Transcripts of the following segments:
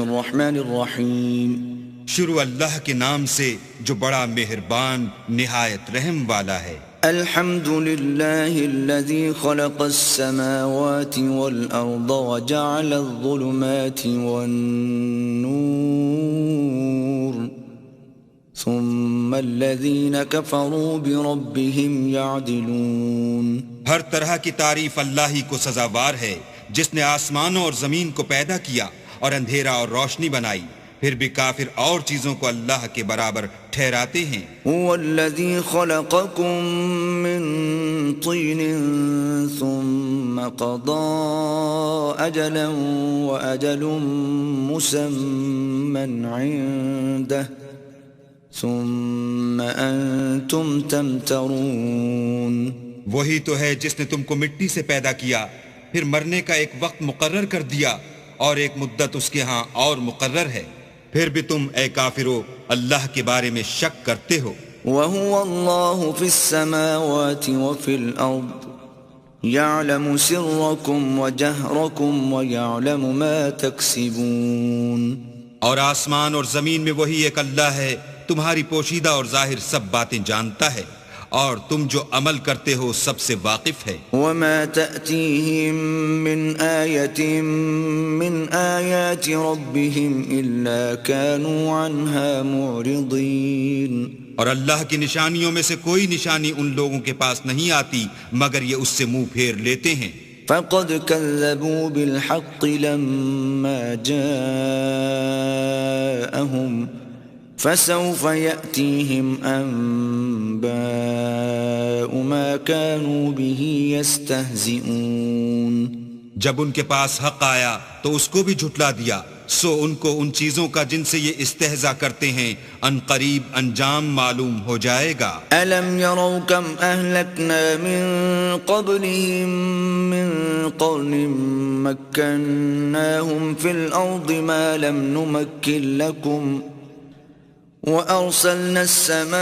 الرحمن الرحیم. شروع اللہ کے نام سے جو بڑا مہربان نہایت رحم والا ہے. الحمد للہ الذی خلق السماوات والارض وجعل الظلمات والنور ثم الذین کفروا بربهم یعدلون. ہر طرح کی تعریف اللہ ہی کو سزاوار ہے جس نے آسمانوں اور زمین کو پیدا کیا اور اندھیرا اور روشنی بنائی، پھر بھی کافر اور چیزوں کو اللہ کے برابر ٹھہراتے ہیں. هو الذی خلقکم من طین ثم قضى اجلا واجل مسمى عنده ثم انتم تمترون. وہی تو ہے جس نے تم کو مٹی سے پیدا کیا، پھر مرنے کا ایک وقت مقرر کر دیا اور ایک مدت اس کے ہاں اور مقرر ہے، پھر بھی تم اے کافرو اللہ کے بارے میں شک کرتے ہو. وَهُوَ اللَّهُ فِي السَّمَاوَاتِ وَفِي الْأَرْضِ يَعْلَمُ سِرَّكُمْ وَجَهْرَكُمْ وَيَعْلَمُ مَا تَكْسِبُونَ. اور آسمان اور زمین میں وہی ایک اللہ ہے، تمہاری پوشیدہ اور ظاہر سب باتیں جانتا ہے اور تم جو عمل کرتے ہو سب سے واقف ہے. وَمَا تَأْتِيهِم مِّنْ آيَةٍ مِّنْ آيَاتِ رَبِّهِمْ إِلَّا كَانُوا عَنْهَا مُعْرِضِينَ. اور اللہ کی نشانیوں میں سے کوئی نشانی ان لوگوں کے پاس نہیں آتی مگر یہ اس سے منہ پھیر لیتے ہیں. فَقَدْ كَذَّبُوا بِالْحَقِّ لَمَّا جَاءَهُمْ فَسَوْفَ يَأْتِيهِمْ أَنبَاءُ مَا كَانُوا بِهِ يَسْتَهْزِئُونَ. جب ان کے پاس حق آیا تو اس کو بھی جھٹلا دیا، سو ان کو ان چیزوں کا جن سے یہ استہزاء کرتے ہیں ان قریب انجام معلوم ہو جائے گا. أَلَمْ يَرَوْا كَمْ أَهْلَكْنَا مِنْ قَبْلِهِمْ مِنْ قَرْنٍ مَكَّنَّاهُمْ فِي الْأَرْضِ مَا لَمْ نُمَكِّنْ لَكُمْ وَأَرْسَلْنَا السَّمَاءَ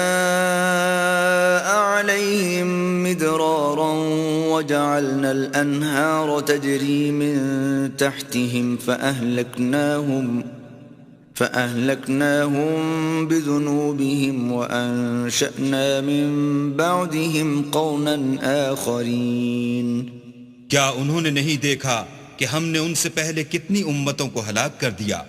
عَلَيْهِمْ مِدْرَارًا وَجَعَلْنَا الْأَنْهَارَ تَجْرِي مِنْ تَحْتِهِمْ فَأَهْلَكْنَاهُمْ بِذُنُوبِهِمْ وَأَنشَأْنَا مِنْ بَعْدِهِمْ قَرْنًا آخَرِينَ. کیا انہوں نے نہیں دیکھا کہ ہم نے ان سے پہلے کتنی امتوں کو ہلاک کر دیا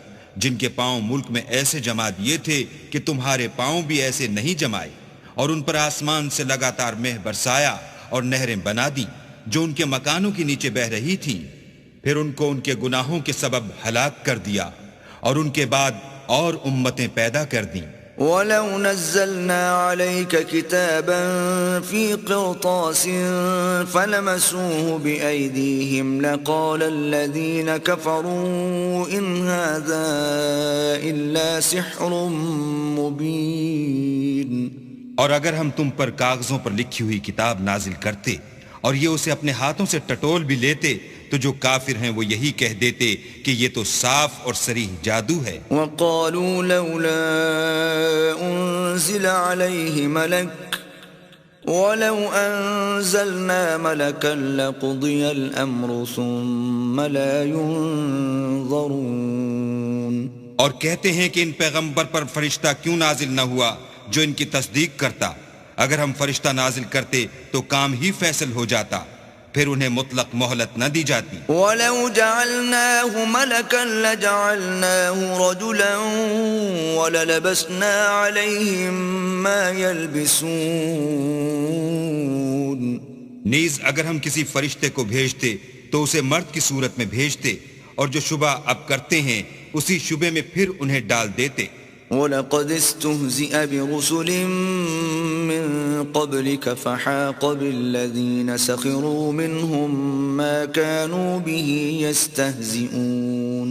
جن کے پاؤں ملک میں ایسے جما دیے تھے کہ تمہارے پاؤں بھی ایسے نہیں جمائے، اور ان پر آسمان سے لگاتار مہ برسایا اور نہریں بنا دی جو ان کے مکانوں کے نیچے بہ رہی تھیں، پھر ان کو ان کے گناہوں کے سبب ہلاک کر دیا اور ان کے بعد اور امتیں پیدا کر دیں. وَلَوْ نَزَّلْنَا عَلَيْكَ كِتَابًا فِي قِرْطَاسٍ فَلَمَسُوهُ بِأَيْدِيهِمْ لَقَالَ الَّذِينَ كَفَرُوا إِنْ هَذَا إِلَّا سِحْرٌ مُبِينٌ. اور اگر ہم تم پر کاغذوں پر لکھی ہوئی کتاب نازل کرتے اور یہ اسے اپنے ہاتھوں سے ٹٹول بھی لیتے تو جو کافر ہیں وہ یہی کہہ دیتے کہ یہ تو صاف اور صریح جادو ہے. وَقَالُوا لَوْلَا أُنزِلَ عَلَيْهِ مَلَكٌ وَلَوْ أَنزَلْنَا مَلَكًا لَقُضِيَ الْأَمْرُ ثُمَّ لَا يُنظَرُونَ. اور کہتے ہیں کہ ان پیغمبر پر فرشتہ کیوں نازل نہ ہوا جو ان کی تصدیق کرتا، اگر ہم فرشتہ نازل کرتے تو کام ہی فیصل ہو جاتا، پھر انہیں مطلق مہلت نہ دی جاتی. وَلَوْ جَعَلْنَاهُ مَلَكًا لَجَعَلْنَاهُ رَجُلًا وَلَلَبَسْنَا عَلَيْهِمْ مَا يَلْبِسُونَ. نیز اگر ہم کسی فرشتے کو بھیجتے تو اسے مرد کی صورت میں بھیجتے اور جو شبہ اب کرتے ہیں اسی شبے میں پھر انہیں ڈال دیتے. وَلَقَدِ اسْتُهْزِئَ بِرُسُلٍ مِّن قَبْلِكَ فَحَاقَ بِالَّذِينَ سَخِرُوا مِنْهُمْ مَا كَانُوا بِهِ يَسْتَهْزِئُونَ.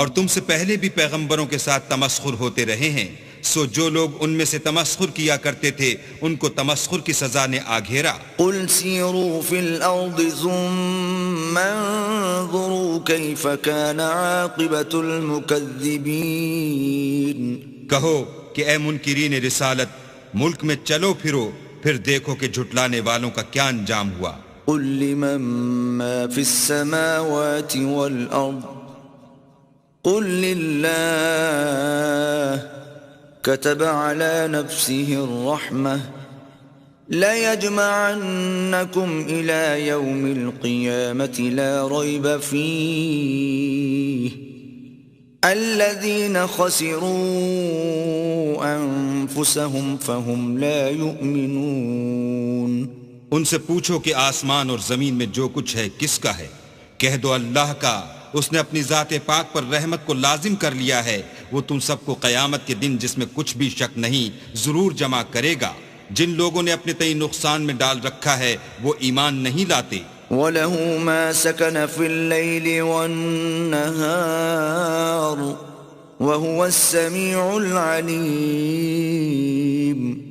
اور تم سے پہلے بھی پیغمبروں کے ساتھ تمسخر ہوتے رہے ہیں، سو جو لوگ ان میں سے تمسخر کیا کرتے تھے ان کو تمسخر کی سزا نے آ گھیرا. قُلْ سِيرُوا فِي الْأَرْضِ ثُمَّ انظُرُوا كَيْفَ كَانَ عَاقِبَةُ الْمُكَذِّبِينَ. کہو کہ اے منکرین رسالت، ملک میں چلو پھرو، پھر دیکھو کہ جھٹلانے والوں کا کیا انجام ہوا. قُلْ لِمَن مَّا فِي السَّمَاوَاتِ وَالْأَرْضِ قل لله كتب على نفسه الرحمة ليجمعنكم إلى يوم القيامة لا ريب فيه الذين خسروا أنفسهم فهم لا يؤمنون۔ ان سے پوچھو کہ آسمان اور زمین میں جو کچھ ہے کس کا ہے؟ کہہ دو اللہ کا، اس نے اپنی ذات پاک پر رحمت کو لازم کر لیا ہے، وہ تم سب کو قیامت کے دن جس میں کچھ بھی شک نہیں ضرور جمع کرے گا۔ جن لوگوں نے اپنے تئیں نقصان میں ڈال رکھا ہے وہ ایمان نہیں لاتے۔ وَلَهُ مَا سَكَنَ فِي اللَّيْلِ وَالنَّهَارِ وَهُوَ السَّمِيعُ الْعَلِيمُ۔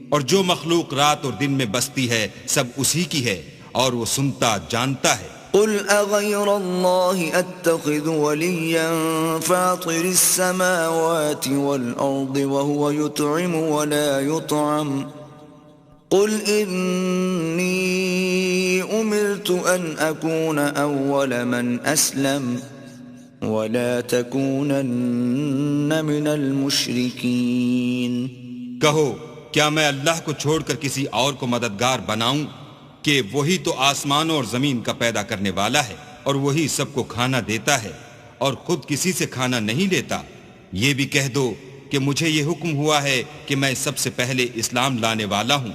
اور جو مخلوق رات اور دن میں بستی ہے سب اسی کی ہے اور وہ سنتا جانتا ہے۔ قل أغير الله أتخذ وليا فاطر السماوات والأرض وهو يطعم ولا يطعم قل إني أمرت أن أكون أول من أسلم ولا تكونن من المشركين۔ کہو کیا میں اللہ کو چھوڑ کر کسی اور کو مددگار بناؤں کہ وہی تو آسمانوں اور زمین کا پیدا کرنے والا ہے اور وہی سب کو کھانا دیتا ہے اور خود کسی سے کھانا نہیں لیتا۔ یہ بھی کہہ دو کہ مجھے یہ حکم ہوا ہے کہ میں سب سے پہلے اسلام لانے والا ہوں،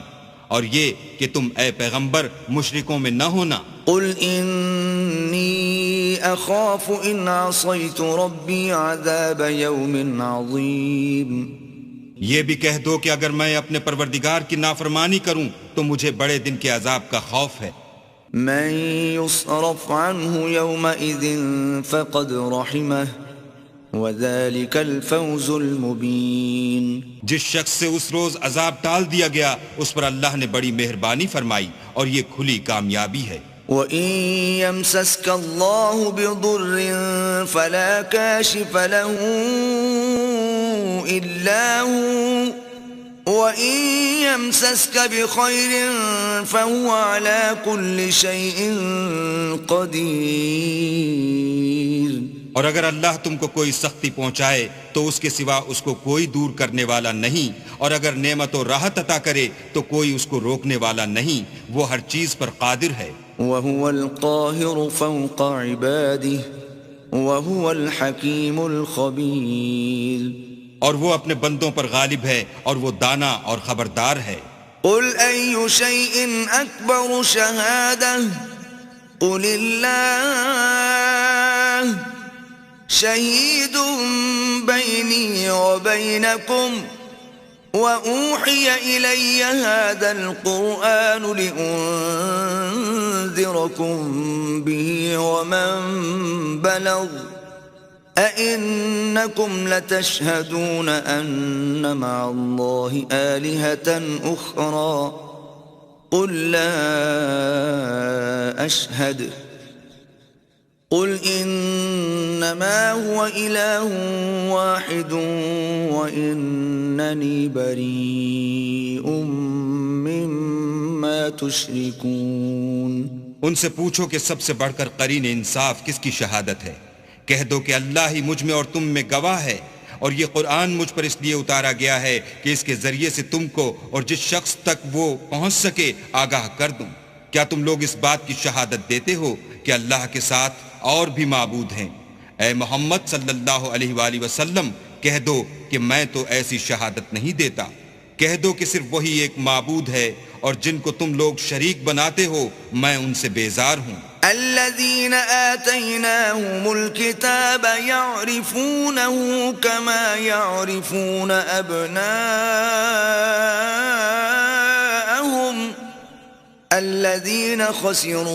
اور یہ کہ تم اے پیغمبر مشرکوں میں نہ ہونا۔ قل انی اخاف ان عصیت ربی عذاب یوم عظیم۔ یہ بھی کہہ دو کہ اگر میں اپنے پروردگار کی نافرمانی کروں تو مجھے بڑے دن کے عذاب کا خوف ہے۔ من يصرف عنه يومئذ فقد رحمه وذلك الفوز المبين۔ جس شخص سے اس روز عذاب ٹال دیا گیا اس پر اللہ نے بڑی مہربانی فرمائی اور یہ کھلی کامیابی ہے۔ وَإِن يَمْسَسْكَ اللَّهُ بِضُرٍّ فَلَا كَاشِفَ لَهُ إِلَّا هُوَ وَإِن يَمْسَسْكَ بِخَيْرٍ فَهُوَ عَلَى كُلِّ شَيْءٍ قَدِيرٌ۔ اور اگر اللہ تم کو کوئی سختی پہنچائے تو اس کے سوا اس کو کوئی دور کرنے والا نہیں، اور اگر نعمت و راحت عطا کرے تو کوئی اس کو روکنے والا نہیں، وہ ہر چیز پر قادر ہے۔ وَهُوَ الْقَاهِرُ فَوْقَ عِبَادِهِ وَهُوَ الْحَكِيمُ الْخَبِيرُ۔ اور وہ اپنے بندوں پر غالب ہے اور وہ دانا اور خبردار ہے۔ قُلْ أَيُّ شَيْءٍ أَكْبَرُ شَهَادَةً قُلِ اللَّهُ شَهِيدٌ بَيْنِي وَبَيْنَكُمْ وَأُوحِيَ إِلَيَّ هَذَا الْقُرْآنُ لِأُنذِرَكُم بِهِ وَمَن بَلَغَ أَإِنَّكُمْ لَتَشْهَدُونَ أَنَّ مَعَ اللَّهِ آلِهَةً أُخْرَى قُل لَّا أَشْهَدُ قُلْ إِنَّمَا هُوَ إِلَٰهٌ وَاحِدٌ وَإِنَّنِي بَرِيءٌ مِّمَّا تُشْرِكُونَ۔ ان سے پوچھو کہ سب سے بڑھ کر قرین انصاف کس کی شہادت ہے؟ کہہ دو کہ اللہ ہی مجھ میں اور تم میں گواہ ہے، اور یہ قرآن مجھ پر اس لیے اتارا گیا ہے کہ اس کے ذریعے سے تم کو اور جس شخص تک وہ پہنچ سکے آگاہ کر دوں۔ کیا تم لوگ اس بات کی شہادت دیتے ہو کہ اللہ کے ساتھ اور بھی معبود ہیں؟ اے محمد صلی اللہ علیہ وآلہ وسلم کہہ دو کہ میں تو ایسی شہادت نہیں دیتا۔ کہہ دو کہ صرف وہی ایک معبود ہے، اور جن کو تم لوگ شریک بناتے ہو میں ان سے بیزار ہوں۔ الذين آتيناهم الكتاب يعرفونه كما يعرفون أبناءهم الذين خسروا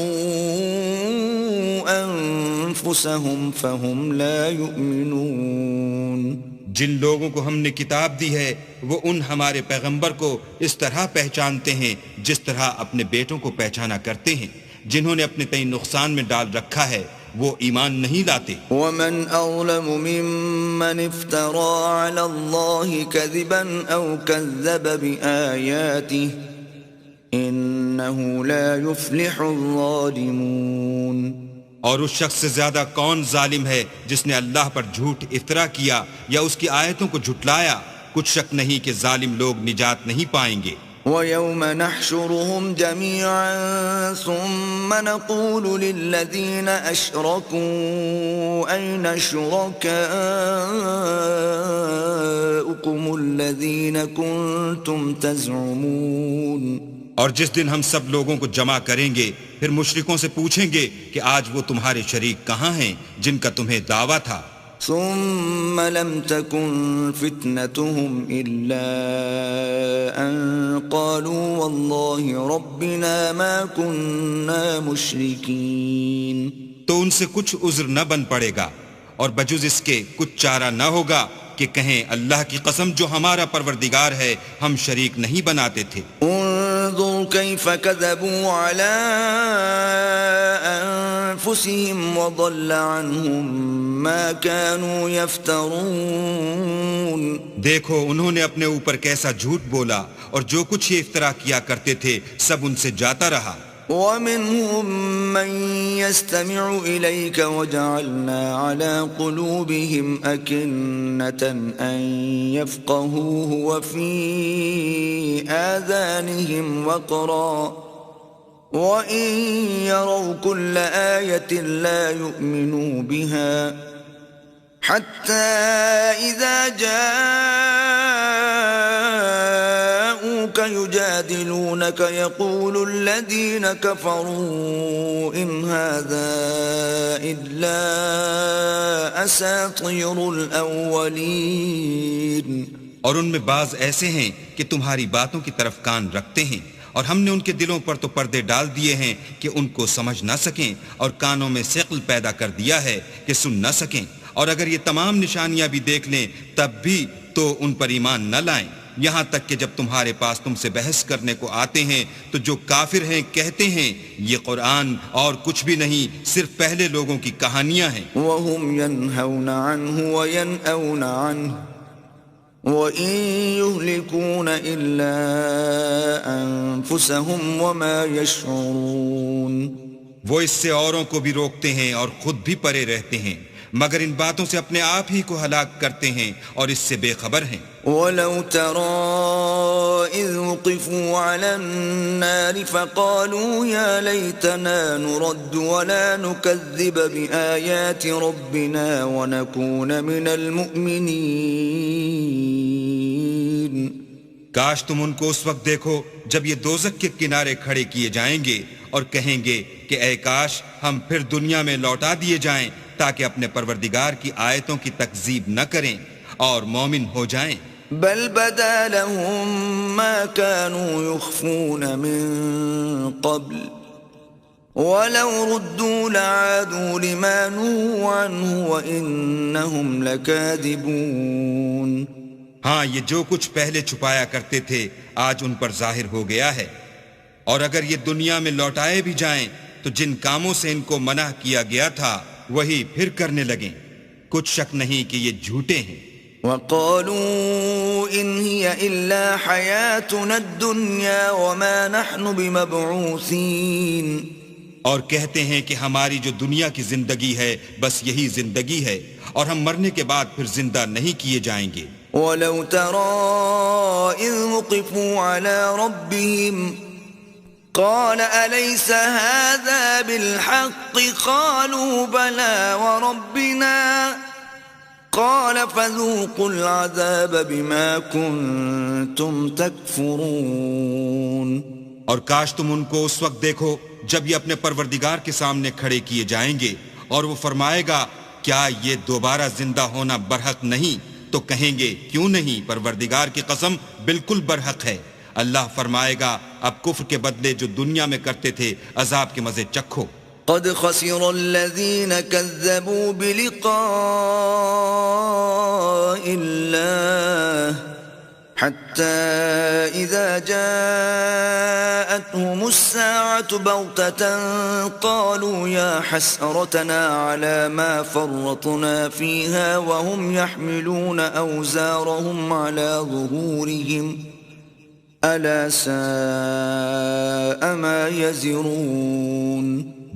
أنفسهم فهم لا يؤمنون۔ جن لوگوں کو ہم نے کتاب دی ہے وہ ان ہمارے پیغمبر کو اس طرح پہچانتے ہیں جس طرح اپنے بیٹوں کو پہچانا کرتے ہیں۔ جنہوں نے اپنے تئیں نقصان میں ڈال رکھا ہے وہ ایمان نہیں لاتے۔ ومن أظلم ممن افترى على الله كذبا أو كذب بآياته إنه لا يفلح الظالمون۔ اور اس شخص سے زیادہ کون ظالم ہے جس نے اللہ پر جھوٹ افطرا کیا یا اس کی آیتوں کو جھٹلایا؟ کچھ شک نہیں کہ ظالم لوگ نجات نہیں پائیں گے۔ وَيَوْمَ نَحْشُرُهُمْ جَمِيعًا ثُمَّ نَقُولُ لِلَّذِينَ أَشْرَكُوا أَيْنَ شُرَكَاؤُكُمُ الَّذِينَ كُنتُمْ تَزْعُمُونَ۔ اور جس دن ہم سب لوگوں کو جمع کریں گے پھر مشرکوں سے پوچھیں گے کہ آج وہ تمہارے شریک کہاں ہیں جن کا تمہیں دعویٰ تھا؟ ثم لم تكن فتنتهم إلا أن قالوا والله ربنا ما كنا مشركين۔ تو ان سے کچھ عذر نہ بن پڑے گا اور بجز اس کے کچھ چارہ نہ ہوگا کہ کہیں اللہ کی قسم جو ہمارا پروردگار ہے ہم شریک نہیں بناتے تھے۔ انظر كيف كذبوا على أنفسهم وضل عنهم ما كانوا يفترون۔ دیکھو انہوں نے اپنے اوپر کیسا جھوٹ بولا اور جو کچھ یہ افطرا کیا کرتے تھے سب ان سے جاتا رہا۔ وَمِنْهُمْ مَنْ يَسْتَمِعُ إِلَيْكَ وَجَعَلْنَا عَلَى قُلُوبِهِمْ أَكِنَّةً أَنْ يَفْقَهُوهُ وَفِي آذَانِهِمْ وَقْرًا وَإِنْ يَرَوْا كُلَّ آيَةٍ لَا يُؤْمِنُوا بِهَا حَتَّى إِذَا جَاءُوكَ يُجَادِلُونَكَ يَقُولُ الَّذِينَ كَفَرُوا إِنْ هَذَا إِلَّا أَسَاطِيرُ الْأَوَّلِينَ۔ اور ان میں بعض ایسے ہیں کہ تمہاری باتوں کی طرف کان رکھتے ہیں اور ہم نے ان کے دلوں پر تو پردے ڈال دیے ہیں کہ ان کو سمجھ نہ سکیں اور کانوں میں ثقل پیدا کر دیا ہے کہ سن نہ سکیں، اور اگر یہ تمام نشانیاں بھی دیکھ لیں تب بھی تو ان پر ایمان نہ لائیں، یہاں تک کہ جب تمہارے پاس تم سے بحث کرنے کو آتے ہیں تو جو کافر ہیں کہتے ہیں یہ قرآن اور کچھ بھی نہیں صرف پہلے لوگوں کی کہانیاں ہیں۔ وَهُمْ يَنْهَوْنَ عَنْهُ وَيَنْأَوْنَ عَنْهُ وَإِن يُهْلِكُونَ إِلَّا أَنفُسَهُمْ وَمَا يَشْعُرُونَ۔ وہ اس سے اوروں کو بھی روکتے ہیں اور خود بھی پرے رہتے ہیں، مگر ان باتوں سے اپنے آپ ہی کو ہلاک کرتے ہیں اور اس سے بے خبر ہیں۔ وَلَوْ تَرَىٰ إِذْ وُقِفُوا عَلَى النَّارِ فَقَالُوا يَا لَيْتَنَا نُرَدُّ وَلَا نُكَذِّبَ بِآيَاتِ رَبِّنَا وَنَكُونَ مِنَ الْمُؤْمِنِينَ۔ کاش تم ان کو اس وقت دیکھو جب یہ دوزخ کے کنارے کھڑے کیے جائیں گے اور کہیں گے کہ اے کاش ہم پھر دنیا میں لوٹا دیے جائیں تاکہ اپنے پروردگار کی آیتوں کی تکذیب نہ کریں اور مومن ہو جائیں۔ بل بدا لهم ما كانوا يخفون من قبل ولو ردوا لعادوا لما نهوا عنه وإنهم لكاذبون۔ ہاں یہ جو کچھ پہلے چھپایا کرتے تھے آج ان پر ظاہر ہو گیا ہے، اور اگر یہ دنیا میں لوٹائے بھی جائیں تو جن کاموں سے ان کو منع کیا گیا تھا وہی پھر کرنے لگیں، کچھ شک نہیں کہ یہ جھوٹے ہیں۔ وَقَالُوا إِنْ هِيَ إِلَّا حَيَاتُنَا الدُّنْيَا وَمَا نَحْنُ بِمَبْعُوثِينَ۔ اور کہتے ہیں کہ ہماری جو دنیا کی زندگی ہے بس یہی زندگی ہے اور ہم مرنے کے بعد پھر زندہ نہیں کیے جائیں گے۔ وَلَوْ تَرَىٰ إِذْ وُقِفُوا عَلَىٰ رَبِّهِمْ قَالَ أَلَيْسَ هَٰذَا بِالْحَقِّ قَالُوا بَلَىٰ وَرَبِّنَا قَالَ فَذُوقُوا الْعَذَابَ بِمَا كُنتُمْ تَكْفُرُونَ۔ اور کاش تم ان کو اس وقت دیکھو جب یہ اپنے پروردگار کے سامنے کھڑے کیے جائیں گے اور وہ فرمائے گا کیا یہ دوبارہ زندہ ہونا برحق نہیں؟ تو کہیں گے کیوں نہیں، پروردگار کی قسم بالکل برحق ہے۔ اللہ فرمائے گا اب کفر کے بدلے جو دنیا میں کرتے تھے عذاب کے مزے چکھو۔ قد خسر الذين كذبوا بلقاء الله حتى إذا جاءتهم الساعة بغتة قالوا يا حسرتنا على ما فرطنا فيها وهم يحملون أوزارهم على ظهورهم ألا ساء ما يزرون۔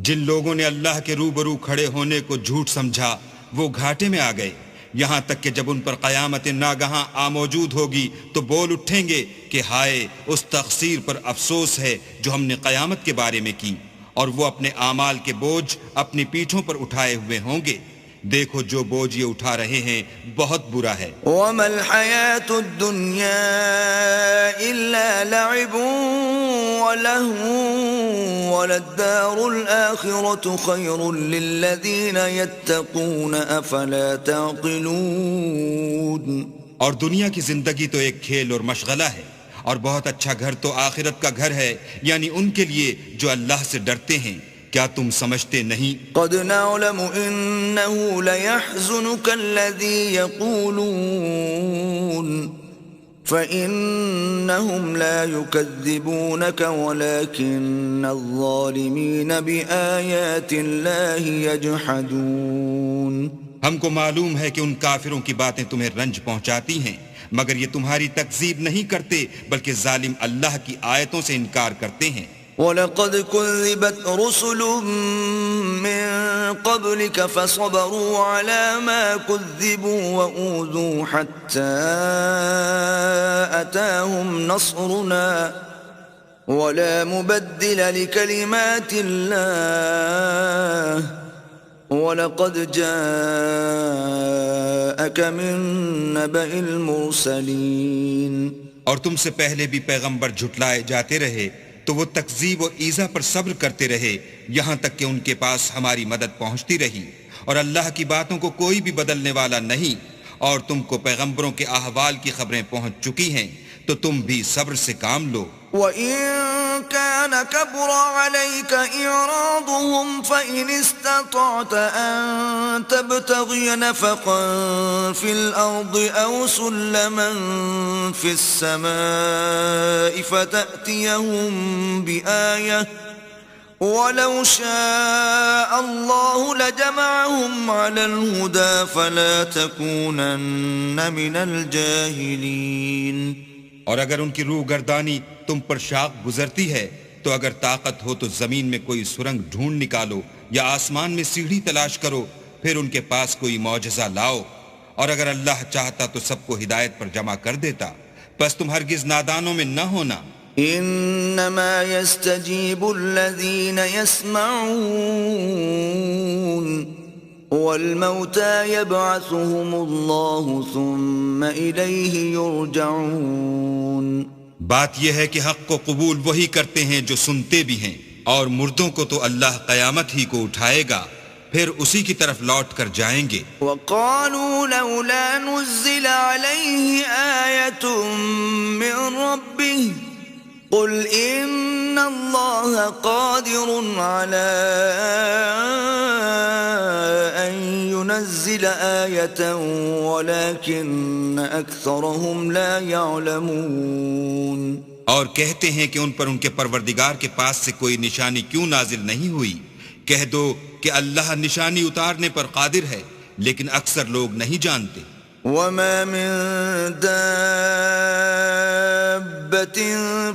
جن لوگوں نے اللہ کے روبرو کھڑے ہونے کو جھوٹ سمجھا وہ گھاٹے میں آ گئے، یہاں تک کہ جب ان پر قیامت ناگہاں موجود ہوگی تو بول اٹھیں گے کہ ہائے اس تقصیر پر افسوس ہے جو ہم نے قیامت کے بارے میں کی، اور وہ اپنے اعمال کے بوجھ اپنی پیٹھوں پر اٹھائے ہوئے ہوں گے۔ دیکھو جو بوجھ یہ اٹھا رہے ہیں بہت برا ہے۔ وَمَا الْحَيَاةُ الدُّنْيَا إِلَّا لَعِبٌ وَلَهْوٌ وَلَلدَّارُ الْآخِرَةُ خَيْرٌ لِّلَّذِينَ يَتَّقُونَ أَفَلَا تَعْقِلُونَ۔ اور دنیا کی زندگی تو ایک کھیل اور مشغلہ ہے، اور بہت اچھا گھر تو آخرت کا گھر ہے، یعنی ان کے لیے جو اللہ سے ڈرتے ہیں۔ کیا تم سمجھتے نہیں؟ قد نعلم انه ليحزنك الذي يقولون فانهم لا يكذبونك ولكن الظالمين بآيات الله يجحدون۔ ہم کو معلوم ہے کہ ان کافروں کی باتیں تمہیں رنج پہنچاتی ہیں، مگر یہ تمہاری تکذیب نہیں کرتے بلکہ ظالم اللہ کی آیتوں سے انکار کرتے ہیں۔ وَلَقَدْ كُذِّبَتْ رُسُلٌ مِّن قَبْلِكَ فَصَبَرُوا عَلَى مَا كُذِّبُوا وَأُوذُوا حَتَّى أَتَاهُمْ نَصْرُنَا وَلَا مُبَدِّلَ لِكَلِمَاتِ اللَّهِ وَلَقَدْ جَاءَكَ مِن نَّبَإِ الْمُرْسَلِينَ۔ اور تم سے پہلے بھی پیغمبر جھٹلائے جاتے رہے تو وہ تکذیب و ایذا پر صبر کرتے رہے، یہاں تک کہ ان کے پاس ہماری مدد پہنچتی رہی، اور اللہ کی باتوں کو کوئی بھی بدلنے والا نہیں، اور تم کو پیغمبروں کے احوال کی خبریں پہنچ چکی ہیں تو تم بھی صبر سے کام لو۔ وَإِن كَانَ كَبُرَ عَلَيْكَ إِعْرَاضُهُمْ فَإِنِ اسْتَطَعْتَ أَن تَبْتَغِيَ نَفَقًا فِي الْأَرْضِ أَوْ سُلَّمًا فِي السَّمَاءِ فَتَأْتِيَهُم بِآيَةٍ وَلَوْ شَاءَ اللَّهُ لَجَمَعَهُمْ عَلَى الْهُدَى فَلَا تَكُونَنَّ مِنَ الْجَاهِلِينَ۔ اور اگر ان کی روح گردانی تم پر شاق گزرتی ہے تو اگر طاقت ہو تو زمین میں کوئی سرنگ ڈھونڈ نکالو یا آسمان میں سیڑھی تلاش کرو، پھر ان کے پاس کوئی معجزہ لاؤ، اور اگر اللہ چاہتا تو سب کو ہدایت پر جمع کر دیتا، بس تم ہرگز نادانوں میں نہ ہونا۔ انما يستجيب الذين يسمعون والموتى يبعثهم الله ثم إليه يرجعون۔ بات یہ ہے کہ حق کو قبول وہی کرتے ہیں جو سنتے بھی ہیں، اور مردوں کو تو اللہ قیامت ہی کو اٹھائے گا، پھر اسی کی طرف لوٹ کر جائیں گے۔ وقالوا لولا نزل عليه آية من ربه قل إن الله قادر على أن ينزل آية ولكن أكثرهم لا يعلمون۔ اور کہتے ہیں کہ ان پر ان کے پروردگار کے پاس سے کوئی نشانی کیوں نازل نہیں ہوئی؟ کہہ دو کہ اللہ نشانی اتارنے پر قادر ہے، لیکن اکثر لوگ نہیں جانتے۔ وما من دابة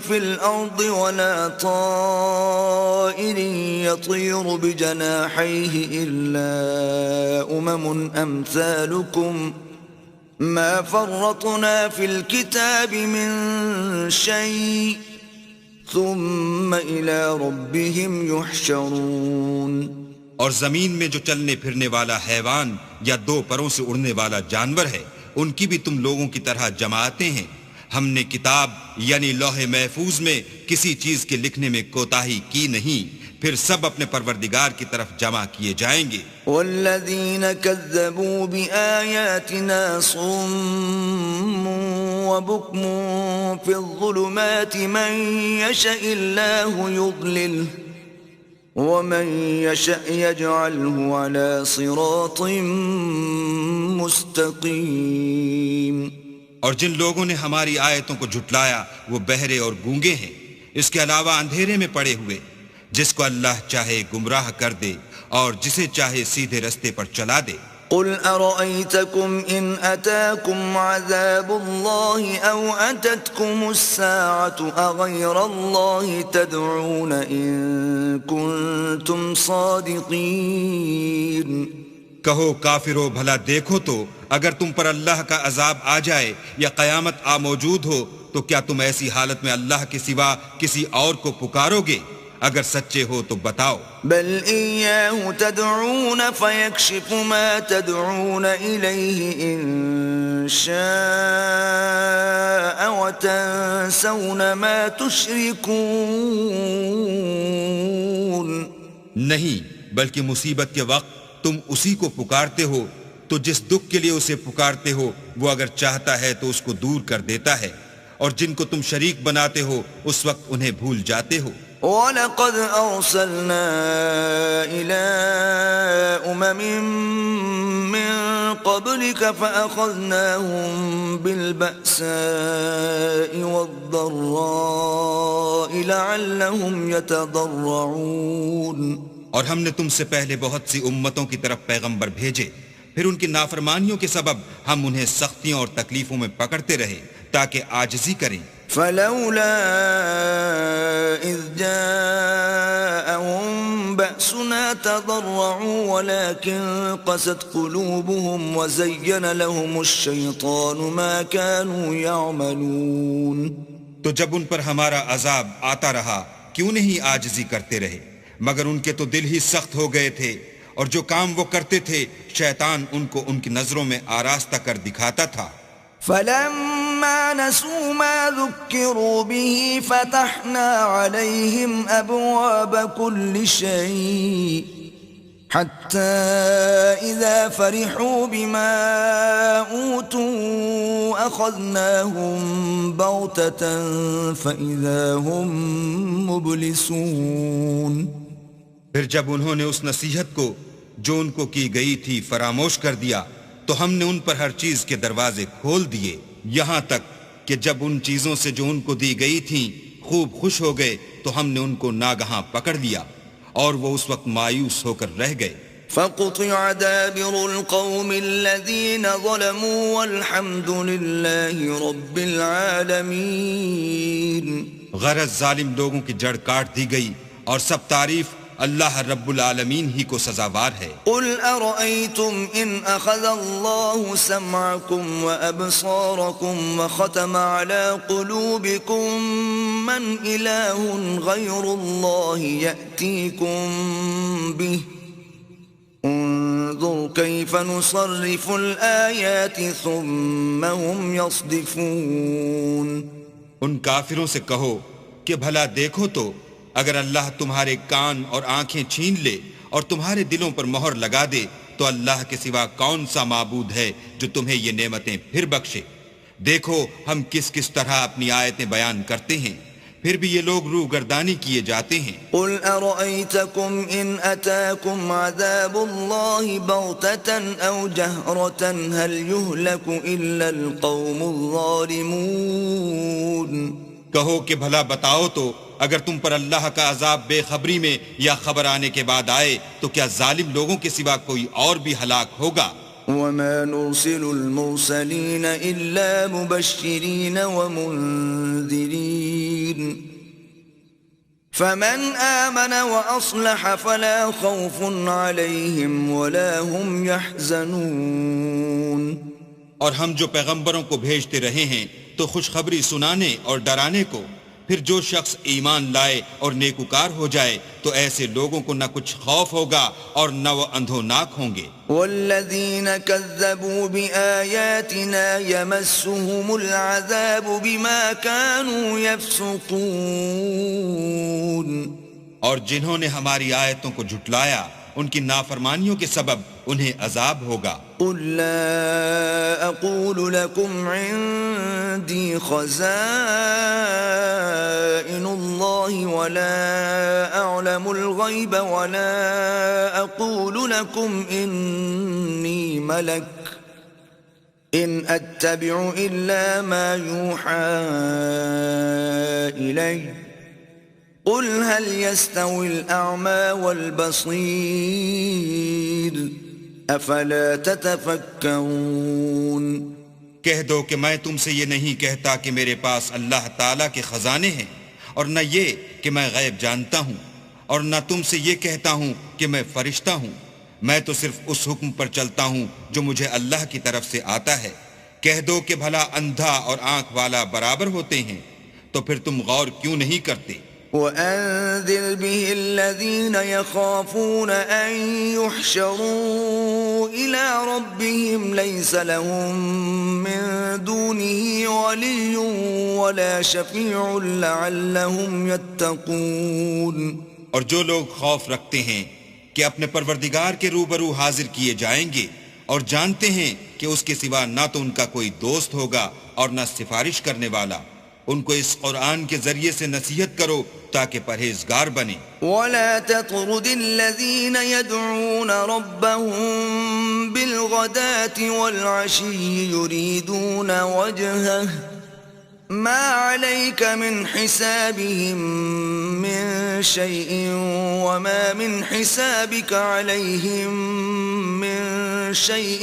في الأرض ولا طائر يطير بجناحيه إلا أمثالكم ما فرطنا في الكتاب من شيء ثم إلى ربهم يحشرون۔ اور زمین میں جو چلنے پھرنے والا حیوان یا دو پروں سے اڑنے والا جانور ہے، ان کی بھی تم لوگوں کی طرح جماعتیں ہیں۔ ہم نے کتاب یعنی لوح محفوظ میں کسی چیز کے لکھنے میں کوتاہی کی نہیں، پھر سب اپنے پروردگار کی طرف جمع کیے جائیں گے۔ والذین کذبوا بآیاتنا صم وبکم فی الظلمات من یشاء اللہ یضللہ ومن يشأ يجعله على صراط مستقيم۔ اور جن لوگوں نے ہماری آیتوں کو جھٹلایا وہ بہرے اور گونگے ہیں، اس کے علاوہ اندھیرے میں پڑے ہوئے، جس کو اللہ چاہے گمراہ کر دے اور جسے چاہے سیدھے رستے پر چلا دے۔ قل أرأيتكم إن أتاكم عذاب الله أو أتتكم الساعة أغير الله تدعون إن كنتم صادقين کہو کافرو بھلا دیکھو تو اگر تم پر اللہ کا عذاب آ جائے یا قیامت آ موجود ہو تو کیا تم ایسی حالت میں اللہ کے سوا کسی اور کو پکارو گے؟ اگر سچے ہو تو بتاؤ. بل إياه تدعون فيكشف ما تدعون إليه إن شاء وتنسون ما تشركون. نہیں، بلکہ مصیبت کے وقت تم اسی کو پکارتے ہو تو جس دکھ کے لیے اسے پکارتے ہو وہ اگر چاہتا ہے تو اس کو دور کر دیتا ہے، اور جن کو تم شریک بناتے ہو اس وقت انہیں بھول جاتے ہو. وَلَقَدْ أَرْسَلْنَا إِلَىٰ أُمَمٍ مِّن قَبْلِكَ فَأَخَذْنَاهُم بِالْبَأْسَاءِ وَالضَّرَّاءِ لَعَلَّهُمْ يَتَضَرَّعُونَ. اور ہم نے تم سے پہلے بہت سی امتوں کی طرف پیغمبر بھیجے، پھر ان کی نافرمانیوں کے سبب ہم انہیں سختیوں اور تکلیفوں میں پکڑتے رہے تاکہ عاجزی کریں. فلولا إذ جاءهم بأسنا تضرعوا ولكن قست قلوبهم وزين لهم الشيطان ما كانوا يعملون. تو جب ان پر ہمارا عذاب آتا رہا کیوں نہیں عاجزی کرتے رہے، مگر ان کے تو دل ہی سخت ہو گئے تھے، اور جو کام وہ کرتے تھے شیطان ان کو ان کی نظروں میں آراستہ کر دکھاتا تھا. فلما نسوا ما ذكروا به فتحنا عليهم أبواب كل شيء حتى إذا فرحوا بما أوتوا أخذناهم بغتة فإذا هم مبلسون. پھر جب انہوں نے اس نصیحت کو جو ان کو کی گئی تھی فراموش کر دیا تو ہم نے ان پر ہر چیز کے دروازے کھول دیے، یہاں تک کہ جب ان چیزوں سے جو ان کو دی گئی تھیں خوب خوش ہو گئے تو ہم نے ان کو ناگہاں پکڑ لیا اور وہ اس وقت مایوس ہو کر رہ گئے. فقطع دابر القوم الذين ظلموا والحمد لله رب العالمين. غرض ظالم لوگوں کی جڑ کاٹ دی گئی اور سب تعریف اللہ رب العالمین ہی کو سزاوار ہے. قل ارأيتم ان اخذ الله سمعكم وابصاركم وختم على قلوبكم من اله غير الله يأتيكم به انظر كيف نصرف الآيات ثم هم يصدفون. ان کافروں سے کہو کہ بھلا دیکھو تو اگر اللہ تمہارے کان اور آنکھیں چھین لے اور تمہارے دلوں پر مہر لگا دے تو اللہ کے سوا کون سا معبود ہے جو تمہیں یہ نعمتیں پھر بخشے. دیکھو ہم کس کس طرح اپنی آیتیں بیان کرتے ہیں، پھر بھی یہ لوگ روح گردانی کیے جاتے ہیں. قل ارأيتكم ان اتاكم عذاب الله بغتة او جهرة هل يهلك الا القوم الظالمون. کہو کہ بھلا بتاؤ تو اگر تم پر اللہ کا عذاب بے خبری میں یا خبر آنے کے بعد آئے تو کیا ظالم لوگوں کے سوا کوئی اور بھی ہلاک ہوگا؟ وما نرسل المرسلين الا مبشرين ومنذرين فمن آمن واصلح فلا خوف عليهم ولا هم يحزنون. اور ہم جو پیغمبروں کو بھیجتے رہے ہیں تو خوشخبری سنانے اور ڈرانے کو، پھر جو شخص ایمان لائے اور نیکوکار ہو جائے تو ایسے لوگوں کو نہ کچھ خوف ہوگا اور نہ وہ اندھوناک ہوں گے. والذین کذبوا بآیاتنا یمسهم العذاب بما كانوا یفسقون. اور جنہوں نے ہماری آیتوں کو جھٹلایا ان کی نافرمانیوں کے سبب انہیں عذاب ہوگا. قل لا اقول لكم عندي خزائن الله ولا اعلم الغيب ولا اقول لكم اني ملك ان اتبع الا ما يوحى الي قل هل يستوي الأعمى والبصير أفلا تتفكرون کہہ دو کہ میں تم سے یہ نہیں کہتا کہ میرے پاس اللہ تعالیٰ کے خزانے ہیں، اور نہ یہ کہ میں غیب جانتا ہوں، اور نہ تم سے یہ کہتا ہوں کہ میں فرشتہ ہوں، میں تو صرف اس حکم پر چلتا ہوں جو مجھے اللہ کی طرف سے آتا ہے۔ کہہ دو کہ بھلا اندھا اور آنکھ والا برابر ہوتے ہیں، تو پھر تم غور کیوں نہیں کرتے؟ وأنذر به الذين يخافون أن يحشروا إلى ربهم ليس لهم من دونه ولي ولا شفيع لعلهم يتقون۔ اور جو لوگ خوف رکھتے ہیں کہ اپنے پروردگار کے روبرو حاضر کیے جائیں گے اور جانتے ہیں کہ اس کے سوا نہ تو ان کا کوئی دوست ہوگا اور نہ سفارش کرنے والا، ان کو اس قرآن کے ذریعے سے نصیحت کرو تاکہ پرہیزگار بنے۔ وَلَا تَطْرُدِ الَّذِينَ يَدْعُونَ رَبَّهُم بِالْغَدَاةِ وَالْعَشِيِّ يُرِيدُونَ وَجْهَهُ مَا عَلَيْكَ مِنْ حِسَابِهِم مِّن شَيْءٍ وَمَا مِنْ حِسَابِكَ عَلَيْهِم مِّن شَيْءٍ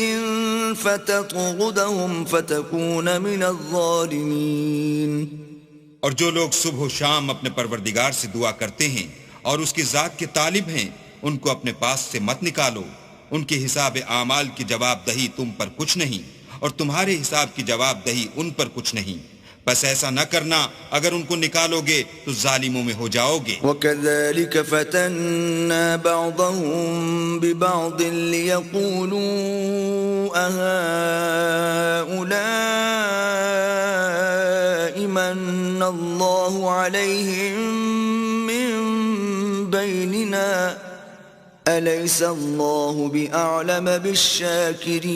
فَتَطْرُدَهُمْ فَتَكُونَ مِنَ الظَّالِمِينَ۔ اور جو لوگ صبح و شام اپنے پروردگار سے دعا کرتے ہیں اور اس کی ذات کے طالب ہیں، ان کو اپنے پاس سے مت نکالو۔ ان کے حساب اعمال کی جواب دہی تم پر کچھ نہیں، اور تمہارے حساب کی جواب دہی ان پر کچھ نہیں، بس ایسا نہ کرنا، اگر ان کو نکالو گے تو ظالموں میں ہو جاؤ گے۔ وَكَذَلِكَ فَتَنَّا بَعْضَهُم بِبَعْضٍ لِيَقُولُوا أَهَٰؤُلَاءِ مَنَّ اللَّهُ عَلَيْهِم مِّن بَيْنِنَا أَلَيْسَ اللَّهُ بِأَعْلَمَ بِالشَّاكِرِينَ۔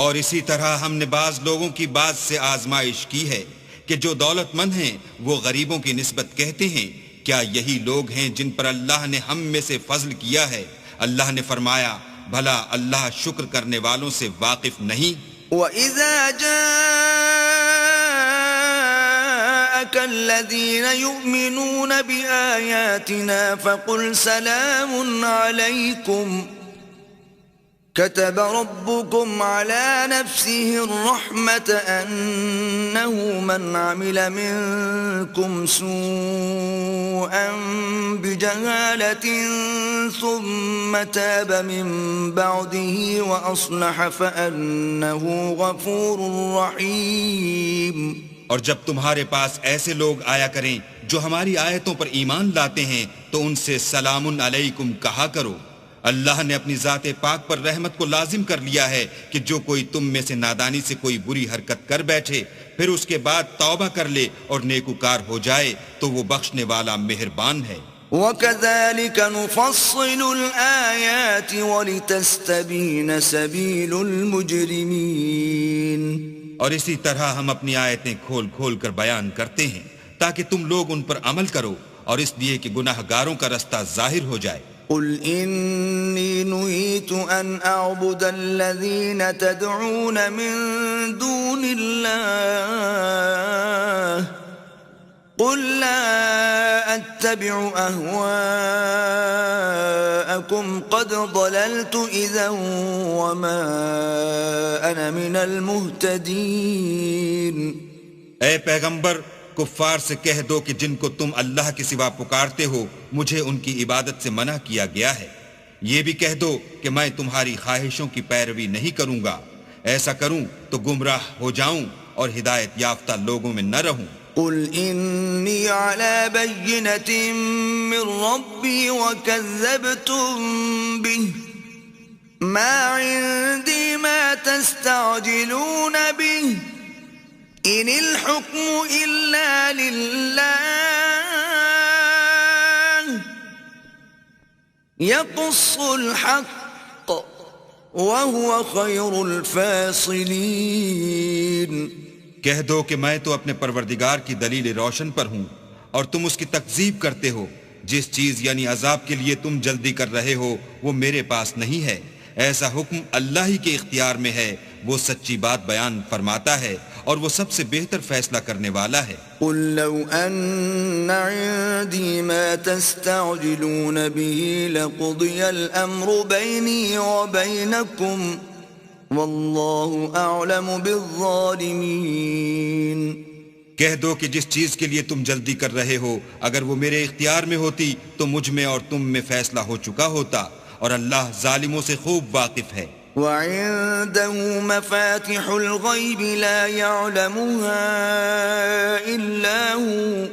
اور اسی طرح ہم نے بعض لوگوں کی بات سے آزمائش کی ہے کہ جو دولت مند ہیں وہ غریبوں کی نسبت کہتے ہیں کیا یہی لوگ ہیں جن پر اللہ نے ہم میں سے فضل کیا ہے؟ اللہ نے فرمایا بھلا اللہ شکر کرنے والوں سے واقف نہیں؟ وَإِذَا جَاءَكَ الَّذِينَ يُؤْمِنُونَ بِآيَاتِنَا فَقُلْ سَلَامٌ عَلَيْكُمْ كتب ربكم على نفسه الرحمة أنه من عمل منكم سوءا بجهالة ثم تاب من بعده وأصلح فأنه غفور رحيم۔ اور جب تمہارے پاس ایسے لوگ آیا کریں جو ہماری آیتوں پر ایمان لاتے ہیں تو ان سے سلام علیکم کہا کرو۔ اللہ نے اپنی ذات پاک پر رحمت کو لازم کر لیا ہے کہ جو کوئی تم میں سے نادانی سے کوئی بری حرکت کر بیٹھے پھر اس کے بعد توبہ کر لے اور نیکوکار ہو جائے تو وہ بخشنے والا مہربان ہے۔ وَكَذَلِكَ نُفَصِّلُ الْآيَاتِ وَلِتَسْتَبِينَ سَبِيلُ الْمُجْرِمِينَ۔ اور اسی طرح ہم اپنی آیتیں کھول کھول کر بیان کرتے ہیں تاکہ تم لوگ ان پر عمل کرو، اور اس لیے کہ گناہ گاروں کا رستہ ظاہر ہو جائے۔ قل إني نهيت أن أعبد الذين تدعون من دون الله قل لا أتبع أهواءكم قد ضللت إذا وما أنا من المهتدين۔ اے پیغمبر کفار سے کہہ دو کہ جن کو تم اللہ کے سوا پکارتے ہو مجھے ان کی عبادت سے منع کیا گیا ہے، یہ بھی کہہ دو کہ میں تمہاری خواہشوں کی پیروی نہیں کروں گا، ایسا کروں تو گمراہ ہو جاؤں اور ہدایت یافتہ لوگوں میں نہ رہوں۔ قل إني على بينة من ربي وكذبتم به ما عندي ما تستعجلون به إن الحكم إلا لله يقص الحق وهو خير الفاصلين۔ کہہ دو کہ میں تو اپنے پروردگار کی دلیل روشن پر ہوں اور تم اس کی تکذیب کرتے ہو، جس چیز یعنی عذاب کے لیے تم جلدی کر رہے ہو وہ میرے پاس نہیں ہے، ایسا حکم اللہ ہی کے اختیار میں ہے وہ سچی بات بیان فرماتا ہے اور وہ سب سے بہتر فیصلہ کرنے والا ہے۔ قل لو أن عندي ما تستعجلون به لقضي الأمر بيني وبينكم والله أعلم بالظالمين۔ کہہ دو کہ جس چیز کے لیے تم جلدی کر رہے ہو اگر وہ میرے اختیار میں ہوتی تو مجھ میں اور تم میں فیصلہ ہو چکا ہوتا، اور اللہ ظالموں سے خوب واقف ہے۔ وعنده مفاتح الغيب لا يعلمها إلا هو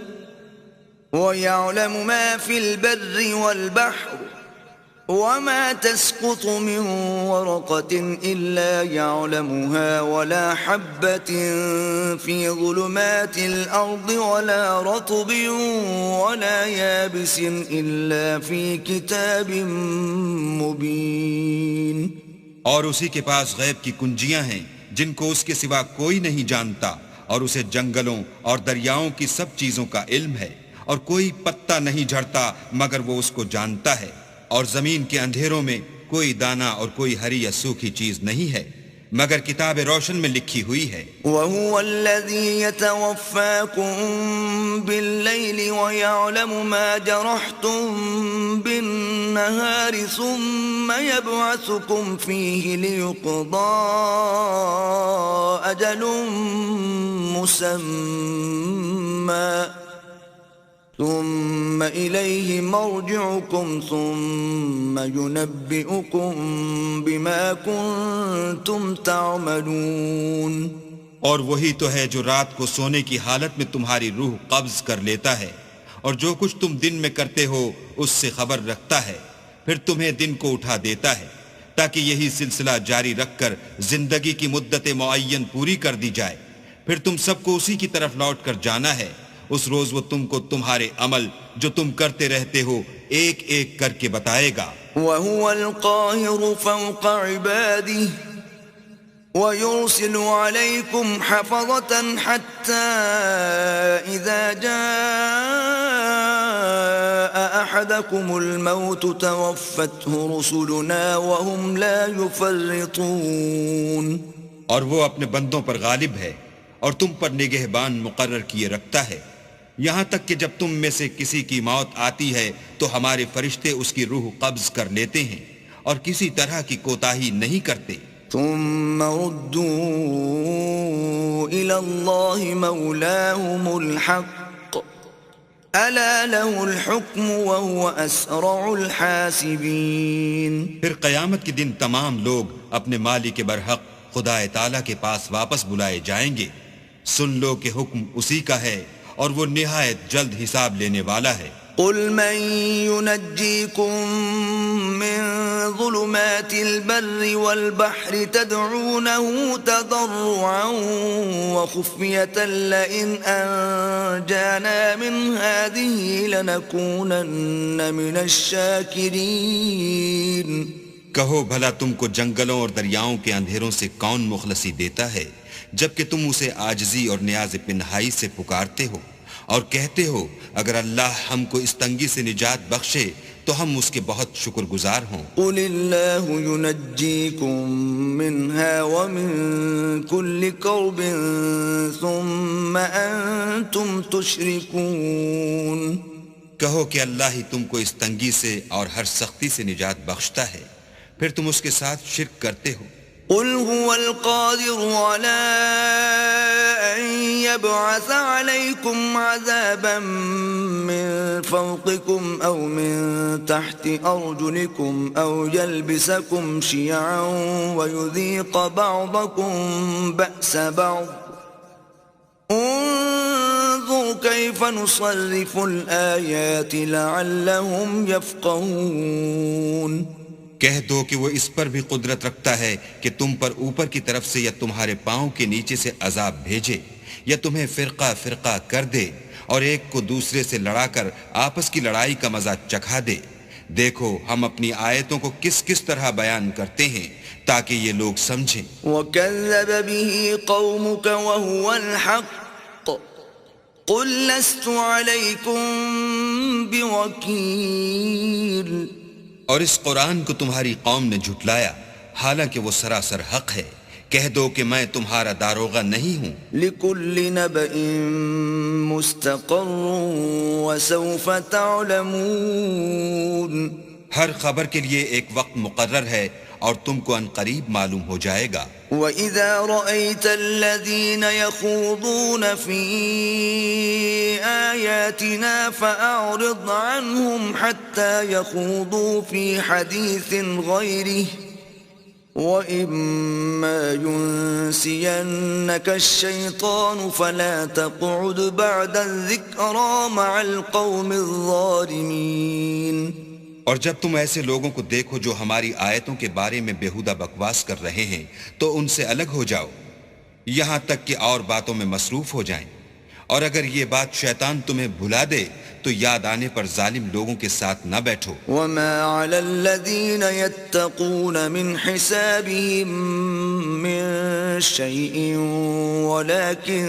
ويعلم ما في البر والبحر وما تسقط من ورقة إلا يعلمها ولا حبة في ظلمات الأرض ولا رطب ولا يابس إلا في كتاب مبين۔ اور اسی کے پاس غیب کی کنجیاں ہیں جن کو اس کے سوا کوئی نہیں جانتا، اور اسے جنگلوں اور دریاؤں کی سب چیزوں کا علم ہے، اور کوئی پتا نہیں جھڑتا مگر وہ اس کو جانتا ہے، اور زمین کے اندھیروں میں کوئی دانہ اور کوئی ہری یا سوکھی چیز نہیں ہے مگر کتاب روشن میں لکھی ہوئی ہے۔ وَهُوَ الَّذِي يَتَوَفَّاكُم بِاللَّيْلِ وَيَعْلَمُ مَا جَرَحْتُم بِالنَّهَارِ ثُمَّ يَبْعَثُكُمْ فِيهِ لِيُقْضَىٰ أَجَلٌ مُّسَمًّى ثم إليه مرجعكم ثم ينبئكم بما كنتم تعملون۔ اور وہی تو ہے جو رات کو سونے کی حالت میں تمہاری روح قبض کر لیتا ہے، اور جو کچھ تم دن میں کرتے ہو اس سے خبر رکھتا ہے، پھر تمہیں دن کو اٹھا دیتا ہے تاکہ یہی سلسلہ جاری رکھ کر زندگی کی مدت معین پوری کر دی جائے، پھر تم سب کو اسی کی طرف لوٹ کر جانا ہے۔ اس روز وہ تم کو تمہارے عمل جو تم کرتے رہتے ہو ایک ایک کر کے بتائے گا۔ وَهُوَ الْقَاهِرُ فَوْقَ عِبَادِهِ وَيُرْسِلُ عَلَيْكُمْ حَفَظَةً حَتَّى إِذَا جَاءَ أَحَدَكُمُ الْمَوْتُ تَوَفَّتْهُ رُسُلُنَا وَهُمْ لَا يُفَرِّطُونَ۔ اور وہ اپنے بندوں پر غالب ہے اور تم پر نگہبان مقرر کیے رکھتا ہے، یہاں تک کہ جب تم میں سے کسی کی موت آتی ہے تو ہمارے فرشتے اس کی روح قبض کر لیتے ہیں اور کسی طرح کی کوتاہی نہیں کرتے۔ ثم ردوا إلى الله مولاهم الحق ألا له الحكم وهو أسرع الحاسبين۔ پھر قیامت کے دن تمام لوگ اپنے مالک برحق خدا تعالیٰ کے پاس واپس بلائے جائیں گے۔ سن لو کہ حکم اسی کا ہے اور وہ نہایت جلد حساب لینے والا ہے۔ قل من ينجيكم من ظلمات البر والبحر تدعونه تضرعا وخفية لئن أنجانا من هذه لنكونن من الشاكرين۔ کہو بھلا تم کو جنگلوں اور دریاؤں کے اندھیروں سے کون مخلصی دیتا ہے جبکہ تم اسے عاجزی اور نیاز پنہائی سے پکارتے ہو اور کہتے ہو اگر اللہ ہم کو اس تنگی سے نجات بخشے تو ہم اس کے بہت شکر گزار ہوں۔ قل اللہ ينجيكم منها ومن كل كرب ثم أنتم تشركون۔ کہو کہ اللہ ہی تم کو اس تنگی سے اور ہر سختی سے نجات بخشتا ہے، پھر تم اس کے ساتھ شرک کرتے ہو۔ قل هو القادر على أن يبعث عليكم عذابا من فوقكم أو من تحت أرجلكم أو يلبسكم شيعا ويذيق بعضكم بأس بعض انظر كيف نصرف الآيات لعلهم يفقهون۔ کہہ دو کہ وہ اس پر بھی قدرت رکھتا ہے کہ تم پر اوپر کی طرف سے یا تمہارے پاؤں کے نیچے سے عذاب بھیجے یا تمہیں فرقہ فرقہ کر دے اور ایک کو دوسرے سے لڑا کر آپس کی لڑائی کا مزہ چکھا دے۔ دیکھو ہم اپنی آیتوں کو کس کس طرح بیان کرتے ہیں تاکہ یہ لوگ سمجھیں۔ وَكَذَّبَ بِهِ قَوْمُكَ وَهُوَ الْحَقُّ قُلْ لَسْتُ عَلَيْكُمْ بِوَكِيلٍ۔ اور اس قرآن کو تمہاری قوم نے جھٹلایا حالانکہ وہ سراسر حق ہے، کہہ دو کہ میں تمہارا داروغہ نہیں ہوں. لكل نبأ مستقر وسوف تعلمون. ہر خبر کے لیے ایک وقت مقرر ہے اور تم کو عنقریب معلوم ہو جائے گا. وَإِذَا رَأَيْتَ الَّذِينَ يَخُوضُونَ فِي آيَاتِنَا فَأَعْرِضْ عَنْهُمْ حَتَّى يَخُوضُوا فِي حَدِيثٍ غَيْرِهِ وَإِمَّا يُنْسِيَنَّكَ الشَّيْطَانُ فَلَا تَقْعُدْ بَعْدَ الذِّكْرَى مَعَ الْقَوْمِ الظَّالِمِينَ. اور جب تم ایسے لوگوں کو دیکھو جو ہماری آیتوں کے بارے میں بیہودہ بکواس کر رہے ہیں تو ان سے الگ ہو جاؤ یہاں تک کہ اور باتوں میں مصروف ہو جائیں. اور اگر یہ بات شیطان تمہیں بھلا دے تو یاد آنے پر ظالم لوگوں کے ساتھ نہ بیٹھو. وَمَا عَلَى الَّذِينَ يَتَّقُونَ مِنْ حِسَابِهِمْ مِنْ شَيْءٍ وَلَكِنْ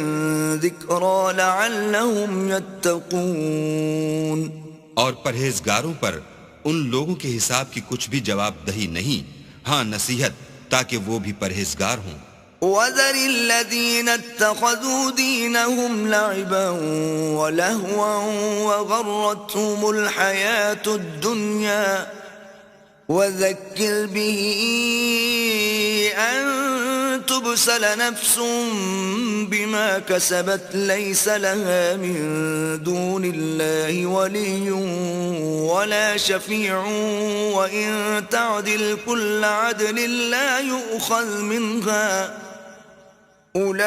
ذِكْرَى لَعَلَّهُمْ يَتَّقُونَ. اور پرہیزگاروں پر ان لوگوں کے حساب کی کچھ بھی جواب دہی نہیں، ہاں نصیحت تاکہ وہ بھی پرہیزگار ہوں. وَذَرِ الَّذِينَ اتَّخَذُوا دِينَهُمْ لَعِبًا وَلَهْوًا وَغَرَّتْهُمُ الْحَيَاةُ الدُّنْيَا وَذَكِّرْ بِهِ أَن تُبْسَلَ نَفْسٌ بِمَا كَسَبَتْ لَيْسَ لَهَا مِن دُونِ اللَّهِ وَلِيٌّ وَلَا شَفِيعٌ وَإِن تَعْدِلْ كُلَّ عَدْلٍ لَّا يُؤْخَذْ مِنْهَا أُولَئِكَ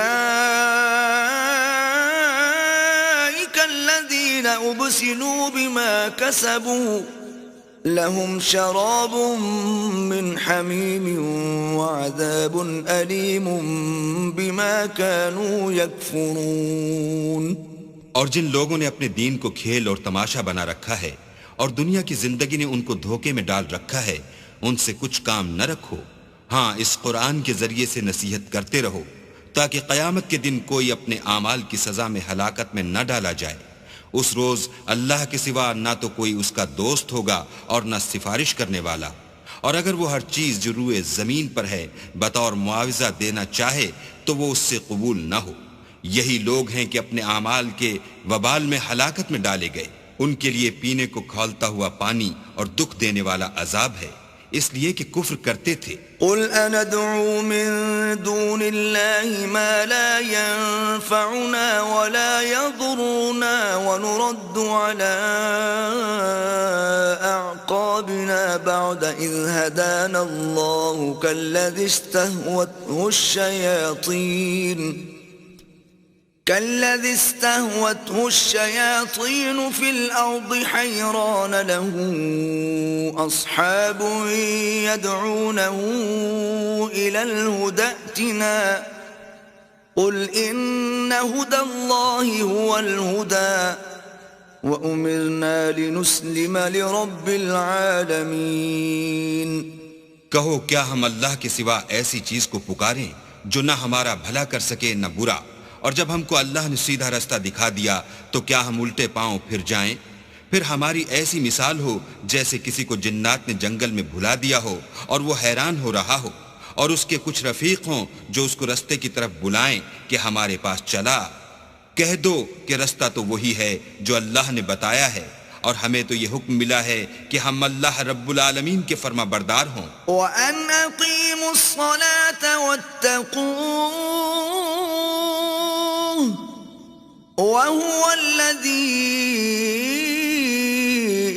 الَّذِينَ أُبْسِلُوا بِمَا كَسَبُوا لهم شراب من حميم وعذاب أليم بما كانوا يكفرون. اور جن لوگوں نے اپنے دین کو کھیل اور تماشا بنا رکھا ہے اور دنیا کی زندگی نے ان کو دھوکے میں ڈال رکھا ہے ان سے کچھ کام نہ رکھو. ہاں اس قرآن کے ذریعے سے نصیحت کرتے رہو تاکہ قیامت کے دن کوئی اپنے اعمال کی سزا میں ہلاکت میں نہ ڈالا جائے. اس روز اللہ کے سوا نہ تو کوئی اس کا دوست ہوگا اور نہ سفارش کرنے والا. اور اگر وہ ہر چیز جو روئے زمین پر ہے بطور معاوضہ دینا چاہے تو وہ اس سے قبول نہ ہو. یہی لوگ ہیں کہ اپنے اعمال کے وبال میں ہلاکت میں ڈالے گئے. ان کے لیے پینے کو کھولتا ہوا پانی اور دکھ دینے والا عذاب ہے اس لیے کہ کفر کرتے تھے. قل أندعو من دون الله ما لا ينفعنا ولا يضرنا ونرد على أعقابنا بعد إذ هدانا الله كالذي استهوته الشياطين في الأرض حيران له أصحاب يدعونه إلى الهدى ائتنا قل إن هدى الله هو الهدى وأمرنا لنسلم لرب العالمين. کہو کیا ہم اللہ کے سوا ایسی چیز کو پکاریں جو نہ ہمارا بھلا کر سکے نہ برا، اور جب ہم کو اللہ نے سیدھا رستہ دکھا دیا تو کیا ہم الٹے پاؤں پھر جائیں؟ پھر ہماری ایسی مثال ہو جیسے کسی کو جنات نے جنگل میں بھلا دیا ہو اور وہ حیران ہو رہا ہو اور اس کے کچھ رفیق ہوں جو اس کو رستے کی طرف بلائیں کہ ہمارے پاس چلا. کہہ دو کہ رستہ تو وہی ہے جو اللہ نے بتایا ہے اور ہمیں تو یہ حکم ملا ہے کہ ہم اللہ رب العالمین کے فرما بردار ہوں. وَأَنْ أَقِيمُوا الصَّلَاةَ وَاتَّقُوهُ وَهُوَ الَّذِي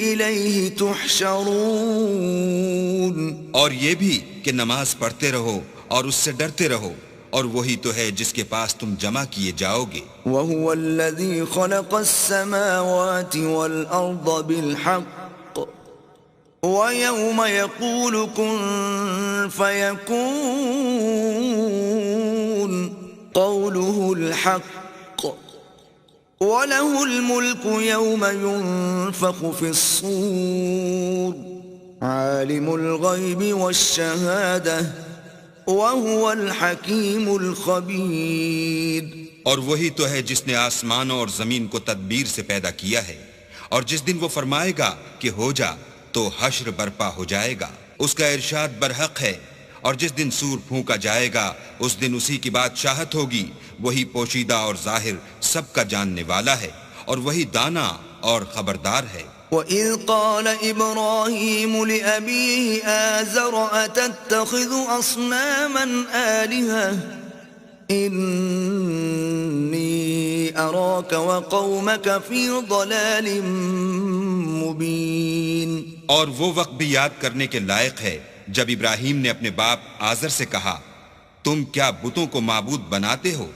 إِلَيْهِ تُحْشَرُونَ. اور یہ بھی کہ نماز پڑھتے رہو اور اس سے ڈرتے رہو اور وہی تو ہے جس کے پاس تم جمع کیے جاؤ گے. وَهُوَ الَّذِي خَلَقَ السَّمَاوَاتِ وَالْأَرْضَ بِالْحَقِّ وَيَوْمَ يَقُولُ كُن فَيَكُونُ قَوْلُهُ الْحَقُّ وَلَهُ الْمُلْكُ يَوْمَ يُنفَخُ فِي الصُّورِ عَالِمُ الْغَيْبِ وَالشَّهَادَةِ وَهُوَ الْحَكِيمُ الْخَبِيرُ. اور وہی تو ہے جس نے آسمانوں اور زمین کو تدبیر سے پیدا کیا ہے، اور جس دن وہ فرمائے گا کہ ہو جا تو حشر برپا ہو جائے گا. اس کا ارشاد برحق ہے اور جس دن سور پھونکا جائے گا اس دن اسی کی بادشاہت ہوگی، وہی پوشیدہ اور ظاہر سب کا جاننے والا ہے اور وہی دانا اور خبردار ہے۔ وَإِذْ قَالَ إِبْرَاهِيمُ لِأَبِيهِ آزَرَ أَتَتَّخِذُ أَصْنَامًا آلِهَةً إِنِّي أَرَاكَ وَقَوْمَكَ فِي ضَلَالٍ مُبِينٍ۔ اور وہ وقت بھی یاد کرنے کے لائق ہے جب ابراہیم نے اپنے باپ آزر سے کہا، تم کیا بتوں کو معبود بناتے ہو؟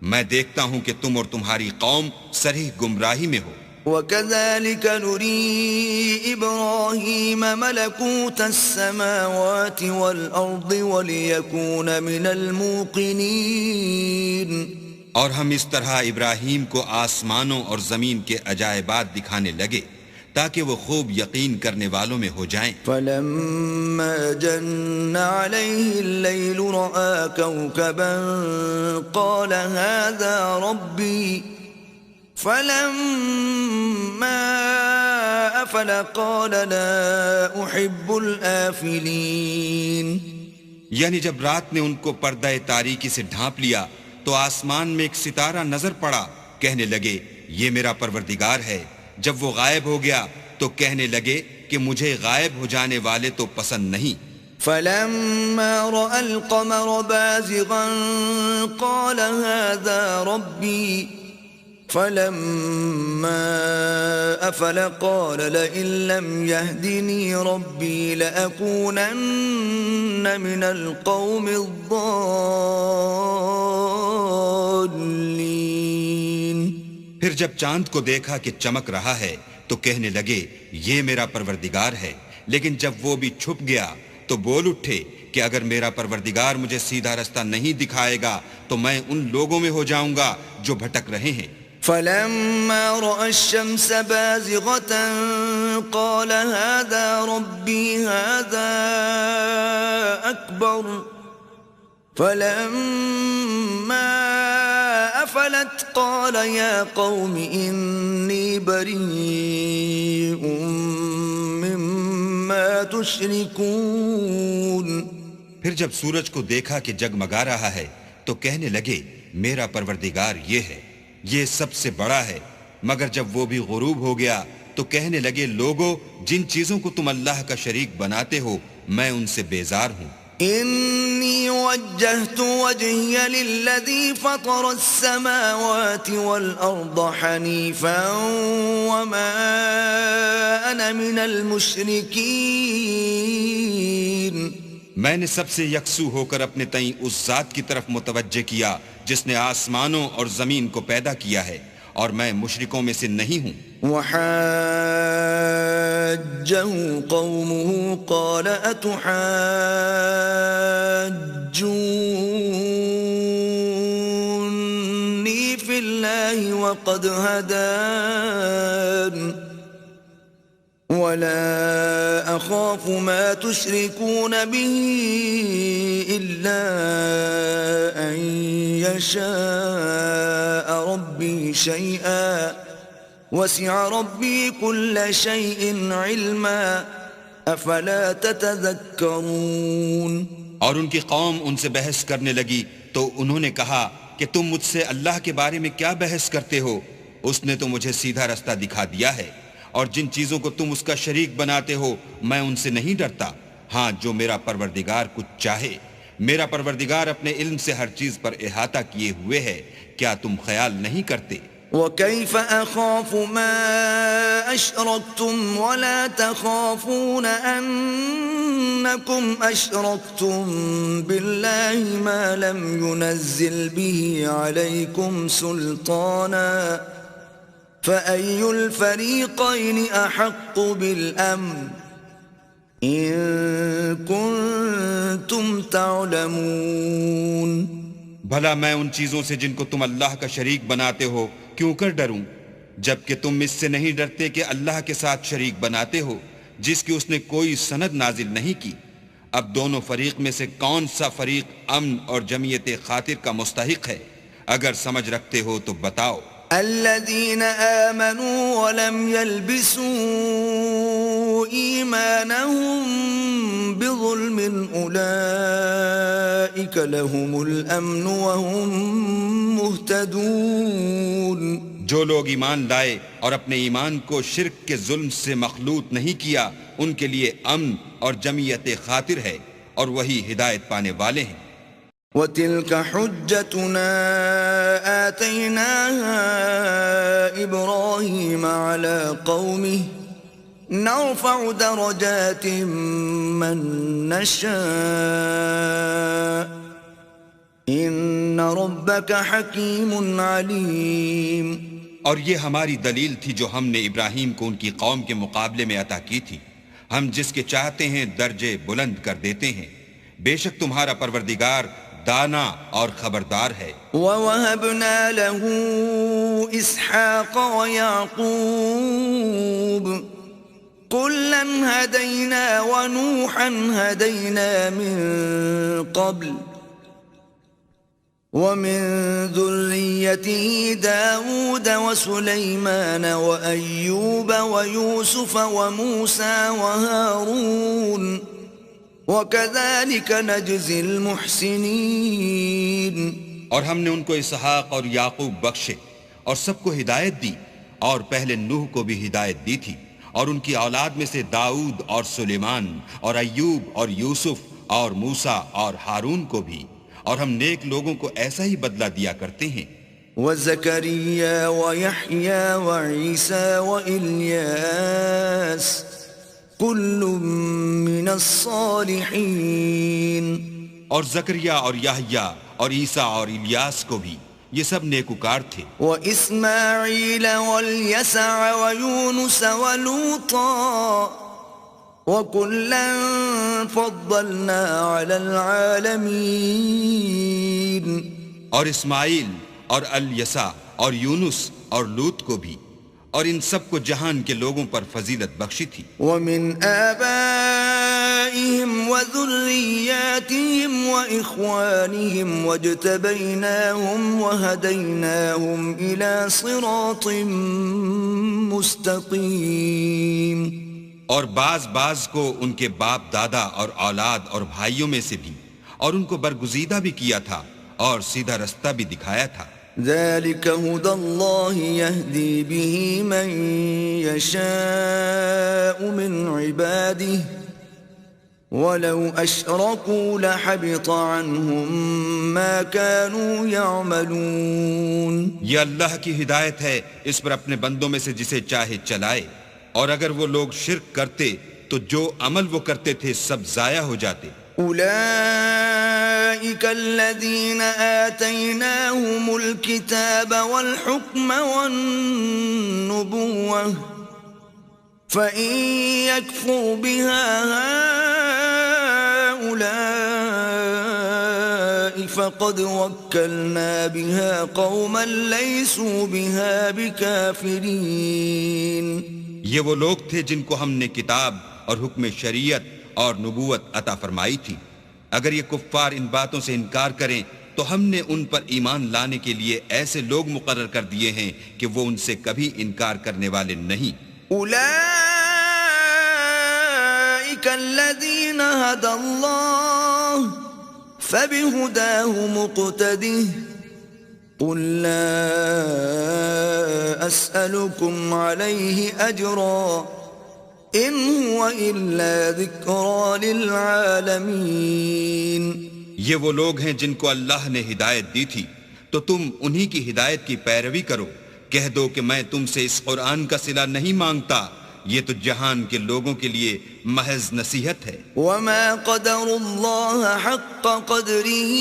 میں دیکھتا ہوں کہ تم اور تمہاری قوم صریح گمراہی میں ہو۔ وَكَذَلِكَ نُرِي إِبْرَاهِيمَ مَلَكُوتَ السَّمَاوَاتِ وَالْأَرْضِ وَلِيَكُونَ مِنَ الْمُوقِنِينَ۔ اور ہم اس طرح ابراہیم کو آسمانوں اور زمین کے عجائبات دکھانے لگے تاکہ وہ خوب یقین کرنے والوں میں ہو جائیں۔ فَلَمَّا جَنَّ عَلَيْهِ اللَّيْلُ رَأَى كَوْكَبًا قَالَ هَذَا رَبِّي فَلَمَّا أَفَلَ قَالَ لَا أُحِبُّ الْآفِلِينَ۔ یعنی جب رات نے ان کو پردہ تاریکی سے ڈھانپ لیا تو آسمان میں ایک ستارہ نظر پڑا، کہنے لگے یہ میرا پروردگار ہے۔ جب وہ غائب ہو گیا تو کہنے لگے کہ مجھے غائب ہو جانے والے تو پسند نہیں۔ فَلَمَّا رَأَى الْقَمَرَ بَازِغًا قَالَ هَذَا رَبِّي فَلَمَّا أَفَلَ قَالَ لَئِن لَّمْ يَهْدِنِي رَبِّي لَأَكُونَنَّ مِنَ الْقَوْمِ الضَّالِّينَ۔ پھر جب چاند کو دیکھا کہ چمک رہا ہے تو کہنے لگے یہ میرا پروردگار ہے، لیکن جب وہ بھی چھپ گیا تو بول اٹھے کہ اگر میرا پروردگار مجھے سیدھا رستہ نہیں دکھائے گا تو میں ان لوگوں میں ہو جاؤں گا جو بھٹک رہے ہیں۔ فَلَمَّا رَأَى الشَّمْسَ بَازِغَةً قَالَ هَذَا رَبِّي هَذَا أَكْبَرُ فَلَمَّا أَفَلَتْ قَالَ يَا قَوْمِ إِنِّي بَرِيءٌ مِّمَّا تُشْرِكُونَ۔ پھر جب سورج کو دیکھا کہ جگمگا رہا ہے تو کہنے لگے میرا پروردگار یہ ہے، یہ سب سے بڑا ہے۔ مگر جب وہ بھی غروب ہو گیا تو کہنے لگے لوگو جن چیزوں کو تم اللہ کا شریک بناتے ہو میں ان سے بیزار ہوں۔ إِنِّي وَجَّهْتُ وَجْهِيَ لِلَّذِي فَطَرَ السَّمَاوَاتِ وَالْأَرْضَ حَنِيفًا وَمَا أَنَا مِنَ الْمُشْرِكِينَ۔ میں نے سب سے یکسو ہو کر اپنے تئیں اس ذات کی طرف متوجہ کیا جس نے آسمانوں اور زمین کو پیدا کیا ہے، اور میں مشرکوں میں سے نہیں ہوں۔ وَحَاجَّهُ قَوْمُهُ قَالَ أَتُحَاجُّونِّي فِي اللَّهِ وَقَدْ هَدَانِ وَلَا أَخَافُ مَا تُشْرِكُونَ بِهِ إِلَّا أَن يَشَاءَ رَبِّي شَيْئًا وَسِعَ رَبِّي كُلَّ شَيْءٍ عِلْمًا أَفَلَا تَتَذَكَّرُونَ۔ اور ان کی قوم ان سے بحث کرنے لگی تو انہوں نے کہا کہ تم مجھ سے اللہ کے بارے میں کیا بحث کرتے ہو؟ اس نے تو مجھے سیدھا رستہ دکھا دیا ہے، اور جن چیزوں کو تم اس کا شریک بناتے ہو میں ان سے نہیں ڈرتا۔ ہاں جو میرا پروردگار کچھ چاہے، میرا پروردگار اپنے علم سے ہر چیز پر احاطہ کیے ہوئے ہے، کیا تم خیال نہیں کرتے؟ وَكَيْفَ أَخَافُ مَا أَشْرَكْتُمْ وَلَا تَخَافُونَ أَنَّكُمْ أَشْرَكْتُمْ بِاللَّهِ مَا لَمْ يُنَزِّلْ بِهِ عَلَيْكُمْ سُلْطَانًا فَأَيُّ الْفَرِيقَيْنِ أَحَقُّ بِالْأَمْنِ إِن كُنتُمْ تَعْلَمُونَ۔ بھلا میں ان چیزوں سے جن کو تم اللہ کا شریک بناتے ہو کیوں کر ڈروں، جبکہ تم اس سے نہیں ڈرتے کہ اللہ کے ساتھ شریک بناتے ہو جس کی اس نے کوئی سند نازل نہیں کی۔ اب دونوں فریق میں سے کون سا فریق امن اور جمعیت خاطر کا مستحق ہے؟ اگر سمجھ رکھتے ہو تو بتاؤ۔ الذين آمنوا ولم يلبسوا إيمانهم بظلم أولئك لهم الأمن وهم مهتدون. جو لوگ ایمان لائے اور اپنے ایمان کو شرک کے ظلم سے مخلوط نہیں کیا ان کے لیے امن اور جمعیت خاطر ہے اور وہی ہدایت پانے والے ہیں. وَتِلْكَ حُجَّتُنَا آتَيْنَاهَا إِبْرَاهِيمَ عَلَى قَوْمِهِ نَرْفَعُ دَرَجَاتٍ مَّن نَّشَاءُ إِنَّ رَبَّكَ حَكِيمٌ عَلِيمٌ. اور یہ ہماری دلیل تھی جو ہم نے ابراہیم کو ان کی قوم کے مقابلے میں عطا کی تھی. ہم جس کے چاہتے ہیں درجے بلند کر دیتے ہیں. بے شک تمہارا پروردگار دانا اور خبردار ہے. وَوَهَبْنَا لَهُ إِسْحَاقَ وَيَعْقُوبَ كُلًّا هَدَيْنَا وَنُوحًا هَدَيْنَا مِن قَبْلُ وَمِن ذُرِّيَّتِهِ دَاوُودَ وَسُلَيْمَانَ وَأَيُّوبَ وَيُوسُفَ وَمُوسَى وَهَارُونَ وَكَذَلِكَ نَجْزِي الْمُحْسِنِينَ. اور ہم نے ان کو اسحاق اور یعقوب بخشے اور سب کو ہدایت دی اور پہلے نوح کو بھی ہدایت دی تھی اور ان کی اولاد میں سے داؤد اور سلیمان اور ایوب اور یوسف اور موسیٰ اور ہارون کو بھی. اور ہم نیک لوگوں کو ایسا ہی بدلہ دیا کرتے ہیں. وَزَكَرِيَّا وَيَحْيَا وَعِيسَى وَإِلْيَاسَ كُلٌّ مِّنَ الصَّالِحِينَ. اور زکریا اور یحییٰ اور عیسیٰ اور الیاس کو بھی یہ سب نیکوکار تھے. وَإِسْمَاعِيلَ وَالْيَسَعَ وَيُونُسَ وَلُوطًا وَكُلًّا فَضَّلْنَا عَلَى الْعَالَمِينَ. اور اسماعیل اور الیسع اور یونس اور لوط کو بھی اور ان سب کو جہان کے لوگوں پر فضیلت بخشی تھی. وَمِنْ آبَائِهِمْ وَذُرِّيَّاتِهِمْ وَإِخْوَانِهِمْ وَاجْتَبَيْنَاهُمْ وَهَدَيْنَاهُمْ إِلَى صِرَاطٍ مُسْتَقِيمٍ. اور بعض کو ان کے باپ دادا اور اولاد اور بھائیوں میں سے بھی اور ان کو برگزیدہ بھی کیا تھا اور سیدھا رستہ بھی دکھایا تھا. ذَلِكَ هُدَى اللَّهِ يَهْدِي بِهِ مَن يَشَاءُ مِنْ عِبَادِهِ وَلَوْ أَشْرَكُوا لَحَبِطَ عَنْهُمْ مَا كَانُوا يَعْمَلُونَ. یہ اللہ کی ہدایت ہے اس پر اپنے بندوں میں سے جسے چاہے چلائے اور اگر وہ لوگ شرک کرتے تو جو عمل وہ کرتے تھے سب ضائع ہو جاتے. أولئك الذين آتيناهم الكتاب والحكم والنبوة فإن يكفر بها هؤلاء فقد وكلنا بها قوما ليسوا بها بكافرين. یہ وہ لوگ تھے جن کو ہم نے کتاب اور حکم شریعت اور نبوت عطا فرمائی تھی. اگر یہ کفار ان باتوں سے انکار کریں تو ہم نے ان پر ایمان لانے کے لیے ایسے لوگ مقرر کر دیے ہیں کہ وہ ان سے کبھی انکار کرنے والے نہیں. اولئک الذین ھدی اللہ فبہداہ مقتدہ قل لا اسألکم علیہ اجرا ان هو الا ذکرى للعالمین. یہ وہ لوگ ہیں جن کو اللہ نے ہدایت دی تھی تو تم انہی کی ہدایت کی پیروی کرو. کہہ دو کہ میں تم سے اس قرآن کا صلہ نہیں مانگتا، یہ تو جہان کے لوگوں کے لیے محض نصیحت ہے. وما قدر اللہ حق قدره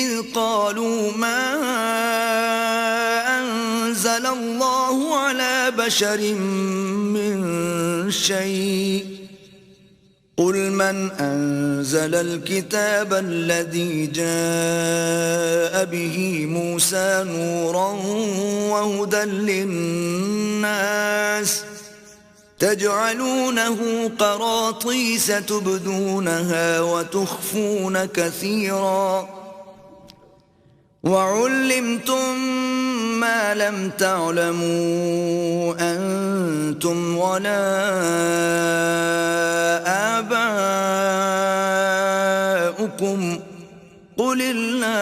اذ قالوا ما انزل اللہ على بشر من شيء قل من انزل الكتاب الذي جاء به موسى نورا وهدى للناس تجعلونه قراطيس تبدونها وتخفون كثيرا وَعُلِّمْتُم مَّا لَمْ تَعْلَمُوا أَنتُمْ وَلَا آبَاؤُكُمْ قُلِ اللَّهُ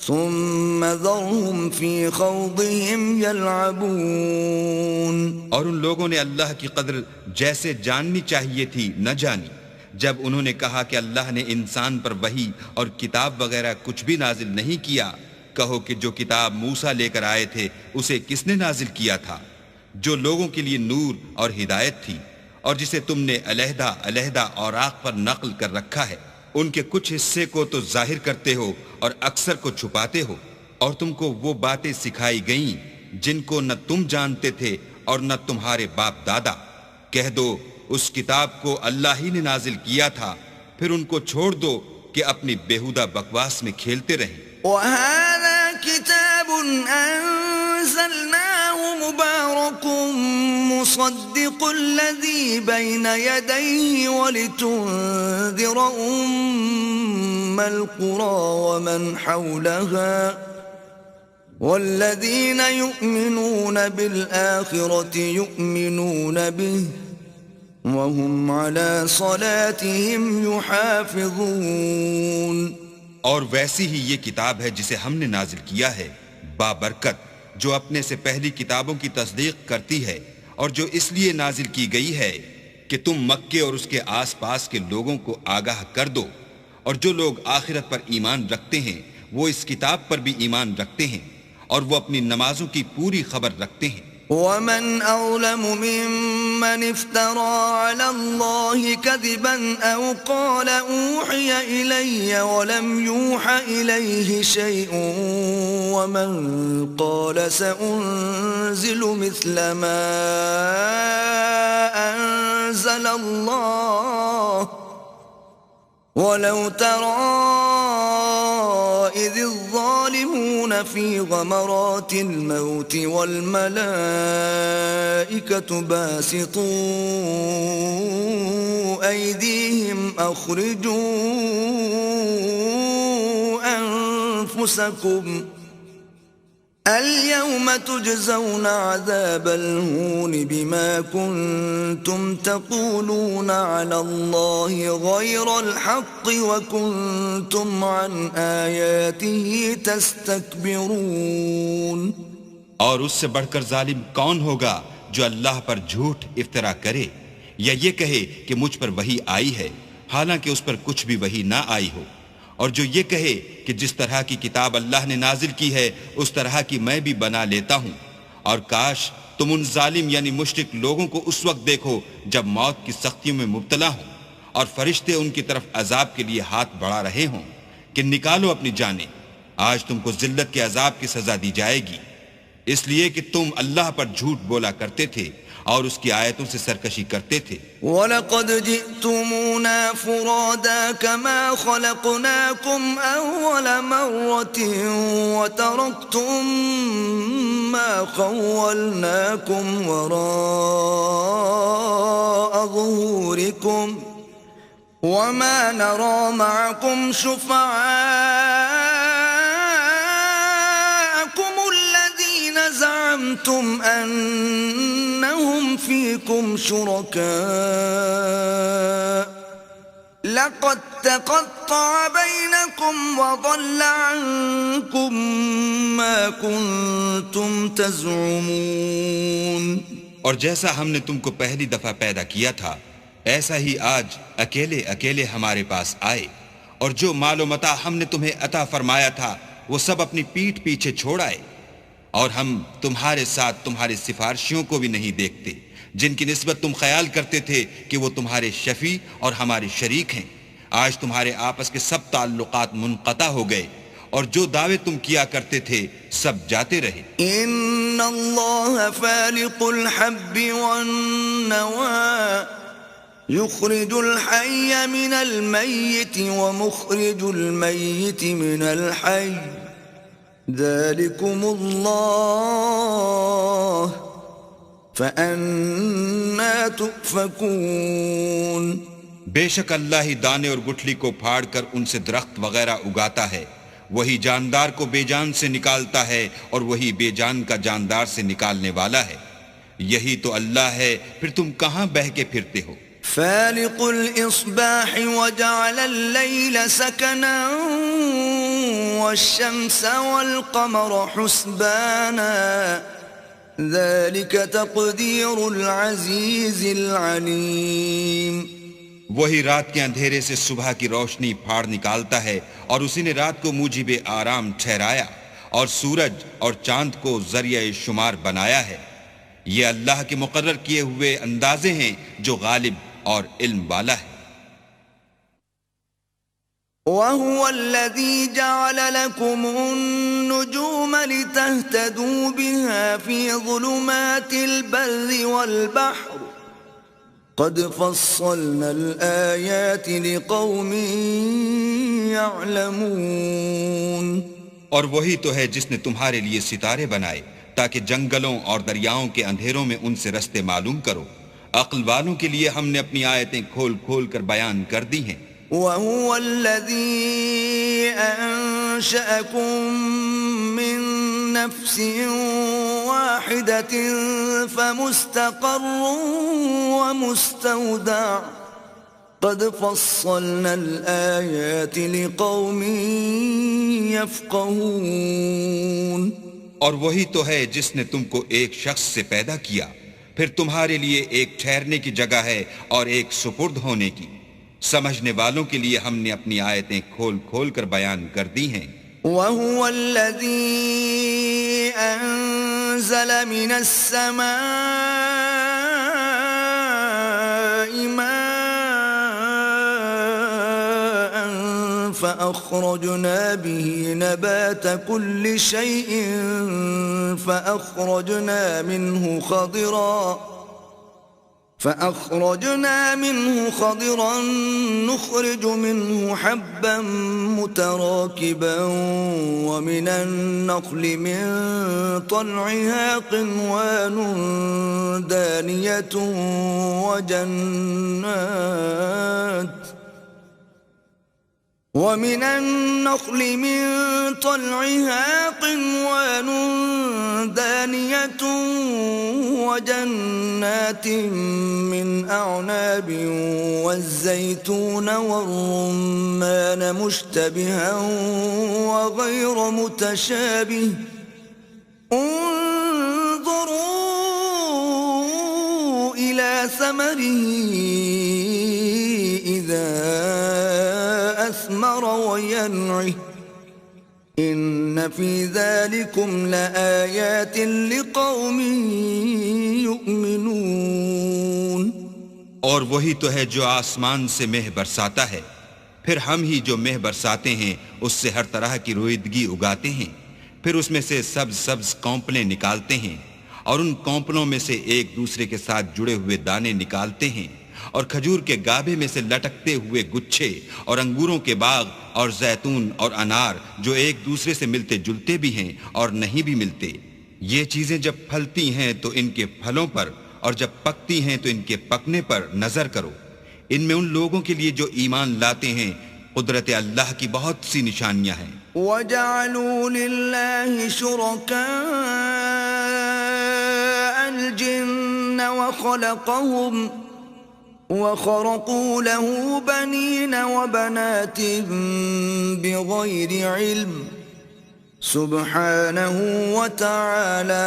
ثُمَّ ذَرْهُمْ فِي خَوْضِهِمْ يَلْعَبُونَ۔ اور ان لوگوں نے اللہ کی قدر جیسے جاننی چاہیے تھی نہ جانی، جب انہوں نے کہا کہ اللہ نے انسان پر وحی اور کتاب وغیرہ کچھ بھی نازل نہیں کیا، کہو کہ جو کتاب موسیٰ لے کر آئے تھے اسے کس نے نازل کیا تھا، جو لوگوں کے لیے نور اور ہدایت تھی، اور جسے تم نے علیحدہ علیحدہ اوراق پر نقل کر رکھا ہے۔ ان کے کچھ حصے کو تو ظاہر کرتے ہو اور اکثر کو چھپاتے ہو، اور تم کو وہ باتیں سکھائی گئیں جن کو نہ تم جانتے تھے اور نہ تمہارے باپ دادا۔ کہہ دو اس کتاب کو اللہ ہی نے نازل کیا تھا، پھر ان کو چھوڑ دو کہ اپنی بیہودہ بکواس میں کھیلتے رہیں۔ وَهَذَا كِتَابٌ أَنزَلْنَاهُ مُبَارَكٌ مُصَدِّقُ الَّذِي بَيْنَ يَدَيْهِ وَلِتُنذِرَ أُمَّ الْقُرَى وَمَنْ حَوْلَهَا وَالَّذِينَ يُؤْمِنُونَ بِالْآخِرَةِ يُؤْمِنُونَ بِهِ وَهُمْ عَلَى صَلَاتِهِمْ يُحَافِظُونَ۔ اور ویسی ہی یہ کتاب ہے جسے ہم نے نازل کیا ہے بابرکت، جو اپنے سے پہلی کتابوں کی تصدیق کرتی ہے، اور جو اس لیے نازل کی گئی ہے کہ تم مکے اور اس کے آس پاس کے لوگوں کو آگاہ کر دو، اور جو لوگ آخرت پر ایمان رکھتے ہیں وہ اس کتاب پر بھی ایمان رکھتے ہیں، اور وہ اپنی نمازوں کی پوری خبر رکھتے ہیں۔ وَمَنْ أَظْلَمُ مِمَّنِ افْتَرَىٰ عَلَى اللَّهِ كَذِبًا أَوْ قَالَ أُوحِيَ إِلَيَّ وَلَمْ يُوحَ إِلَيْهِ شَيْءٌ وَمَنْ قَالَ سَأُنزِلُ مِثْلَ مَا أَنزَلَ اللَّهُ وَلَوْ تَرَىٰ إِذِ الظَّالِمُونَ فِي غَمَرَاتِ الْمَوْتِ وَالْمَلَائِكَةُ بَاسِطُو أَيْدِيهِمْ أَخْرِجُوا أَنفُسَكُمْ الْيَوْمَ تُجْزَوْنَ عَذَابَ الْهُونِ بِمَا كُنتُمْ تَقُولُونَ عَلَى اللَّهِ غَيْرَ الْحَقِّ وَكُنتُمْ عَنْ آيَاتِهِ تَسْتَكْبِرُونَ۔ اور اس سے بڑھ کر ظالم کون ہوگا جو اللہ پر جھوٹ افطرا کرے، یا یہ کہے کہ مجھ پر وحی آئی ہے حالانکہ اس پر کچھ بھی وحی نہ آئی ہو، اور جو یہ کہے کہ جس طرح کی کتاب اللہ نے نازل کی ہے اس طرح کی میں بھی بنا لیتا ہوں۔ اور کاش تم ان ظالم یعنی مشرک لوگوں کو اس وقت دیکھو جب موت کی سختیوں میں مبتلا ہوں، اور فرشتے ان کی طرف عذاب کے لیے ہاتھ بڑھا رہے ہوں کہ نکالو اپنی جانیں، آج تم کو ذلت کے عذاب کی سزا دی جائے گی، اس لیے کہ تم اللہ پر جھوٹ بولا کرتے تھے اور اس کی آیتوں سے سرکشی کرتے تھے۔ وَلَقَدْ جِئْتُمُونَا فُرَادَىٰ كَمَا خَلَقْنَاكُمْ أَوَّلَ مَرَّةٍ وَتَرَكْتُم مَّا خَوَّلْنَاكُمْ وَرَاءَ ظُهُورِكُمْ وَمَا نَرَىٰ مَعَكُمْ شُفَعَاءَكُمُ الَّذِينَ زَعَمْتُمْ أَنَّهُمْ فِيكُمْ شُرَكَاءُ لَقَدْ تَقَطَّعَ بَيْنَكُمْ وَضَلَّ عَنكُم مَّا كُنتُمْ تَزْعُمُونَ۔ اور جیسا ہم نے تم کو پہلی دفعہ پیدا کیا تھا ایسا ہی آج اکیلے اکیلے ہمارے پاس آئے، اور جو مال و متاع ہم نے تمہیں عطا فرمایا تھا وہ سب اپنی پیٹھ پیچھے چھوڑ آئے، اور ہم تمہارے ساتھ تمہارے سفارشیوں کو بھی نہیں دیکھتے جن کی نسبت تم خیال کرتے تھے کہ وہ تمہارے شفیع اور ہمارے شریک ہیں۔ آج تمہارے آپس کے سب تعلقات منقطع ہو گئے، اور جو دعوے تم کیا کرتے تھے سب جاتے رہے۔ ان اللہ فالق الحب والنوى يخرج الحي من الميت ومخرج الميت من الحي ذلكم الله فأنا تؤفكون۔ بے شک اللہ ہی دانے اور گٹھلی کو پھاڑ کر ان سے درخت وغیرہ اگاتا ہے، وہی جاندار کو بے جان سے نکالتا ہے اور وہی بے جان کا جاندار سے نکالنے والا ہے، یہی تو اللہ ہے، پھر تم کہاں بہہ کے پھرتے ہو؟ فالق الإصباح وجعل الليل سكنا والشمس والقمر حسبانا ذلك تقدير العزيز العليم. وہی رات کے اندھیرے سے صبح کی روشنی پھاڑ نکالتا ہے اور اسی نے رات کو موجب آرام ٹھہرایا اور سورج اور چاند کو ذریعہ شمار بنایا ہے، یہ اللہ کے مقرر کیے ہوئے اندازے ہیں جو غالب اور علم والا ہے. وَهُوَ الَّذِي جَعَلَ لَكُمُ النُّجُومَ لِتَهْتَدُوا بِهَا فِي ظُلُمَاتِ الْبَرِّ وَالْبَحْرِ قَدْ فَصَّلْنَا الْآيَاتِ لِقَوْمٍ يَعْلَمُونَ. اور وہی تو ہے جس نے تمہارے لیے ستارے بنائے تاکہ جنگلوں اور دریاؤں کے اندھیروں میں ان سے رستے معلوم کرو. عقل والوں کے لیے ہم نے اپنی آیتیں کھول کھول کر بیان کر دی ہیں. وَهُوَ الَّذِي أَنشَأَكُم مِّن نَّفْسٍ وَاحِدَةٍ فَمُسْتَقَرٌّ وَمُسْتَوْدَعٌ قَدْ فَصَّلْنَا الْآيَاتِ لِقَوْمٍ يَفْقَهُونَ. اور وہی تو ہے جس نے تم کو ایک شخص سے پیدا کیا، پھر تمہارے لیے ایک ٹھہرنے کی جگہ ہے اور ایک سپرد ہونے کی. سمجھنے والوں کے لیے ہم نے اپنی آیتیں کھول کھول کر بیان کر دی ہیں. وَهُوَ الَّذِي أَنزَلَ مِنَ السَّمَاءِ مَاءً فَأَخْرَجْنَا بِهِ نَبَاتَ كُلِّ شَيْءٍ فأخرجنا منه خضرا نخرج منه حبا متراكبا ومن النخل من طلعها قنوان دانية ومن النخل من طلعها قنوان دانية وجنات من أعناب والزيتون والرمان مشتبها وغير متشابه انظروا إلى ثمره إذا أثمر وينعه إن في ذلكم لآيات لقوم يؤمنون. اور وہی تو ہے جو آسمان سے مہ برساتا ہے، پھر ہم ہی جو مہ برساتے ہیں اس سے ہر طرح کی رویدگی اگاتے ہیں، پھر اس میں سے سبز سبز کونپلیں نکالتے ہیں اور ان کونپلوں میں سے ایک دوسرے کے ساتھ جڑے ہوئے دانے نکالتے ہیں، اور کھجور کے گابے میں سے لٹکتے ہوئے گچھے اور انگوروں کے باغ اور زیتون اور انار جو ایک دوسرے سے ملتے جلتے بھی ہیں اور نہیں بھی ملتے. یہ چیزیں جب پھلتی ہیں تو ان کے پھلوں پر اور جب پکتی ہیں تو ان کے پکنے پر نظر کرو. ان میں ان لوگوں کے لیے جو ایمان لاتے ہیں قدرت اللہ کی بہت سی نشانیاں ہیں. وَجَعَلُوا لِلَّهِ شُرَكَاءَ الْجِنَّ وَخَرَقُوا لَهُ بَنِينَ وَبَنَاتٍ بِغَيْرِ عِلْمٍ سُبْحَانَهُ وَتَعَالَى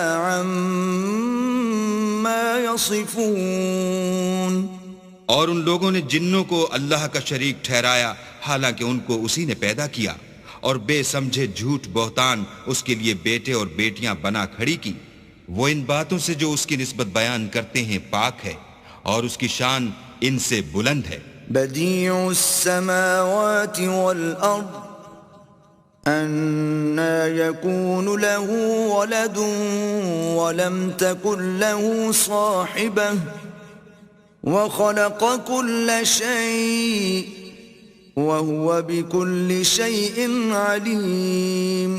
عَمَّا يَصِفُونَ. اور ان لوگوں نے جنوں کو اللہ کا شریک ٹھہرایا حالانکہ ان کو اسی نے پیدا کیا، اور بے سمجھے جھوٹ بہتان اس کے لیے بیٹے اور بیٹیاں بنا کھڑی کی. وہ ان باتوں سے جو اس کی نسبت بیان کرتے ہیں پاک ہے اور اس کی شان ان سے بلند ہے. بدیع السماوات والارض أَنَّى يَكُونُ لَهُ وَلَدٌ وَلَمْ تَكُنْ لَهُ صَاحِبَةٌ وَخَلَقَ كُلَّ شَيْءٍ وَهُوَ بِكُلِّ شَيْءٍ عَلِيمٌ.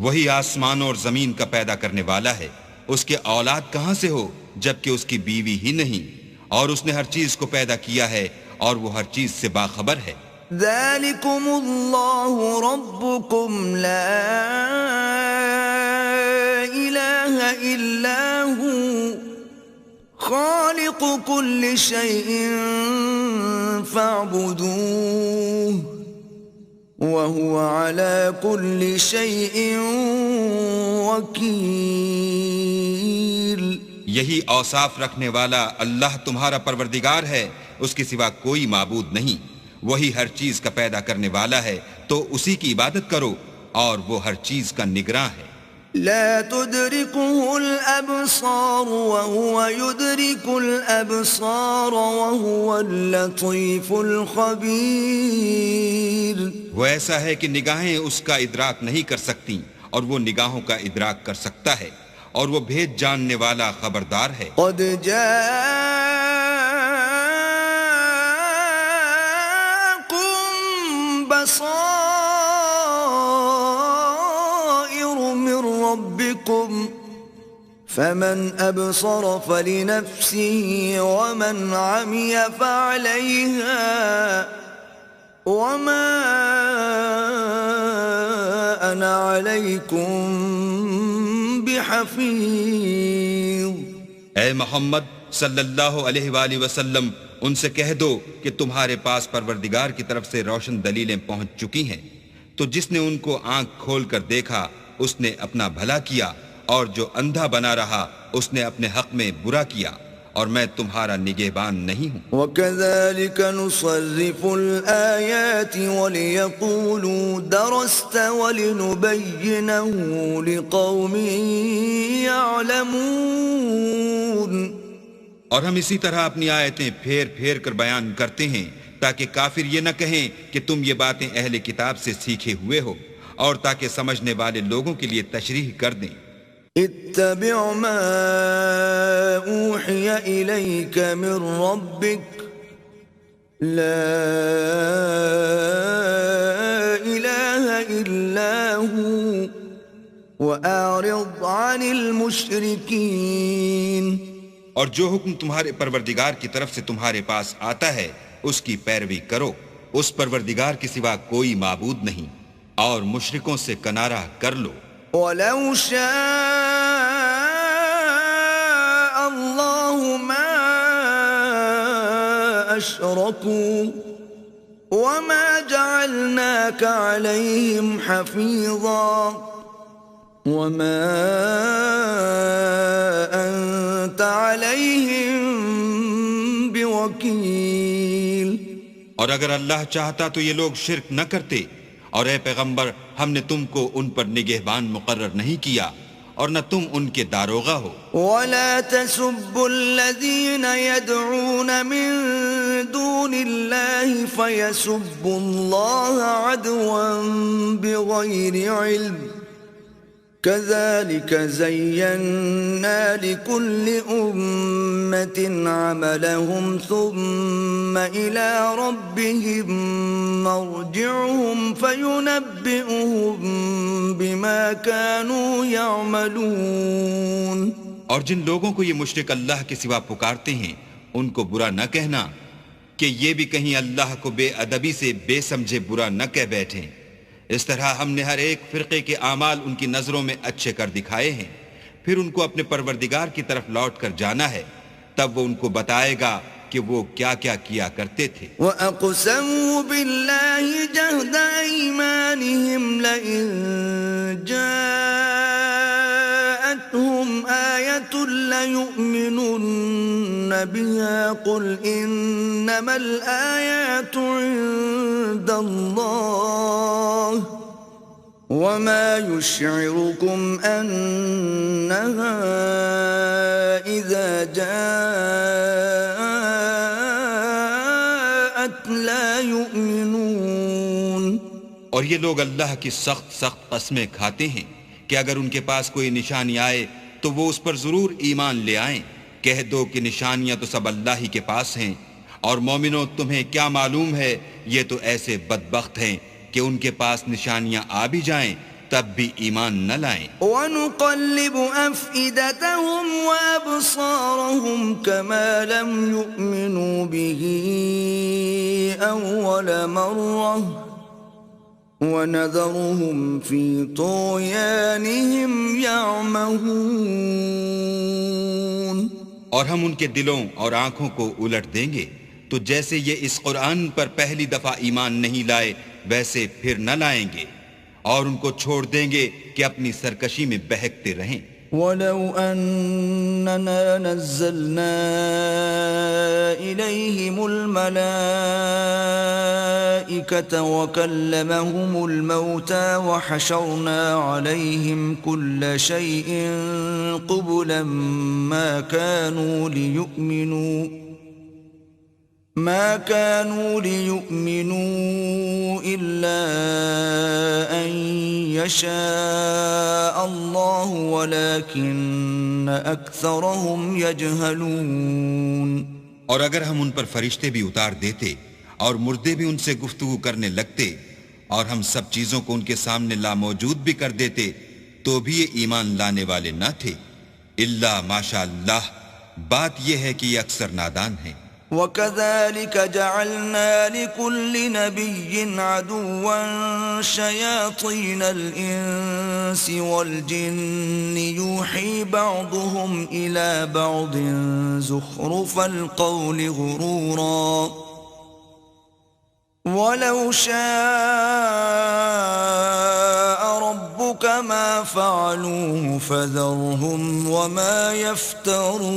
وہی آسمانوں اور زمین کا پیدا کرنے والا ہے. اس کے اولاد کہاں سے ہو جبکہ اس کی بیوی ہی نہیں، اور اس نے ہر چیز کو پیدا کیا ہے اور وہ ہر چیز سے باخبر ہے۔ ذالکم اللہ ربکم لا الہ الا ہو خالق کل شیء فاعبدوہ وَهُوَ عَلَى كُلِّ شَيْءٍ وَكِيلٌ۔ یہی اوصاف رکھنے والا اللہ تمہارا پروردگار ہے، اس کے سوا کوئی معبود نہیں۔ وہی ہر چیز کا پیدا کرنے والا ہے، تو اسی کی عبادت کرو، اور وہ ہر چیز کا نگراں ہے۔ لا تدركه الأبصار وهو يدرك الأبصار وهو اللطيف الخبير۔ وہ ایسا ہے کہ نگاہیں اس کا ادراک نہیں کر سکتی، اور وہ نگاہوں کا ادراک کر سکتا ہے، اور وہ بھید جاننے والا خبردار ہے۔ قد جاءكم بصائر من ربكم فمن أبصر فلنفسه ومن عمي فعليها وما أنا عليكم بحفيظ۔ اے محمد صلی اللہ علیہ وآلہ وسلم، ان سے کہہ دو کہ تمہارے پاس پروردگار کی طرف سے روشن دلیلیں پہنچ چکی ہیں، تو جس نے ان کو آنکھ کھول کر دیکھا اس نے اپنا بھلا کیا، اور جو اندھا بنا رہا اس نے اپنے حق میں برا کیا، اور میں تمہارا نگہبان نہیں ہوں۔ وَكَذَلِكَ نُصَرِّفُ الْآيَاتِ وَلِيَقُولُوا دَرَسْتَ وَلِنُبَيِّنَهُ لِقَوْمٍ يَعْلَمُونَ۔ اور ہم اسی طرح اپنی آیتیں پھیر پھیر کر بیان کرتے ہیں تاکہ کافر یہ نہ کہیں کہ تم یہ باتیں اہل کتاب سے سیکھے ہوئے ہو، اور تاکہ سمجھنے والے لوگوں کے لیے تشریح کر دیں۔ اتبع ما اوحی الیک من ربک لا الہ الا ہو واعرض عن المشرکین۔ اور جو حکم تمہارے پروردگار کی طرف سے تمہارے پاس آتا ہے اس کی پیروی کرو، اس پروردگار کے سوا کوئی معبود نہیں، اور مشرکوں سے کنارہ کر لو۔ وَلَوْ شَاءَ اللَّهُ مَا أَشْرَكُوا وَمَا جَعَلْنَاكَ عَلَيْهِمْ حَفِيظًا وَمَا أَنْتَ عَلَيْهِمْ بِوَكِيلٍ۔ اور اگر اللہ چاہتا تو یہ لوگ شرک نہ کرتے، اور اے پیغمبر ہم نے تم کو ان پر نگہبان مقرر نہیں کیا، اور نہ تم ان کے داروغہ ہو۔ وَلَا تَسُبُّوا الَّذِينَ يَدْعُونَ مِن دُونِ اللَّهِ فَيَسُبُّوا اللَّهَ عَدْوًا بِغَيْرِ عِلْمٍ كَذَلِكَ زَيَّنَّا لِكُلِّ أُمَّةٍ عَمَلَهُمْ ثُمَّ إِلَى رَبِّهِمْ مَرْجِعُهُمْ فَيُنَبِّئُهُم بِمَا كَانُوا يَعْمَلُونَ۔ اور جن لوگوں کو یہ مشرک اللہ کے سوا پکارتے ہیں ان کو برا نہ کہنا کہ یہ بھی کہیں اللہ کو بے ادبی سے بے سمجھے برا نہ کہہ بیٹھیں۔ اس طرح ہم نے ہر ایک فرقے کے اعمال ان کی نظروں میں اچھے کر دکھائے ہیں، پھر ان کو اپنے پروردگار کی طرف لوٹ کر جانا ہے، تب وہ ان کو بتائے گا کہ وہ کیا کیا کیا کرتے تھے۔ وَأَقْسَمُوا بِاللَّهِ جَهْدَ أَيْمَانِهِمْ لَئِن جَاءَتْهُمْ آيَةٌ لَيُؤْمِنُنَّ بِهَا قُلْ إِنَّمَا الْآيَاتُ عِندَ اللَّهِ وَمَا يُشْعِرُكُمْ أَنَّهَا إِذَا جَاءَتْ لَا يُؤْمِنُونَ۔ اور یہ لوگ اللہ کی سخت سخت قسمیں کھاتے ہیں کہ اگر ان کے پاس کوئی نشانی آئے تو وہ اس پر ضرور ایمان لے آئیں۔ کہہ دو کہ نشانیاں تو سب اللہ ہی کے پاس ہیں، اور مومنوں تمہیں کیا معلوم ہے، یہ تو ایسے بدبخت ہیں کہ ان کے پاس نشانیاں آ بھی جائیں تب بھی ایمان نہ لائیں۔ وَنُقَلِّبُ أَفْئِدَتَهُمْ وَأَبْصَارَهُمْ كَمَا لَمْ يُؤْمِنُوا بِهِ أَوَّلَ مَرَّةٍ وَنَذَرُهُمْ فِي طُغْيَانِهِمْ يَعْمَهُونَ۔ اور ہم ان کے دلوں اور آنکھوں کو الٹ دیں گے تو جیسے یہ اس قرآن پر پہلی دفعہ ایمان نہیں لائے ویسے پھر نہ لائیں گے، اور ان کو چھوڑ دیں گے کہ اپنی سرکشی میں بہکتے رہیں۔ وَلَوْ أَنَّنَا نَزَّلْنَا إِلَيْهِمُ الْمَلَائِكَةَ وَكَلَّمَهُمُ الْمَوْتَى وَحَشَرْنَا عَلَيْهِمْ كُلَّ شَيْءٍ قُبُلًا ما كانوا ليؤمنوا إلا أن يشاء الله ولكن أكثرهم يجهلون۔ اور اگر ہم ان پر فرشتے بھی اتار دیتے اور مردے بھی ان سے گفتگو کرنے لگتے اور ہم سب چیزوں کو ان کے سامنے لاموجود بھی کر دیتے تو بھی یہ ایمان لانے والے نہ تھے، الا ماشاء اللہ، بات یہ ہے کہ یہ اکثر نادان ہیں۔ وَكَذَلِكَ جَعَلْنَا لِكُلِّ نَبِيٍّ عَدُوًّا شَيَاطِينَ الْإِنسِ وَالْجِنِّ يُوحِي بَعْضُهُمْ إِلَى بَعْضٍ زُخْرُفَ الْقَوْلِ غُرُورًا وَلَوْ شَاءَ رَبُّكَ مَا فَعَلُوهُ فَذَرْهُمْ وَمَا يَفْتَرُونَ۔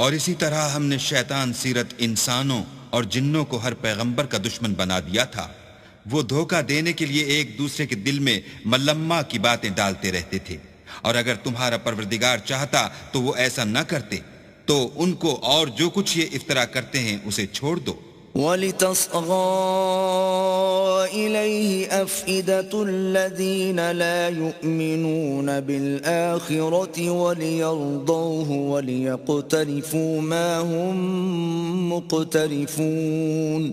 اور اسی طرح ہم نے شیطان سیرت انسانوں اور جنوں کو ہر پیغمبر کا دشمن بنا دیا تھا، وہ دھوکہ دینے کے لیے ایک دوسرے کے دل میں ملمہ کی باتیں ڈالتے رہتے تھے، اور اگر تمہارا پروردگار چاہتا تو وہ ایسا نہ کرتے، تو ان کو اور جو کچھ یہ افطرا کرتے ہیں اسے چھوڑ دو۔ وَلِتَصْغَىٰ إِلَيْهِ أَفْئِدَةُ الَّذِينَ لَا يُؤْمِنُونَ بِالْآخِرَةِ وَلِيَرْضَوْهُ وَلِيَقْتَرِفُوا مَا هُمْ مُقْتَرِفُونَ۔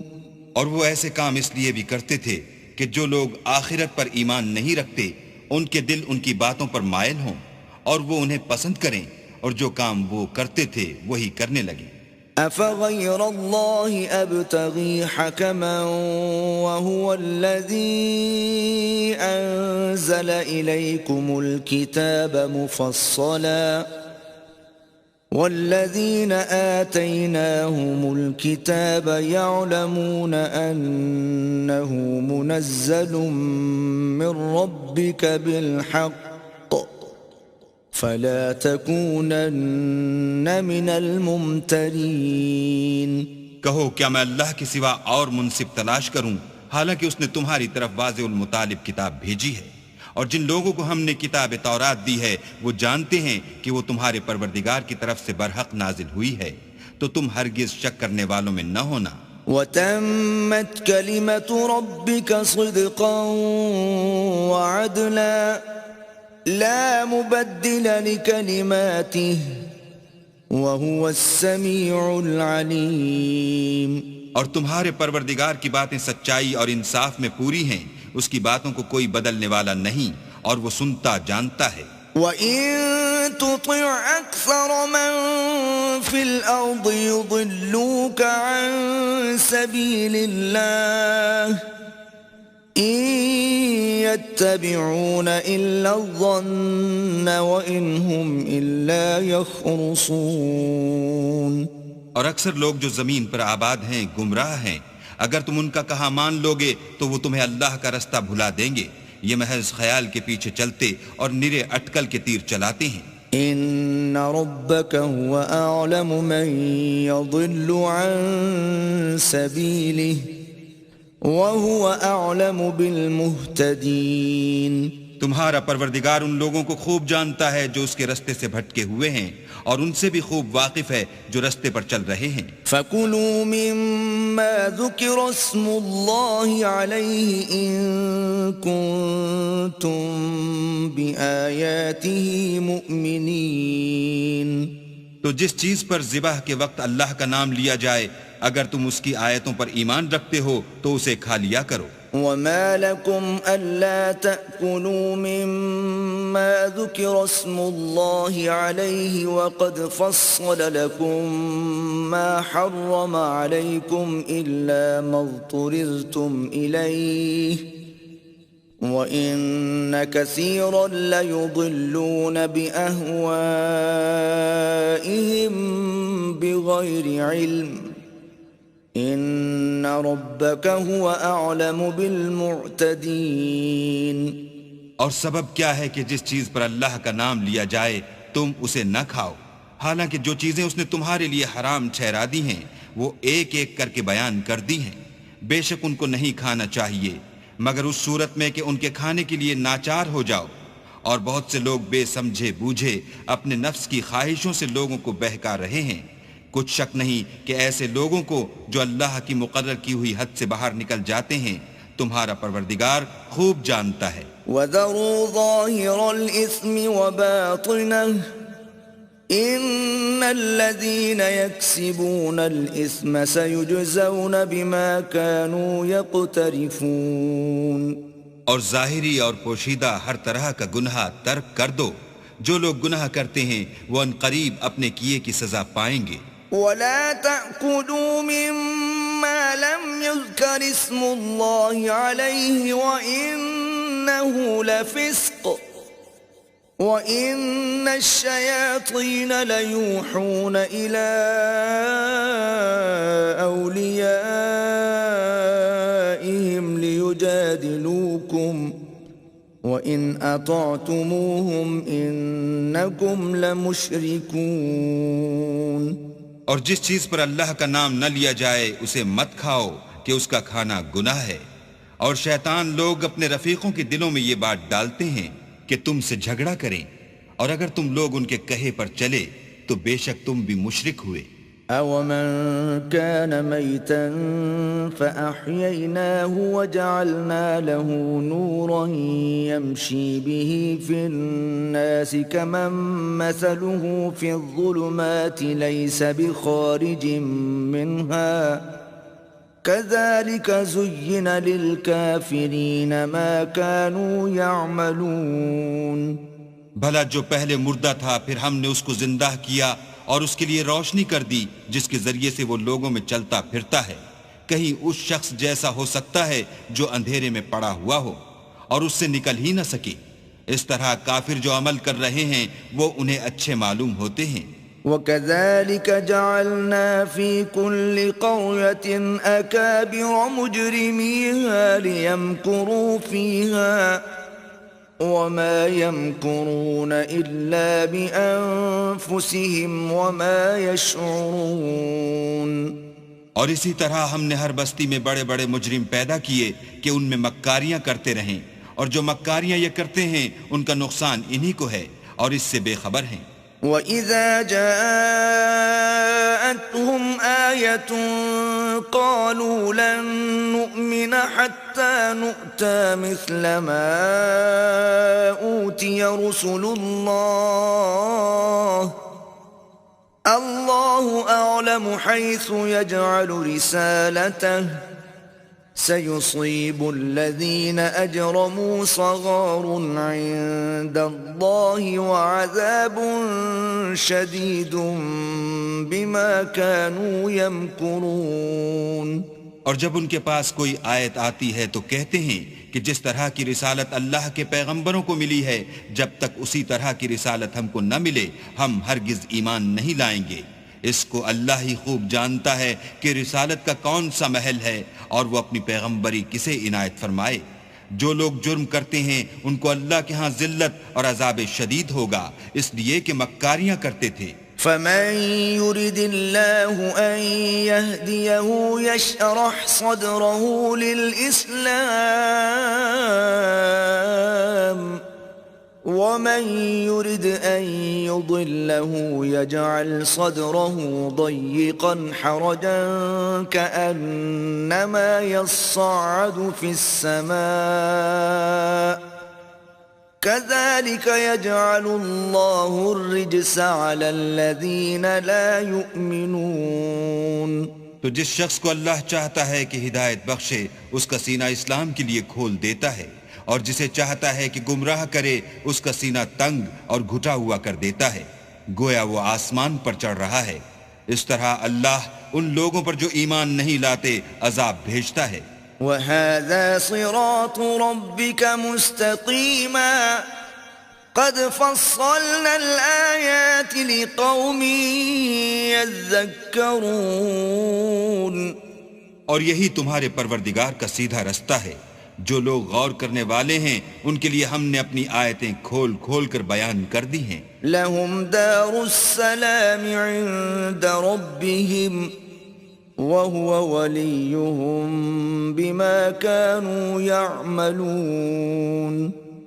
اور وہ ایسے کام اس لیے بھی کرتے تھے کہ جو لوگ آخرت پر ایمان نہیں رکھتے ان کے دل ان کی باتوں پر مائل ہوں اور وہ انہیں پسند کریں، اور جو کام وہ کرتے تھے وہی کرنے لگے۔ أَفَغَيْرَ اللَّهِ أَبْتَغِي حَكَمًا وَهُوَ الَّذِي أَنزَلَ إِلَيْكُمُ الْكِتَابَ مُفَصَّلًا وَالَّذِينَ آتَيْنَاهُمُ الْكِتَابَ يَعْلَمُونَ أَنَّهُ مُنَزَّلٌ مِّن رَّبِّكَ بِالْحَقِّ فَلَا تَكُونَنَّ مِنَ الْمُمْتَرِينَ۔ کہو کیا میں اللہ کے سوا اور منصف تلاش کروں، حالانکہ اس نے تمہاری طرف واضح المطالب کتاب بھیجی ہے، اور جن لوگوں کو ہم نے کتاب تورات دی ہے وہ جانتے ہیں کہ وہ تمہارے پروردگار کی طرف سے برحق نازل ہوئی ہے، تو تم ہرگز شک کرنے والوں میں نہ ہونا۔ وَتَمَّتْ كَلِمَةُ رَبِّكَ صِدْقًا وَعَدْلًا لا مبدل لكلماته وهو السميع العليم۔ اور تمہارے پروردگار کی باتیں سچائی اور انصاف میں پوری ہیں، اس کی باتوں کو کوئی بدلنے والا نہیں، اور وہ سنتا جانتا ہے۔ وَإِن تُطِعْ أَكْثَرَ مَن فِي الْأَرْضِ يُضِلُّوكَ عَن سَبِيلِ اللَّهِ إِن يَتَّبِعُونَ إِلَّا الظَّنَّ وَإِنْ هُمْ إِلَّا يَخْرُصُونَ۔ اور اکثر لوگ جو زمین پر آباد ہیں گمراہ ہیں، اگر تم ان کا کہا مان لوگے تو وہ تمہیں اللہ کا رستہ بھلا دیں گے، یہ محض خیال کے پیچھے چلتے اور نرے اٹکل کے تیر چلاتے ہیں۔ إِنَّ رَبَّكَ هُوَ أَعْلَمُ مَن يَضِلُّ عَن سَبِيلِهِ وَهُوَ أَعْلَمُ بِالْمُهْتَدِينَ۔ تمہارا پروردگار ان لوگوں کو خوب جانتا ہے جو اس کے رستے سے بھٹکے ہوئے ہیں، اور ان سے بھی خوب واقف ہے جو رستے پر چل رہے ہیں۔ فَكُلُوا مِمَّا ذُكِرَ اسْمُ اللَّهِ عَلَيْهِ إِن كُنتُم بِآيَاتِهِ مُؤْمِنِينَ۔ تو جس چیز پر ذبح کے وقت اللہ کا نام لیا جائے اگر تم اس کی آیتوں پر ایمان رکھتے ہو تو اسے کھا لیا کرو۔ وما لكم ألا تأكلوا مما ذكر اسم الله عليه وقد فصل لكم ما حرم عليكم إلا ما اضطررتم إليه وإن كثيرا ليضلون بأهوائهم بغير علم ان ربک هو اعلم بالمعتدین۔ اور سبب کیا ہے کہ جس چیز پر اللہ کا نام لیا جائے تم اسے نہ کھاؤ، حالانکہ جو چیزیں اس نے تمہارے لیے حرام ٹھہرا دی ہیں وہ ایک ایک کر کے بیان کر دی ہیں۔ بے شک ان کو نہیں کھانا چاہیے مگر اس صورت میں کہ ان کے کھانے کے لیے ناچار ہو جاؤ، اور بہت سے لوگ بے سمجھے بوجھے اپنے نفس کی خواہشوں سے لوگوں کو بہکا رہے ہیں۔ کچھ شک نہیں کہ ایسے لوگوں کو جو اللہ کی مقرر کی ہوئی حد سے باہر نکل جاتے ہیں تمہارا پروردگار خوب جانتا ہے۔ وَذَرُوا ظَاهِرَ الْإِثْمِ وَبَاطِنَهُ إِنَّ الَّذِينَ يَكْسِبُونَ الْإِثْمَ سَيُجْزَوْنَ بِمَا كَانُوا يَقْتَرِفُونَ۔ اور ظاہری اور پوشیدہ ہر طرح کا گناہ ترک کر دو، جو لوگ گناہ کرتے ہیں وہ ان قریب اپنے کیے کی سزا پائیں گے۔ ولا تأكلوا مما لم يذكر اسم الله عليه وإنه لفسق وإن الشياطين ليوحون إلى أوليائهم ليجادلوكم وَإِنْ أَطَعْتُمُوهُمْ إِنَّكُمْ لَمُشْرِكُونَ۔ اور جس چیز پر اللہ کا نام نہ لیا جائے اسے مت کھاؤ کہ اس کا کھانا گناہ ہے، اور شیطان لوگ اپنے رفیقوں کے دلوں میں یہ بات ڈالتے ہیں کہ تم سے جھگڑا کریں، اور اگر تم لوگ ان کے کہے پر چلے تو بے شک تم بھی مشرک ہوئے۔ أَوَمَنْ كَانَ مَيْتًا فَأَحْيَيْنَاهُ وَجَعَلْنَا لَهُ نُورًا يَمْشِي بِهِ فِي النَّاسِ كَمَنْ مَثَلُهُ فِي الظُّلُمَاتِ لَيْسَ بِخَارِجٍ مِّنْهَا كَذَلِكَ زُيِّنَ لِلْكَافِرِينَ مَا كَانُوا يَعْمَلُونَ۔ بھلا جو پہلے مردہ تھا پھر ہم نے اس کو زندہ کیا اور اس کے لیے روشنی کر دی جس کے ذریعے سے وہ لوگوں میں چلتا پھرتا ہے، کہیں اس شخص جیسا ہو سکتا ہے جو اندھیرے میں پڑا ہوا ہو اور اس سے نکل ہی نہ سکے۔ اس طرح کافر جو عمل کر رہے ہیں وہ انہیں اچھے معلوم ہوتے ہیں۔ وَكَذَلِكَ جَعَلْنَا فِي كُلِّ قَرْيَةٍ أَكَابِرَ مُجْرِمِيهَا لِيَمْكُرُوا فِيهَا وَمَا يَمْكُرُونَ إِلَّا بِأَنفُسِهِمْ وَمَا يَشْعُرُونَ۔ اور اسی طرح ہم نے ہر بستی میں بڑے بڑے مجرم پیدا کیے کہ ان میں مکاریاں کرتے رہیں، اور جو مکاریاں یہ کرتے ہیں ان کا نقصان انہی کو ہے اور اس سے بے خبر ہیں۔ وَإِذَا جَاءَتْهُمْ آيَةٌ قَالُوا لَن نُّؤْمِنَ حَتَّى نُؤْتَى مِثْلَ مَا أُوتِيَ رُسُلُ اللَّهِ أَعْلَمُ حَيْثُ يَجْعَلُ رِسَالَتَهُ سَيُصِيبُ الَّذِينَ أَجْرَمُوا صَغَارٌ عِندَ اللَّهِ وَعَذَابٌ شَدِيدٌ بِمَا كَانُوا يَمْكُرُونَ۔ اور جب ان کے پاس کوئی آیت آتی ہے تو کہتے ہیں کہ جس طرح کی رسالت اللہ کے پیغمبروں کو ملی ہے جب تک اسی طرح کی رسالت ہم کو نہ ملے ہم ہرگز ایمان نہیں لائیں گے۔ اس کو اللہ ہی خوب جانتا ہے کہ رسالت کا کون سا محل ہے اور وہ اپنی پیغمبری کسے عنایت فرمائے۔ جو لوگ جرم کرتے ہیں ان کو اللہ کے ہاں ذلت اور عذاب شدید ہوگا، اس لیے کہ مکاریاں کرتے تھے۔ فَمَن يُرِدِ اللَّهُ أَن يَهْدِيَهُ يَشْرَحْ صَدْرَهُ لِلْإِسْلَامِ وَمَن يُرِدْ أَن يُضِلَّهُ يَجْعَلْ صَدْرَهُ ضَيِّقًا حَرَجًا كَأَنَّمَا يَصَّعَّدُ فِي السَّمَاءِ كَذَلِكَ يَجْعَلُ اللَّهُ الرِّجْسَ عَلَى الَّذِينَ لَا يُؤْمِنُونَ۔ تو جس شخص کو اللہ چاہتا ہے کہ ہدایت بخشے اس کا سینہ اسلام کے لیے کھول دیتا ہے، اور جسے چاہتا ہے کہ گمراہ کرے اس کا سینہ تنگ اور گھٹا ہوا کر دیتا ہے، گویا وہ آسمان پر چڑھ رہا ہے۔ اس طرح اللہ ان لوگوں پر جو ایمان نہیں لاتے عذاب بھیجتا ہے۔ وَهَذَا صِرَاطُ رَبِّكَ مُسْتَقِيمًا قَدْ فَصَّلْنَا الْآيَاتِ لِقَوْمٍ يَذَّكَّرُونَ، اور یہی تمہارے پروردگار کا سیدھا رستہ ہے، جو لوگ غور کرنے والے ہیں ان کے لیے ہم نے اپنی آیتیں کھول کھول کر بیان کر دی ہیں۔ لَهُمْ دَارُ السَّلَامِ عِندَ رَبِّهِمْ وَهُوَ وَلِيُّهُمْ بِمَا كَانُوا يَعْمَلُونَ،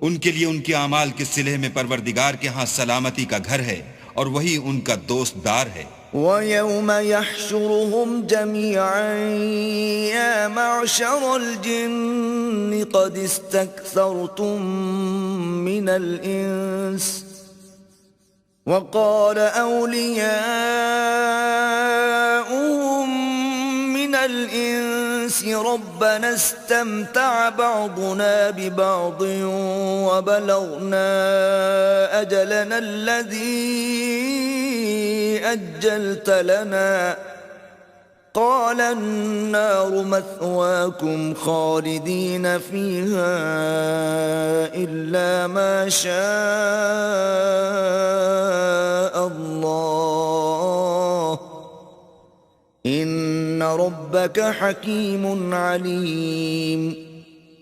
ان کے لیے ان کے اعمال کے صلح میں پروردگار کے ہاں سلامتی کا گھر ہے، اور وہی ان کا دوست دار ہے۔ وَيَوْمَ يَحْشُرُهُمْ جَمِيعًا يَا مَعْشَرَ الْجِنِّ قَدِ اسْتَكْثَرْتُم مِّنَ الْإِنسِ وَقَالَ أَوْلِيَاؤُهُم مِّنَ الْإِنسِ رَبَّنَا اسْتَمْتَعَ بَعْضُنَا بِبَعْضٍ وَبَلَغْنَا أَجَلَنَا الَّذِي أَجَّلْتَ لَنَا قَالَ النَّارُ مَثْوَاكُمْ خَالِدِينَ فِيهَا إِلَّا مَا شَاءَ اللَّهُ إِنَّ رَبَّكَ حَكِيمٌ عَلِيمٌ۔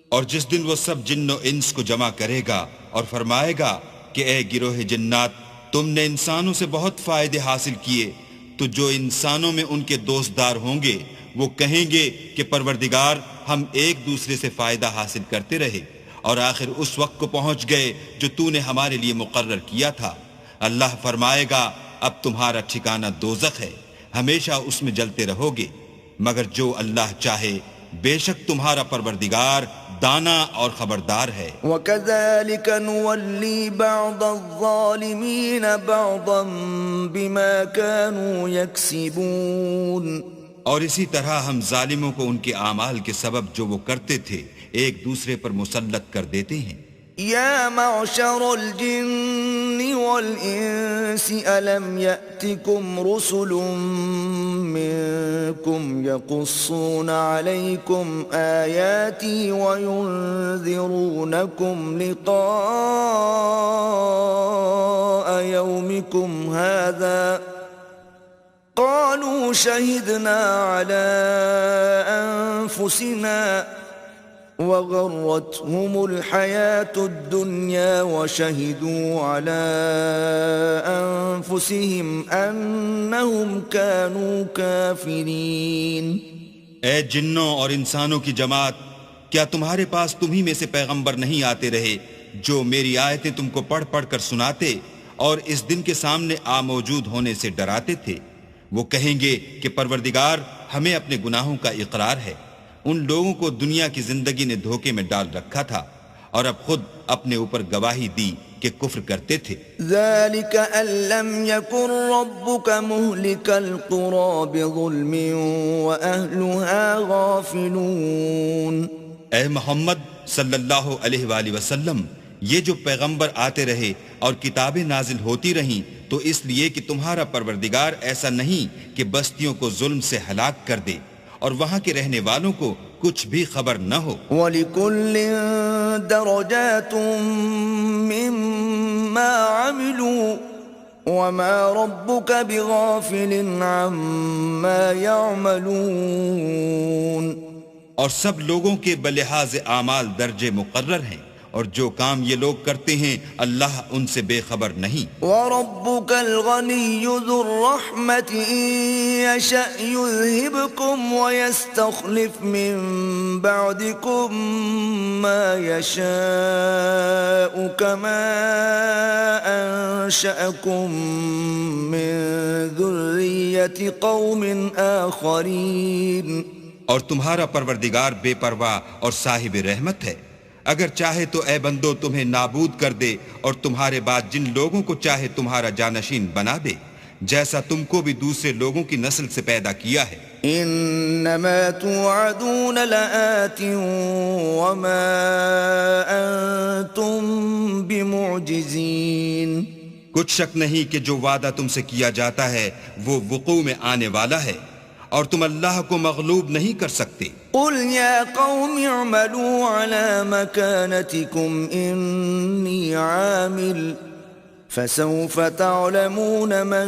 اور جس دن وہ سب جن و انس کو جمع کرے گا اور فرمائے گا کہ اے گروہ جنات، تم نے انسانوں سے بہت فائدے حاصل کیے، تو جو انسانوں میں ان کے دوستدار ہوں گے وہ کہیں گے کہ پروردگار ہم ایک دوسرے سے فائدہ حاصل کرتے رہے، اور آخر اس وقت کو پہنچ گئے جو تو نے ہمارے لیے مقرر کیا تھا۔ اللہ فرمائے گا اب تمہارا ٹھکانہ دوزخ ہے، ہمیشہ اس میں جلتے رہو گے، مگر جو اللہ چاہے، بے شک تمہارا پروردگار دانا اور خبردار ہے۔ وَكَذَلِكَ نُوَلِّي بَعْضَ الظَّالِمِينَ بَعْضًا بِمَا كَانُوا يَكْسِبُونَ، اور اسی طرح ہم ظالموں کو ان کے اعمال کے سبب جو وہ کرتے تھے ایک دوسرے پر مسلط کر دیتے ہیں۔ يا معشر الجن والإنس ألم يأتكم رسل منكم يقصون عليكم آياتي وينذرونكم لقاء يومكم هذا قالوا شهدنا على أنفسنا وغرتهم الحياة الدنيا وشهدوا على أنفسهم أنهم كانوا كافرين۔ اے جنوں اور انسانوں کی جماعت، کیا تمہارے پاس تمہیں میں سے پیغمبر نہیں آتے رہے جو میری آیتیں تم کو پڑھ پڑھ کر سناتے اور اس دن کے سامنے موجود ہونے سے ڈراتے تھے؟ وہ کہیں گے کہ پروردگار ہمیں اپنے گناہوں کا اقرار ہے، ان لوگوں کو دنیا کی زندگی نے دھوکے میں ڈال رکھا تھا اور اب خود اپنے اوپر گواہی دی کہ کفر کرتے تھے۔ ذَلِكَ أَن لَّمْ يَكُن رَّبُّكَ مُهْلِكَ الْقُرَىٰ بِظُلْمٍ وَأَهْلُهَا غَافِلُونَ۔ اے محمد صلی اللہ علیہ وآلہ وسلم، یہ جو پیغمبر آتے رہے اور کتابیں نازل ہوتی رہیں تو اس لیے کہ تمہارا پروردگار ایسا نہیں کہ بستیوں کو ظلم سے ہلاک کر دے اور وہاں کے رہنے والوں کو کچھ بھی خبر نہ ہو۔ وَلِكُلٍّ دَرَجَاتٌ مِّمَّا عَمِلُوا وَمَا رَبُّكَ بِغَافِلٍ عَمَّا يَعْمَلُونَ۔ اور سب لوگوں کے بلحاظ اعمال درجے مقرر ہیں، اور جو کام یہ لوگ کرتے ہیں اللہ ان سے بے خبر نہیں۔ وَرَبُّكَ الْغَنِيُّ ذُو الرَّحْمَةِ إِن يَشَأْ يُذْهِبْكُمْ وَيَسْتَخْلِفْ مِن بَعْدِكُم مَّا يَشَاءُ كَمَا أَنشَأَكُم مِّن ذُرِّيَّةِ قَوْمٍ آخَرِينَ۔ اور تمہارا پروردگار بے پرواہ اور صاحب رحمت ہے، اگر چاہے تو اے بندو تمہیں نابود کر دے اور تمہارے بعد جن لوگوں کو چاہے تمہارا جانشین بنا دے، جیسا تم کو بھی دوسرے لوگوں کی نسل سے پیدا کیا ہے۔ انما توعدون لآت وما انتم بمعجزین، کچھ شک نہیں کہ جو وعدہ تم سے کیا جاتا ہے وہ وقوع میں آنے والا ہے، اور تم اللہ کو مغلوب نہیں کر سکتے۔ قل یا قوم اعملوا على مكانتكم انی عامل فسوف تعلمون من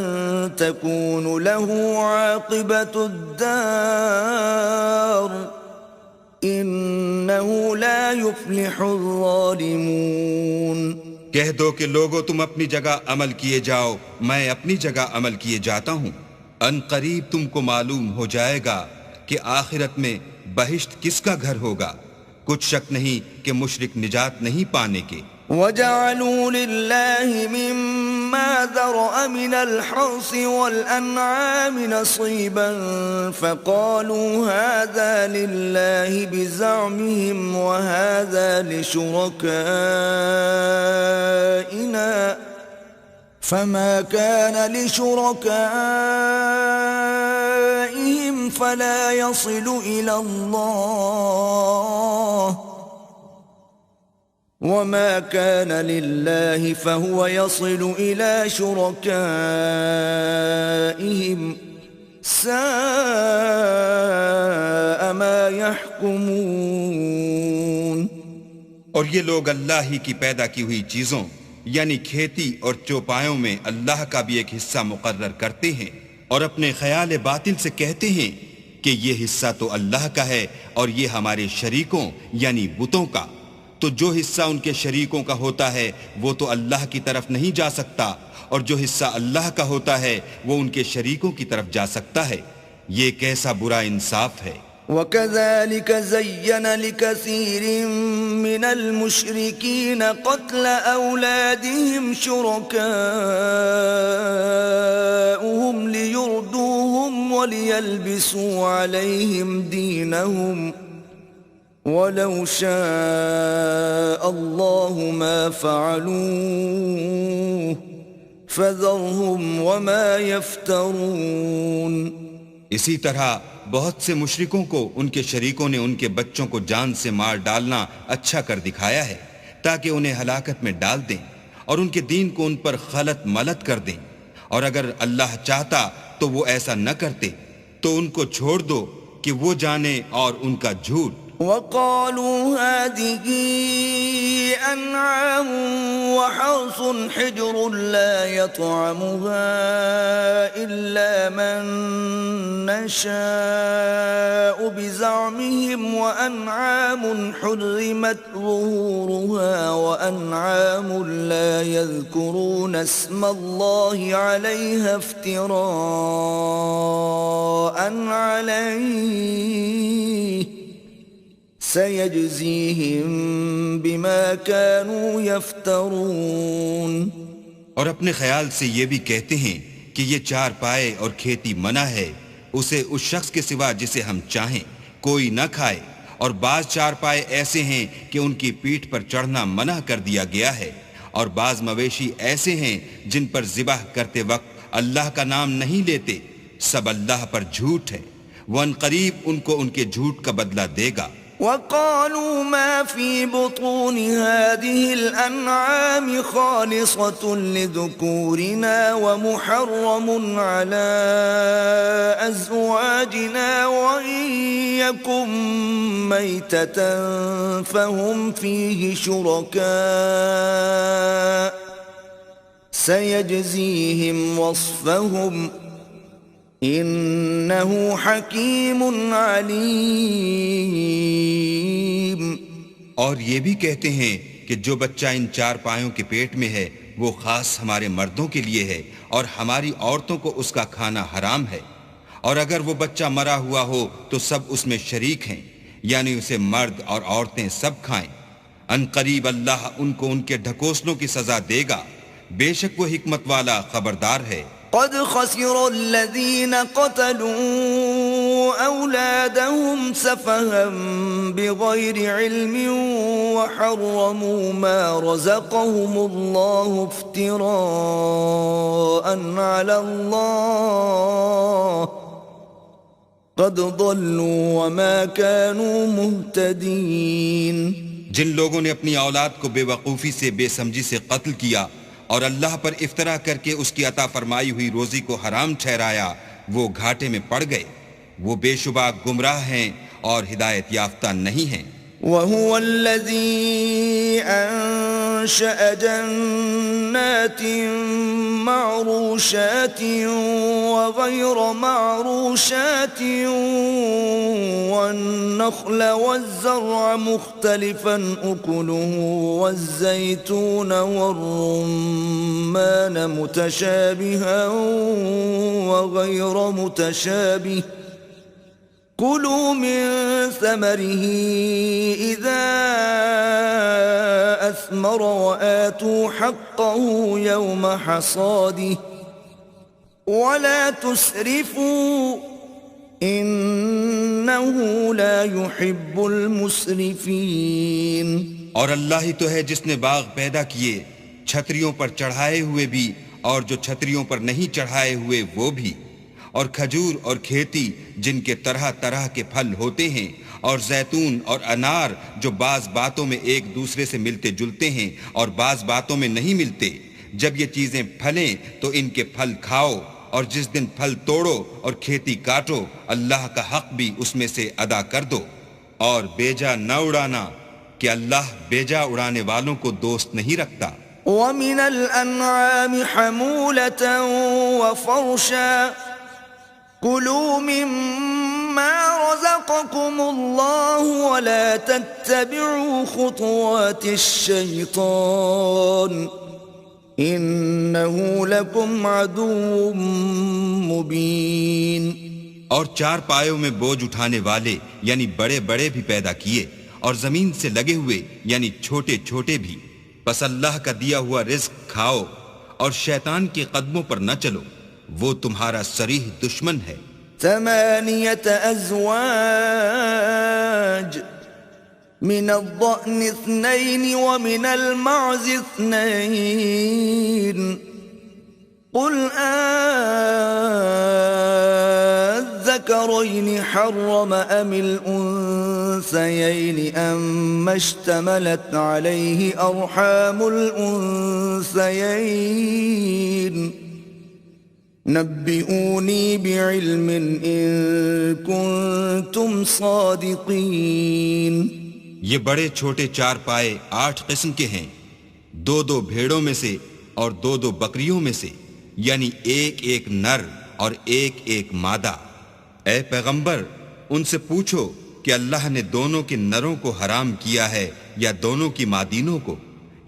تكون له عاقبة الدار انه لا يفلح الظالمون۔ کہہ دو کہ لوگو تم اپنی جگہ عمل کیے جاؤ، میں اپنی جگہ عمل کیے جاتا ہوں، ان قریب تم کو معلوم ہو جائے گا کہ آخرت میں بہشت کس کا گھر ہوگا۔ کچھ شک نہیں کہ مشرک نجات نہیں پانے کے۔ وَجَعَلُوا لِلَّهِ مِمَّا ذَرَأَ مِنَ الْحَرْثِ وَالْأَنْعَامِ نَصِيبًا فَقَالُوا هَذَا لِلَّهِ بِزَعْمِهِمْ وَهَذَا لِشُرَكَائِنَا فَمَا كَانَ لِشُرَكَائِهِمْ فَلَا يَصِلُ إِلَى اللَّهِ وَمَا كَانَ لِلَّهِ فَهُوَ يَصِلُ إِلَى شُرَكَائِهِمْ سَاءَ مَا يَحْكُمُونَ۔ اور یہ لوگ اللہ ہی کی پیدا کی ہوئی چیزوں یعنی کھیتی اور چوپایوں میں اللہ کا بھی ایک حصہ مقرر کرتے ہیں، اور اپنے خیال باطل سے کہتے ہیں کہ یہ حصہ تو اللہ کا ہے اور یہ ہمارے شریکوں یعنی بتوں کا، تو جو حصہ ان کے شریکوں کا ہوتا ہے وہ تو اللہ کی طرف نہیں جا سکتا، اور جو حصہ اللہ کا ہوتا ہے وہ ان کے شریکوں کی طرف جا سکتا ہے۔ یہ کیسا برا انصاف ہے۔ وَكَذَلِكَ زَيَّنَ لِكَثِيرٍ مِّنَ الْمُشْرِكِينَ قَتْلَ أَوْلَادِهِمْ شُرَكَاؤُهُمْ لِيُرْدُوهُمْ وَلِيَلْبِسُوا عَلَيْهِمْ دِينَهُمْ وَلَوْ شَاءَ اللَّهُ مَا فَعَلُوهُ فَذَرْهُمْ وَمَا يَفْتَرُونَ۔ اسی طرح بہت سے مشرکوں کو ان کے شریکوں نے ان کے بچوں کو جان سے مار ڈالنا اچھا کر دکھایا ہے تاکہ انہیں ہلاکت میں ڈال دیں اور ان کے دین کو ان پر خلط ملط کر دیں، اور اگر اللہ چاہتا تو وہ ایسا نہ کرتے، تو ان کو چھوڑ دو کہ وہ جانے اور ان کا جھوٹ۔ وَقَالُوا هَذِهِ أَنْعَامٌ وَحَرْثٌ حِجْرٌ لَا يَطْعَمُهَا إِلَّا مَن نَّشَاءُ بِزَعْمِهِمْ وَأَنْعَامٌ حُرِّمَتْ ظُهُورُهَا وَأَنْعَامٌ لَا يَذْكُرُونَ اسْمَ اللَّهِ عَلَيْهَا افْتِرَاءً عَلَيْهِ سَيَجْزِيهِمْ بِمَا كَانُوا يَفْتَرُونَ۔ اور اپنے خیال سے یہ بھی کہتے ہیں کہ یہ چار پائے اور کھیتی منع ہے، اسے اس شخص کے سوا جسے ہم چاہیں کوئی نہ کھائے، اور بعض چار پائے ایسے ہیں کہ ان کی پیٹھ پر چڑھنا منع کر دیا گیا ہے، اور بعض مویشی ایسے ہیں جن پر ذبح کرتے وقت اللہ کا نام نہیں لیتے، سب اللہ پر جھوٹ ہے، وہ ان قریب ان کو ان کے جھوٹ کا بدلہ دے گا۔ وَقَالُوا مَا فِي بُطُونِ هَٰذِهِ الْأَنْعَامِ خَالِصَةٌ لِذُكُورِنَا وَمُحَرَّمٌ عَلَىٰ أَزْوَاجِنَا وَإِن يَكُن مَّيْتَةً فَهُمْ فِيهِ شُرَكَاءُ سَيَجْزِيهِمْ وَصْفَهُمْ انہو حکیم علیم۔ اور یہ بھی کہتے ہیں کہ جو بچہ ان چار پایوں کے پیٹ میں ہے وہ خاص ہمارے مردوں کے لیے ہے، اور ہماری عورتوں کو اس کا کھانا حرام ہے، اور اگر وہ بچہ مرا ہوا ہو تو سب اس میں شریک ہیں، یعنی اسے مرد اور عورتیں سب کھائیں۔ ان قریب اللہ ان کو ان کے ڈھکوسلوں کی سزا دے گا، بے شک وہ حکمت والا خبردار ہے۔ قد خسر الذين قتلوا أولادهم سفها بغير علم وحرموا ما رزقهم الله افتراء على الله قد ضلوا وما كانوا مهتدين. جن لوگوں نے اپنی اولاد کو بے وقوفی سے بے سمجھی سے قتل کیا اور اللہ پر افطرا کر کے اس کی عطا فرمائی ہوئی روزی کو حرام ٹھہرایا، وہ گھاٹے میں پڑ گئے، وہ بے شبہ گمراہ ہیں اور ہدایت یافتہ نہیں ہیں. وَهُوَ الَّذِي أَنشَأَ جَنَّاتٍ مَّعْرُوشَاتٍ وَغَيْرَ مَعْرُوشَاتٍ وَالنَّخْلَ وَالزَّرْعَ مُخْتَلِفًا أُكُلُهُ وَالزَّيْتُونَ وَالرُّمَّانَ مُتَشَابِهًا وَغَيْرَ مُتَشَابِهٍ كُلُوا مِن ثَمَرِهِ إِذَا أَثْمَرَ وَآتُوا حَقَّهُ يَوْمَ حَصَادِهِ وَلَا تُسْرِفُوا إِنَّهُ لَا يُحِبُّ الْمُسْرِفِينَ. اور اللہ ہی تو ہے جس نے باغ پیدا کیے، چھتریوں پر چڑھائے ہوئے بھی اور جو چھتریوں پر نہیں چڑھائے ہوئے وہ بھی، اور کھجور اور کھیتی جن کے طرح طرح کے پھل ہوتے ہیں، اور زیتون اور انار جو بعض باتوں میں ایک دوسرے سے ملتے جلتے ہیں اور بعض باتوں میں نہیں ملتے. جب یہ چیزیں پھلیں تو ان کے پھل کھاؤ، اور جس دن پھل توڑو اور کھیتی کاٹو اللہ کا حق بھی اس میں سے ادا کر دو، اور بیجا نہ اڑانا کہ اللہ بیجا اڑانے والوں کو دوست نہیں رکھتا. وَمِنَ الْأَنْعَامِ حَمُولَةً وَفَرْشًا كُلُوا مِمَّا رَزَقَكُمُ اللَّهُ وَلَا تَتَّبِعُوا خُطُوَاتِ الشَّيْطَانِ إِنَّهُ لَكُمْ عَدُوٌّ مُبِينٌ. اور چار پایوں میں بوجھ اٹھانے والے یعنی بڑے بڑے بھی پیدا کیے، اور زمین سے لگے ہوئے یعنی چھوٹے چھوٹے بھی. پس اللہ کا دیا ہوا رزق کھاؤ اور شیطان کے قدموں پر نہ چلو، وہ تمہارا صریح دشمن ہے. 8 أزواج من الضأن 2 ومن المعز 2 قل الذكرين حرم أم الأنثيين أما اشتملت عليه أرحام الأنثيين نبئوني بعلم إن كنتم صادقين. یہ بڑے چھوٹے چار پائے 8 قسم کے ہیں، 2 بھیڑوں میں سے اور 2 بکریوں میں سے، یعنی ایک نر اور ایک مادہ. اے پیغمبر ان سے پوچھو کہ اللہ نے دونوں کے نروں کو حرام کیا ہے یا دونوں کی مادینوں کو،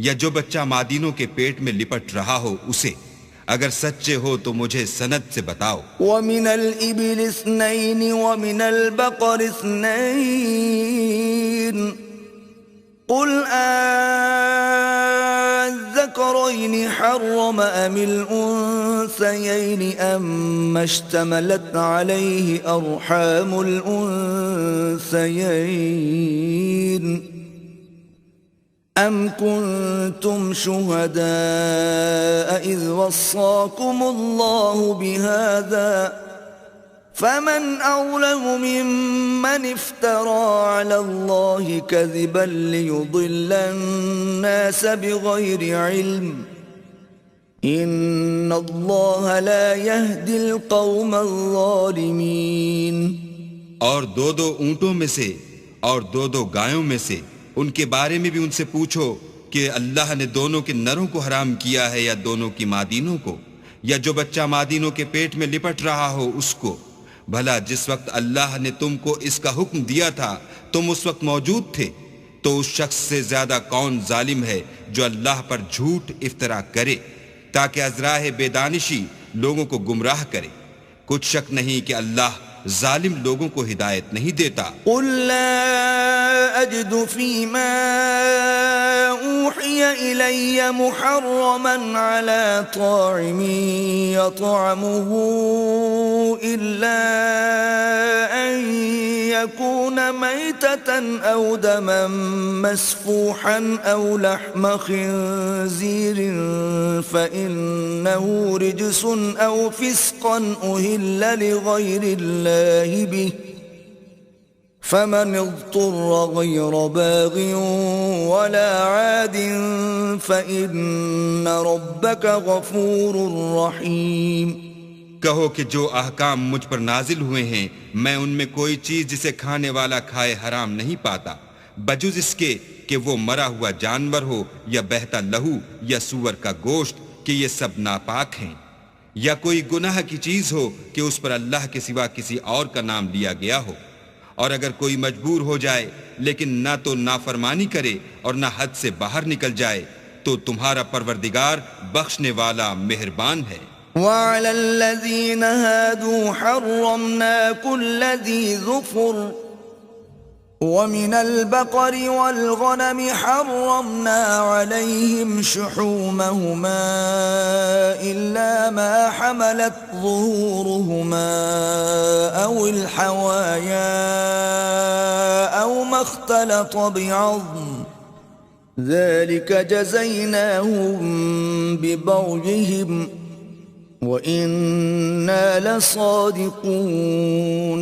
یا جو بچہ مادینوں کے پیٹ میں لپٹ رہا ہو اسے. اگر سچے ہو تو مجھے سند سے بتاؤ. وَمِنَ الْإِبِلِ 2 وَمِنَ الْبَقَرِ 2 قُلْ الذَّكَرَيْنِ حَرَّمَ أَمِ الْأُنثَيَيْنِ أَمَّا اشْتَمَلَتْ عَلَيْهِ أَرْحَامُ الْأُنثَيَيْنِ أَمْ كُنْتُمْ شُهَدَاءَ إِذْ وَصَّاكُمُ اللَّهُ بِهَذَا فَمَنْ أَظْلَمُ مِمَّنِ افْتَرَى عَلَى اللَّهِ كَذِبًا لِيُضِلَّ النَّاسَ بِغَيْرِ عِلْمٍ إِنَّ اللَّهَ لَا يَهْدِي الْقَوْمَ الظَّالِمِينَ. اور 2 اونٹوں میں سے اور 2 گایوں میں سے ان کے بارے میں بھی ان سے پوچھو کہ اللہ نے دونوں کے نروں کو حرام کیا ہے یا دونوں کی مادینوں کو، یا جو بچہ مادینوں کے پیٹ میں لپٹ رہا ہو اس کو. بھلا جس وقت اللہ نے تم کو اس کا حکم دیا تھا تم اس وقت موجود تھے، تو اس شخص سے زیادہ کون ظالم ہے جو اللہ پر جھوٹ افطرا کرے تاکہ از راہ بے دانشی لوگوں کو گمراہ کرے. کچھ شک نہیں کہ اللہ ظالم لوگوں کو ہدایت نہیں دیتا۔ قل لا أجد فيما أوحي إلي محرما على طاعم يطعمه إلا أن يكون ميتة أو دما مسفوحا أو لحم خنزير فإنه رجس أو فسقا أهل لغير الله به فمن اضطر غير باغ ولا عاد فإن ربك غفور رحيم۔ کہو کہ جو احکام مجھ پر نازل ہوئے ہیں میں ان میں کوئی چیز جسے کھانے والا کھائے حرام نہیں پاتا، بجز اس کے کہ وہ مرا ہوا جانور ہو یا بہتا لہو یا سور کا گوشت، کہ یہ سب ناپاک ہیں، یا کوئی گناہ کی چیز ہو کہ اس پر اللہ کے سوا کسی اور کا نام لیا گیا ہو، اور اگر کوئی مجبور ہو جائے لیکن نہ تو نافرمانی کرے اور نہ حد سے باہر نکل جائے تو تمہارا پروردگار بخشنے والا مہربان ہے۔ وعلى الذين هادوا حرمنا كل ذي ظفر ومن البقر والغنم حرمنا عليهم شحومهما إلا ما حملت ظهورهما أو الحوايا أو ما اختلط بعظم ذلك جزيناهم ببغيهم وَإِنَّا لَصَادِقُونَ۔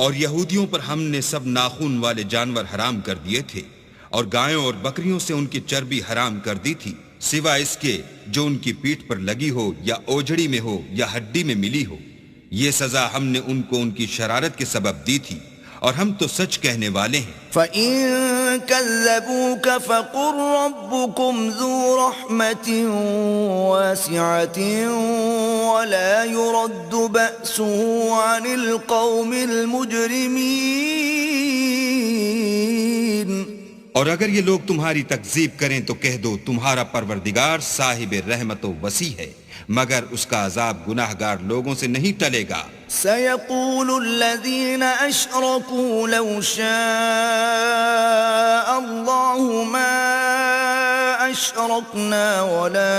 اور یہودیوں پر ہم نے سب ناخون والے جانور حرام کر دیے تھے، اور گایوں اور بکریوں سے ان کی چربی حرام کر دی تھی، سوائے اس کے جو ان کی پیٹھ پر لگی ہو یا اوجڑی میں ہو یا ہڈی میں ملی ہو۔ یہ سزا ہم نے ان کو ان کی شرارت کے سبب دی تھی، اور ہم تو سچ کہنے والے ہیں۔ فَإِن كَذَّبُوكَ فَقُلْ رَبُّكُمْ ذُو رَحْمَةٍ وَاسِعَةٍ وَلَا يُرَدُّ بَأْسُهُ عَنِ الْقَوْمِ الْمُجْرِمِينَ۔ اور اگر یہ لوگ تمہاری تکذیب کریں تو کہہ دو تمہارا پروردگار صاحب رحمت و وسیع ہے، مگر اس کا عذاب گناہگار لوگوں سے نہیں ٹلے گا۔ سَيَقُولُ الَّذِينَ أَشْرَكُوا لَوْ شَاءَ اللَّهُ مَا أَشْرَكْنَا وَلَا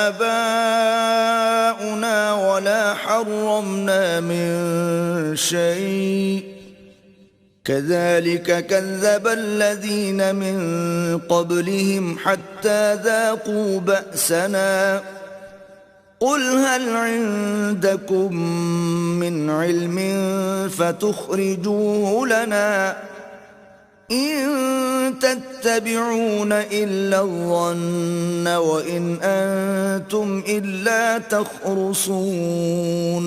آبَاؤُنَا وَلَا حَرَّمْنَا مِن شَيْءٍ كَذَلِكَ كَذَّبَ الَّذِينَ مِن قَبْلِهِمْ حَتَّى ذَاقُوا بَأْسَنَا قُلْ هَلْ عِندَكُمْ مِنْ عِلْمٍ فَتُخْرِجُوهُ لَنَا إِن تَتَّبِعُونَ إِلَّا الظَّنَّ وَإِنْ أَنْتُمْ إِلَّا تَخْرُصُونَ۔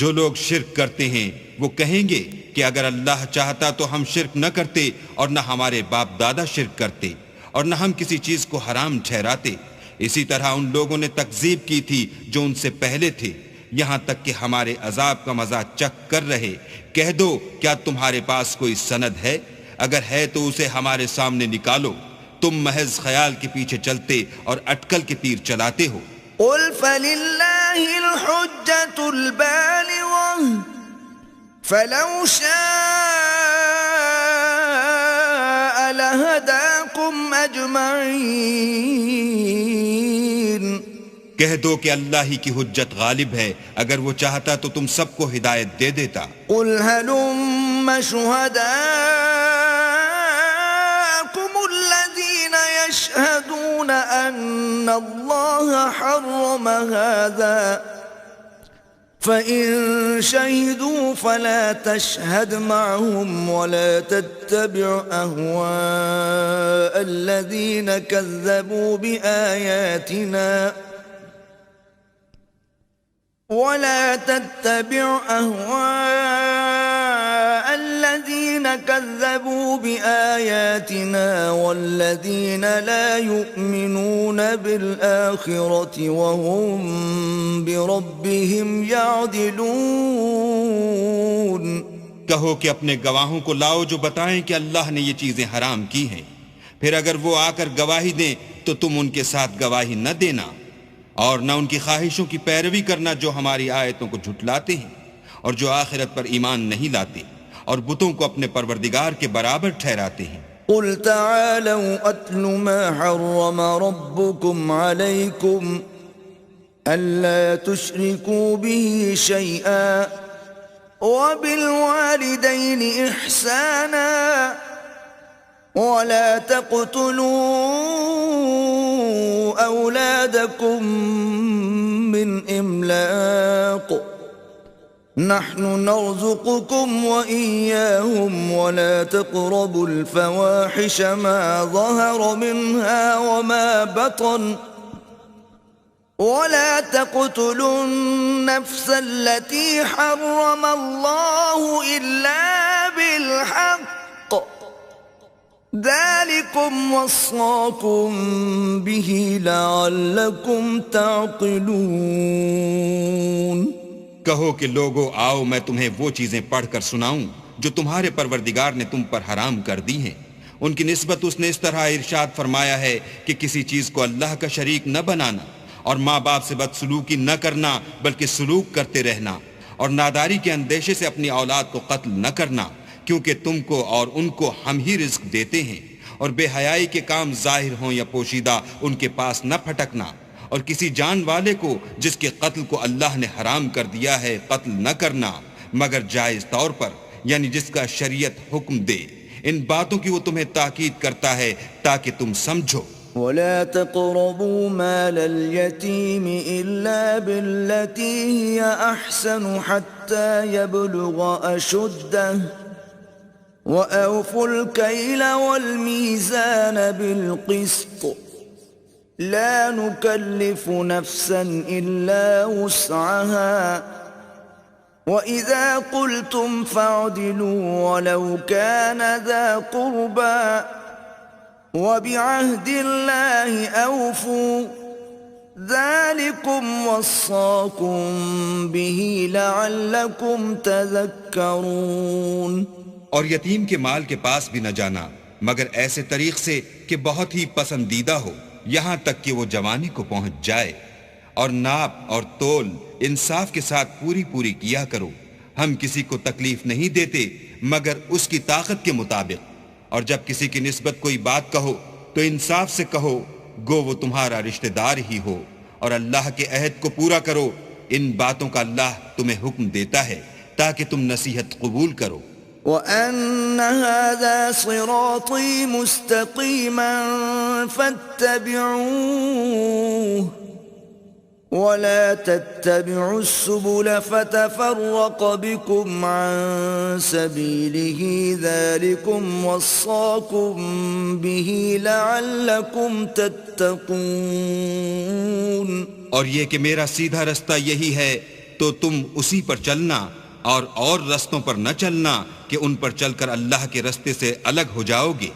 جو لوگ شرک کرتے ہیں وہ کہیں گے کہ اگر اللہ چاہتا تو ہم شرک نہ کرتے اور نہ ہمارے باپ دادا شرک کرتے اور نہ ہم کسی چیز کو حرام ٹھہراتے۔ اسی طرح ان لوگوں نے تکذیب کی تھی جو ان سے پہلے تھے، یہاں تک کہ ہمارے عذاب کا مزہ چکھ کر رہے۔ کہہ دو کیا تمہارے پاس کوئی سند ہے؟ اگر ہے تو اسے ہمارے سامنے نکالو، تم محض خیال کے پیچھے چلتے اور اٹکل کے تیر چلاتے ہو۔ قُلْ فَلِلَّهِ الْحُجَّةُ الْبَالِغَةُ فَلَوْ شَاءَ لَهَدَاكُمْ أَجْمَعِينَ۔ کہہ دو کہ اللہ ہی کی حجت غالب ہے، اگر وہ چاہتا تو تم سب کو ہدایت دے دیتا۔ قُلْ هَلُمَّ شُهَدَاءَكُمُ الَّذِينَ يَشْهَدُونَ أَنَّ اللَّهَ حَرَّمَ هَذَا فَإِن شَهِدُوا فَلَا تَشْهَدْ مَعَهُمْ وَلَا تَتَّبِعْ أَهْوَاءَ الَّذِينَ كَذَّبُوا بِآيَاتِنَا وَالَّذِينَ لَا يُؤْمِنُونَ بِالْآخِرَةِ وَهُمْ بِرَبِّهِمْ يَعْدِلُونَ۔ کہو کہ اپنے گواہوں کو لاؤ جو بتائیں کہ اللہ نے یہ چیزیں حرام کی ہیں، پھر اگر وہ آ کر گواہی دیں تو تم ان کے ساتھ گواہی نہ دینا، اور نہ ان کی خواہشوں کی پیروی کرنا جو ہماری آیتوں کو جھٹلاتے ہیں، اور جو آخرت پر ایمان نہیں لاتے اور بتوں کو اپنے پروردگار کے برابر ٹھہراتے ہیں۔ قل تعالوا أتل ما حرم ربكم عليكم ألا تشركوا به شيئا وبالوالدين إحسانا ولا تقتلوا أولادكم من إملاق نحن نرزقكم وإياهم ولا تقربوا الفواحش ما ظهر منها وما بطن ولا تقتلوا النفس التي حرم الله إلا بالحق ذلكم وصاكم به لعلكم تعقلون۔ کہو کہ لوگو آؤ میں تمہیں وہ چیزیں پڑھ کر سناؤں جو تمہارے پروردگار نے تم پر حرام کر دی ہیں۔ ان کی نسبت اس نے اس طرح ارشاد فرمایا ہے کہ کسی چیز کو اللہ کا شریک نہ بنانا، اور ماں باپ سے بدسلوکی نہ کرنا بلکہ سلوک کرتے رہنا، اور ناداری کے اندیشے سے اپنی اولاد کو قتل نہ کرنا، کیونکہ تم کو اور ان کو ہم ہی رزق دیتے ہیں، اور بے حیائی کے کام ظاہر ہوں یا پوشیدہ ان کے پاس نہ پھٹکنا، اور کسی جان والے کو جس کے قتل کو اللہ نے حرام کر دیا ہے قتل نہ کرنا مگر جائز طور پر، یعنی جس کا شریعت حکم دے۔ ان باتوں کی وہ تمہیں تاکید کرتا ہے تاکہ تم سمجھو۔ ولا تقربوا مال اليتيم إلا بالتي هي أحسن حتى يبلغ أشده وأوفوا الكيل والميزان بالقسط لا نكلف نفسا إلا وسعها وإذا قلتم فاعدلوا ولو كان ذا قربى وبعهد الله أوفوا ذلكم وصاكم به لعلكم تذكرون۔ اور یتیم کے مال کے پاس بھی نہ جانا مگر ایسے طریق سے کہ بہت ہی پسندیدہ ہو، یہاں تک کہ وہ جوانی کو پہنچ جائے، اور ناپ اور تول انصاف کے ساتھ پوری پوری کیا کرو۔ ہم کسی کو تکلیف نہیں دیتے مگر اس کی طاقت کے مطابق، اور جب کسی کی نسبت کوئی بات کہو تو انصاف سے کہو، گو وہ تمہارا رشتہ دار ہی ہو، اور اللہ کے عہد کو پورا کرو۔ ان باتوں کا اللہ تمہیں حکم دیتا ہے تاکہ تم نصیحت قبول کرو۔ وَأَنَّ هَذَا صِرَاطِي مُسْتَقِيمًا فَاتَّبِعُوهُ وَلَا تَتَّبِعُوا السُّبُلَ فَتَفَرَّقَ بِكُمْ عَن سَبِيلِهِ ذَلِكُمْ وَصَّاكُمْ بِهِ لَعَلَّكُمْ تَتَّقُونَ۔ اور یہ کہ میرا سیدھا رستہ یہی ہے تو تم اسی پر چلنا، اور رستوں پر نہ چلنا کہ ان پر چل کر اللہ کے رستے سے الگ ہو جاؤ گے۔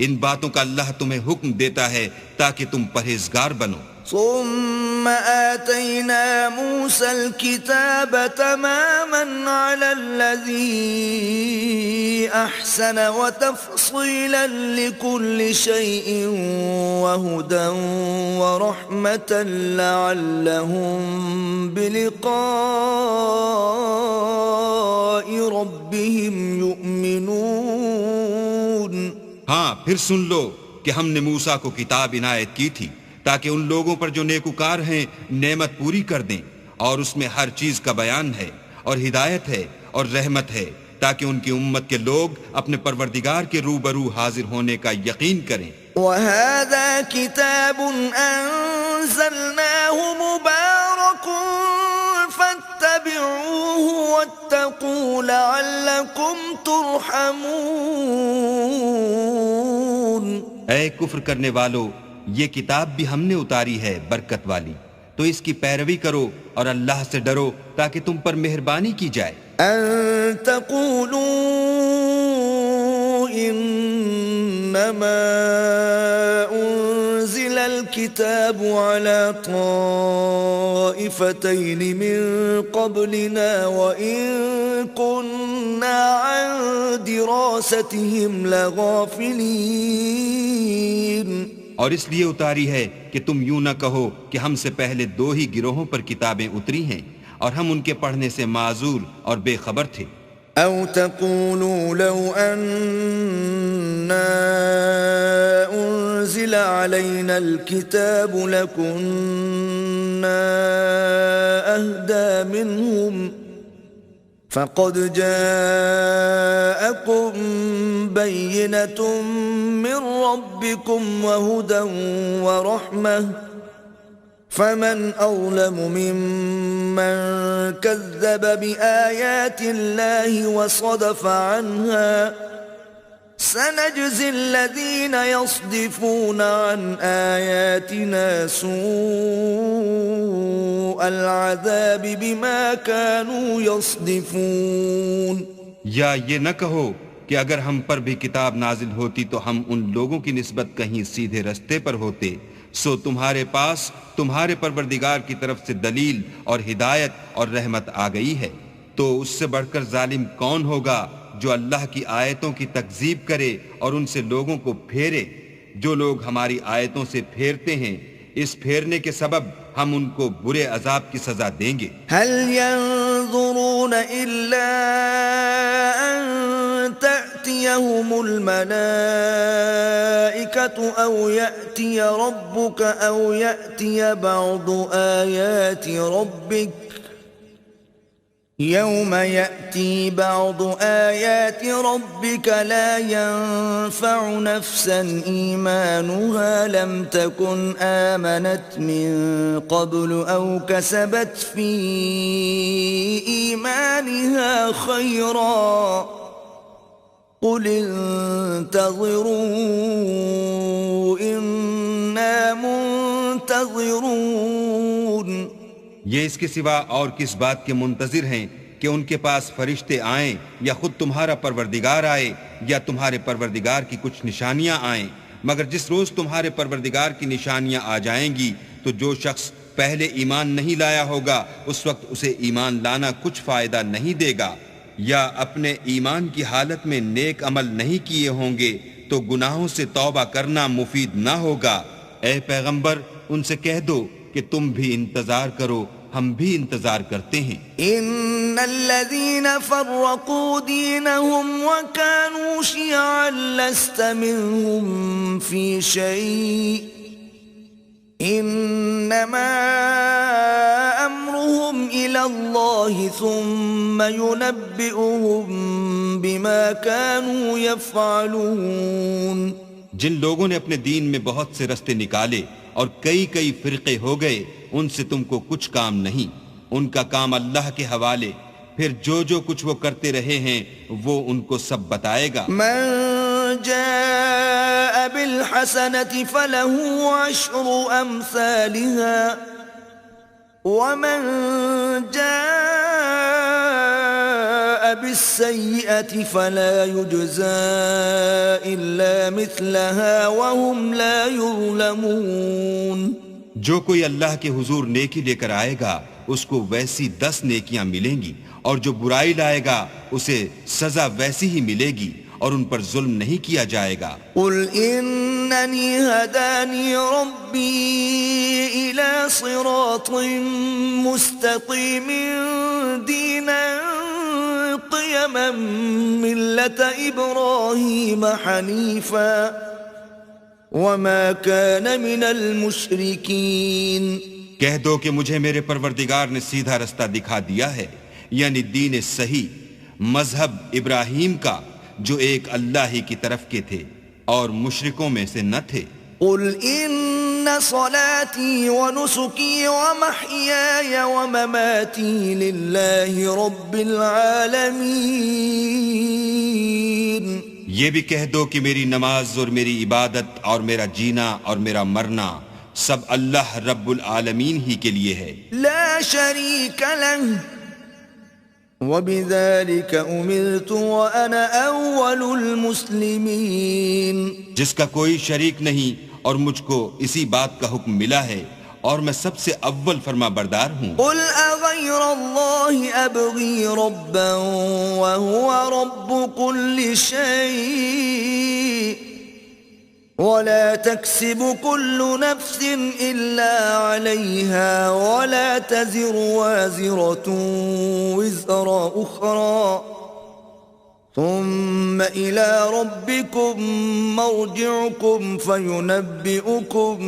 ان باتوں کا اللہ تمہیں حکم دیتا ہے تاکہ تم پرہیزگار بنو۔ ثم آتينا موسى الكتاب تماما على الذي أحسن وتفصيلا لكل شيء وهدى ورحمة لعلهم بلقاء ربهم يؤمنون۔ ہاں پھر سن لو کہ ہم نے موسیٰ کو کتاب عنایت کی تھی تاکہ ان لوگوں پر جو نیکوکار ہیں نعمت پوری کر دیں، اور اس میں ہر چیز کا بیان ہے اور ہدایت ہے اور رحمت ہے، تاکہ ان کی امت کے لوگ اپنے پروردگار کے روبرو حاضر ہونے کا یقین کریں۔ وَهَذَا كِتَابٌ أَنزَلْنَاهُ مُبَارَكٌ فَاتَّبِعُوهُ وَاتَّقُوا لَعَلَّكُمْ تُرْحَمُونَ۔ اے کفر کرنے والو، یہ کتاب بھی ہم نے اتاری ہے برکت والی، تو اس کی پیروی کرو اور اللہ سے ڈرو تاکہ تم پر مہربانی کی جائے۔ ان تقولوا انما انزل الكتاب على طائفتين من قبلنا وان كنا عن دراستهم لغافلين۔ اور اس لیے اتاری ہے کہ تم یوں نہ کہو کہ ہم سے پہلے دو ہی گروہوں پر کتابیں اتری ہیں، اور ہم ان کے پڑھنے سے معزول اور بے خبر تھے. أو تقولوا لو أنا أنزل علينا الكتاب لكنا أهدى منهم فقد جاءكم بينة من ربكم وهدى ورحمة فمن أظلم ممن كذب بآيات الله وصدف عنها سنجزي الذين يصدفون عن آياتنا سوء العذاب بما كانوا يصدفون. یا یہ نہ کہو کہ اگر ہم پر بھی کتاب نازل ہوتی تو ہم ان لوگوں کی نسبت کہیں سیدھے رستے پر ہوتے. سو تمہارے پاس تمہارے پروردگار کی طرف سے دلیل اور ہدایت اور رحمت آ گئی ہے. تو اس سے بڑھ کر ظالم کون ہوگا جو اللہ کی آیتوں کی تکذیب کرے اور ان سے لوگوں کو پھیرے. جو لوگ ہماری آیتوں سے پھیرتے ہیں اس پھیرنے کے سبب ہم ان کو برے عذاب کی سزا دیں گے. هل ينظرون إلا أن تأتيهم الملائكة أو يأتي ربك أو يأتي بعض آيات ربك يوم يأتي بعض آيات ربك لا ينفع نفسا إيمانها لم تكن آمنت من قبل أو كسبت في إيمانها خيرا قل انتظروا إنا منتظرون. یہ اس کے سوا اور کس بات کے منتظر ہیں کہ ان کے پاس فرشتے آئیں یا خود تمہارا پروردگار آئے یا تمہارے پروردگار کی کچھ نشانیاں آئیں، مگر جس روز تمہارے پروردگار کی نشانیاں آ جائیں گی تو جو شخص پہلے ایمان نہیں لایا ہوگا اس وقت اسے ایمان لانا کچھ فائدہ نہیں دے گا، یا اپنے ایمان کی حالت میں نیک عمل نہیں کیے ہوں گے تو گناہوں سے توبہ کرنا مفید نہ ہوگا. اے پیغمبر ان سے کہہ دو کہ تم بھی انتظار کرو، ہم بھی انتظار کرتے ہیں. ان الذين فرقوا دينهم وكانوا شيعا لست منهم في شيء انما امرهم الى الله ثم ينبئهم بما كانوا يفعلون. جن لوگوں نے اپنے دین میں بہت سے رستے نکالے اور کئی فرقے ہو گئے ان سے تم کو کچھ کام نہیں، ان کا کام اللہ کے حوالے، پھر جو کچھ وہ کرتے رہے ہیں وہ ان کو سب بتائے گا. من جاء بالحسنة فله عشر أمثالها ومن جاء بالسيئة فلا يجزى إلا مثلها وهم لا يظلمون. جو کوئی اللہ کے حضور نیکی لے کر آئے گا اس کو ویسی 10 نیکیاں ملیں گی، اور جو برائی لائے گا اسے سزا ویسی ہی ملے گی اور ان پر ظلم نہیں کیا جائے گا. قل اننی ہدانی ربی الى صراط مستقیم دینا قیما ملت ابراہیم حنیفا وما كان من المشرکین. کہہ دو کہ مجھے میرے پروردگار نے سیدھا رستہ دکھا دیا ہے، یعنی دین صحیح، مذہب ابراہیم کا جو ایک اللہ ہی کی طرف کے تھے اور مشرکوں میں سے نہ تھے. قل ان صلاتي ونسكي ومحياي ومماتي لله رب العالمين. یہ بھی کہہ دو کہ میری نماز اور میری عبادت اور میرا جینا اور میرا مرنا سب اللہ رب العالمین ہی کے لیے ہے. لا شريك له وبذلك أمرت وأنا أول المسلمين. جس کا کوئی شریک نہیں اور مجھ کو اسی بات کا حکم ملا ہے اور میں سب سے اول فرما بردار ہوں. قل أغير الله أبغي ربا وهو رب كل شيء ولا تكسب كل نفس إلا عليها ولا تزر وازرة وزر أخرى ثم إلى ربكم مرجعكم فينبئكم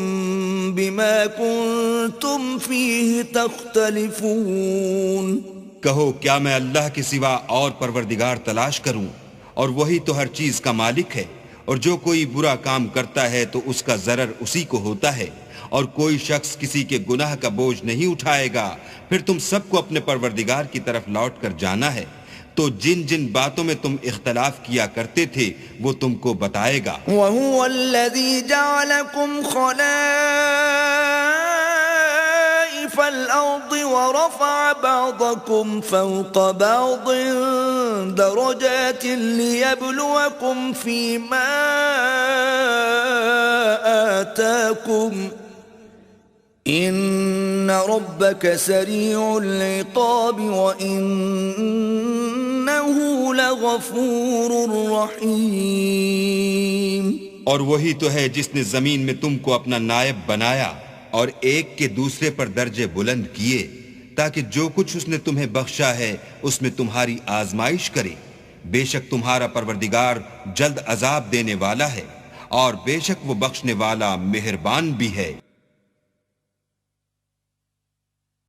بما كنتم فيه تختلفون. کہو کیا میں اللہ کے سوا اور پروردگار تلاش کروں اور وہی تو ہر چیز کا مالک ہے، اور جو کوئی برا کام کرتا ہے تو اس کا ضرر اسی کو ہوتا ہے، اور کوئی شخص کسی کے گناہ کا بوجھ نہیں اٹھائے گا. پھر تم سب کو اپنے پروردگار کی طرف لوٹ کر جانا ہے، تو جن جن باتوں میں تم اختلاف کیا کرتے تھے وہ تم کو بتائے گا. وَهُوَ الَّذِي جَعَلَكُمْ خَلَائِفَ الْأَرْضِ وَرَفَعَ بَعْضَكُمْ فَوْقَ بَعْضٍ دَرَجَاتٍ لِيَبْلُوَكُمْ فِيمَا آتَاكُمْ إِنَّ رَبَّكَ سَرِيعُ الْعِقَابِ وَإِنَّهُ لَغَفُورٌ رَحِيمٌ. اور وہی تو ہے جس نے زمین میں تم کو اپنا نائب بنایا اور ایک کے دوسرے پر درجے بلند کیے، تاکہ جو کچھ اس نے تمہیں بخشا ہے اس میں تمہاری آزمائش کرے. بے شک تمہارا پروردگار جلد عذاب دینے والا ہے، اور بے شک وہ بخشنے والا مہربان بھی ہے.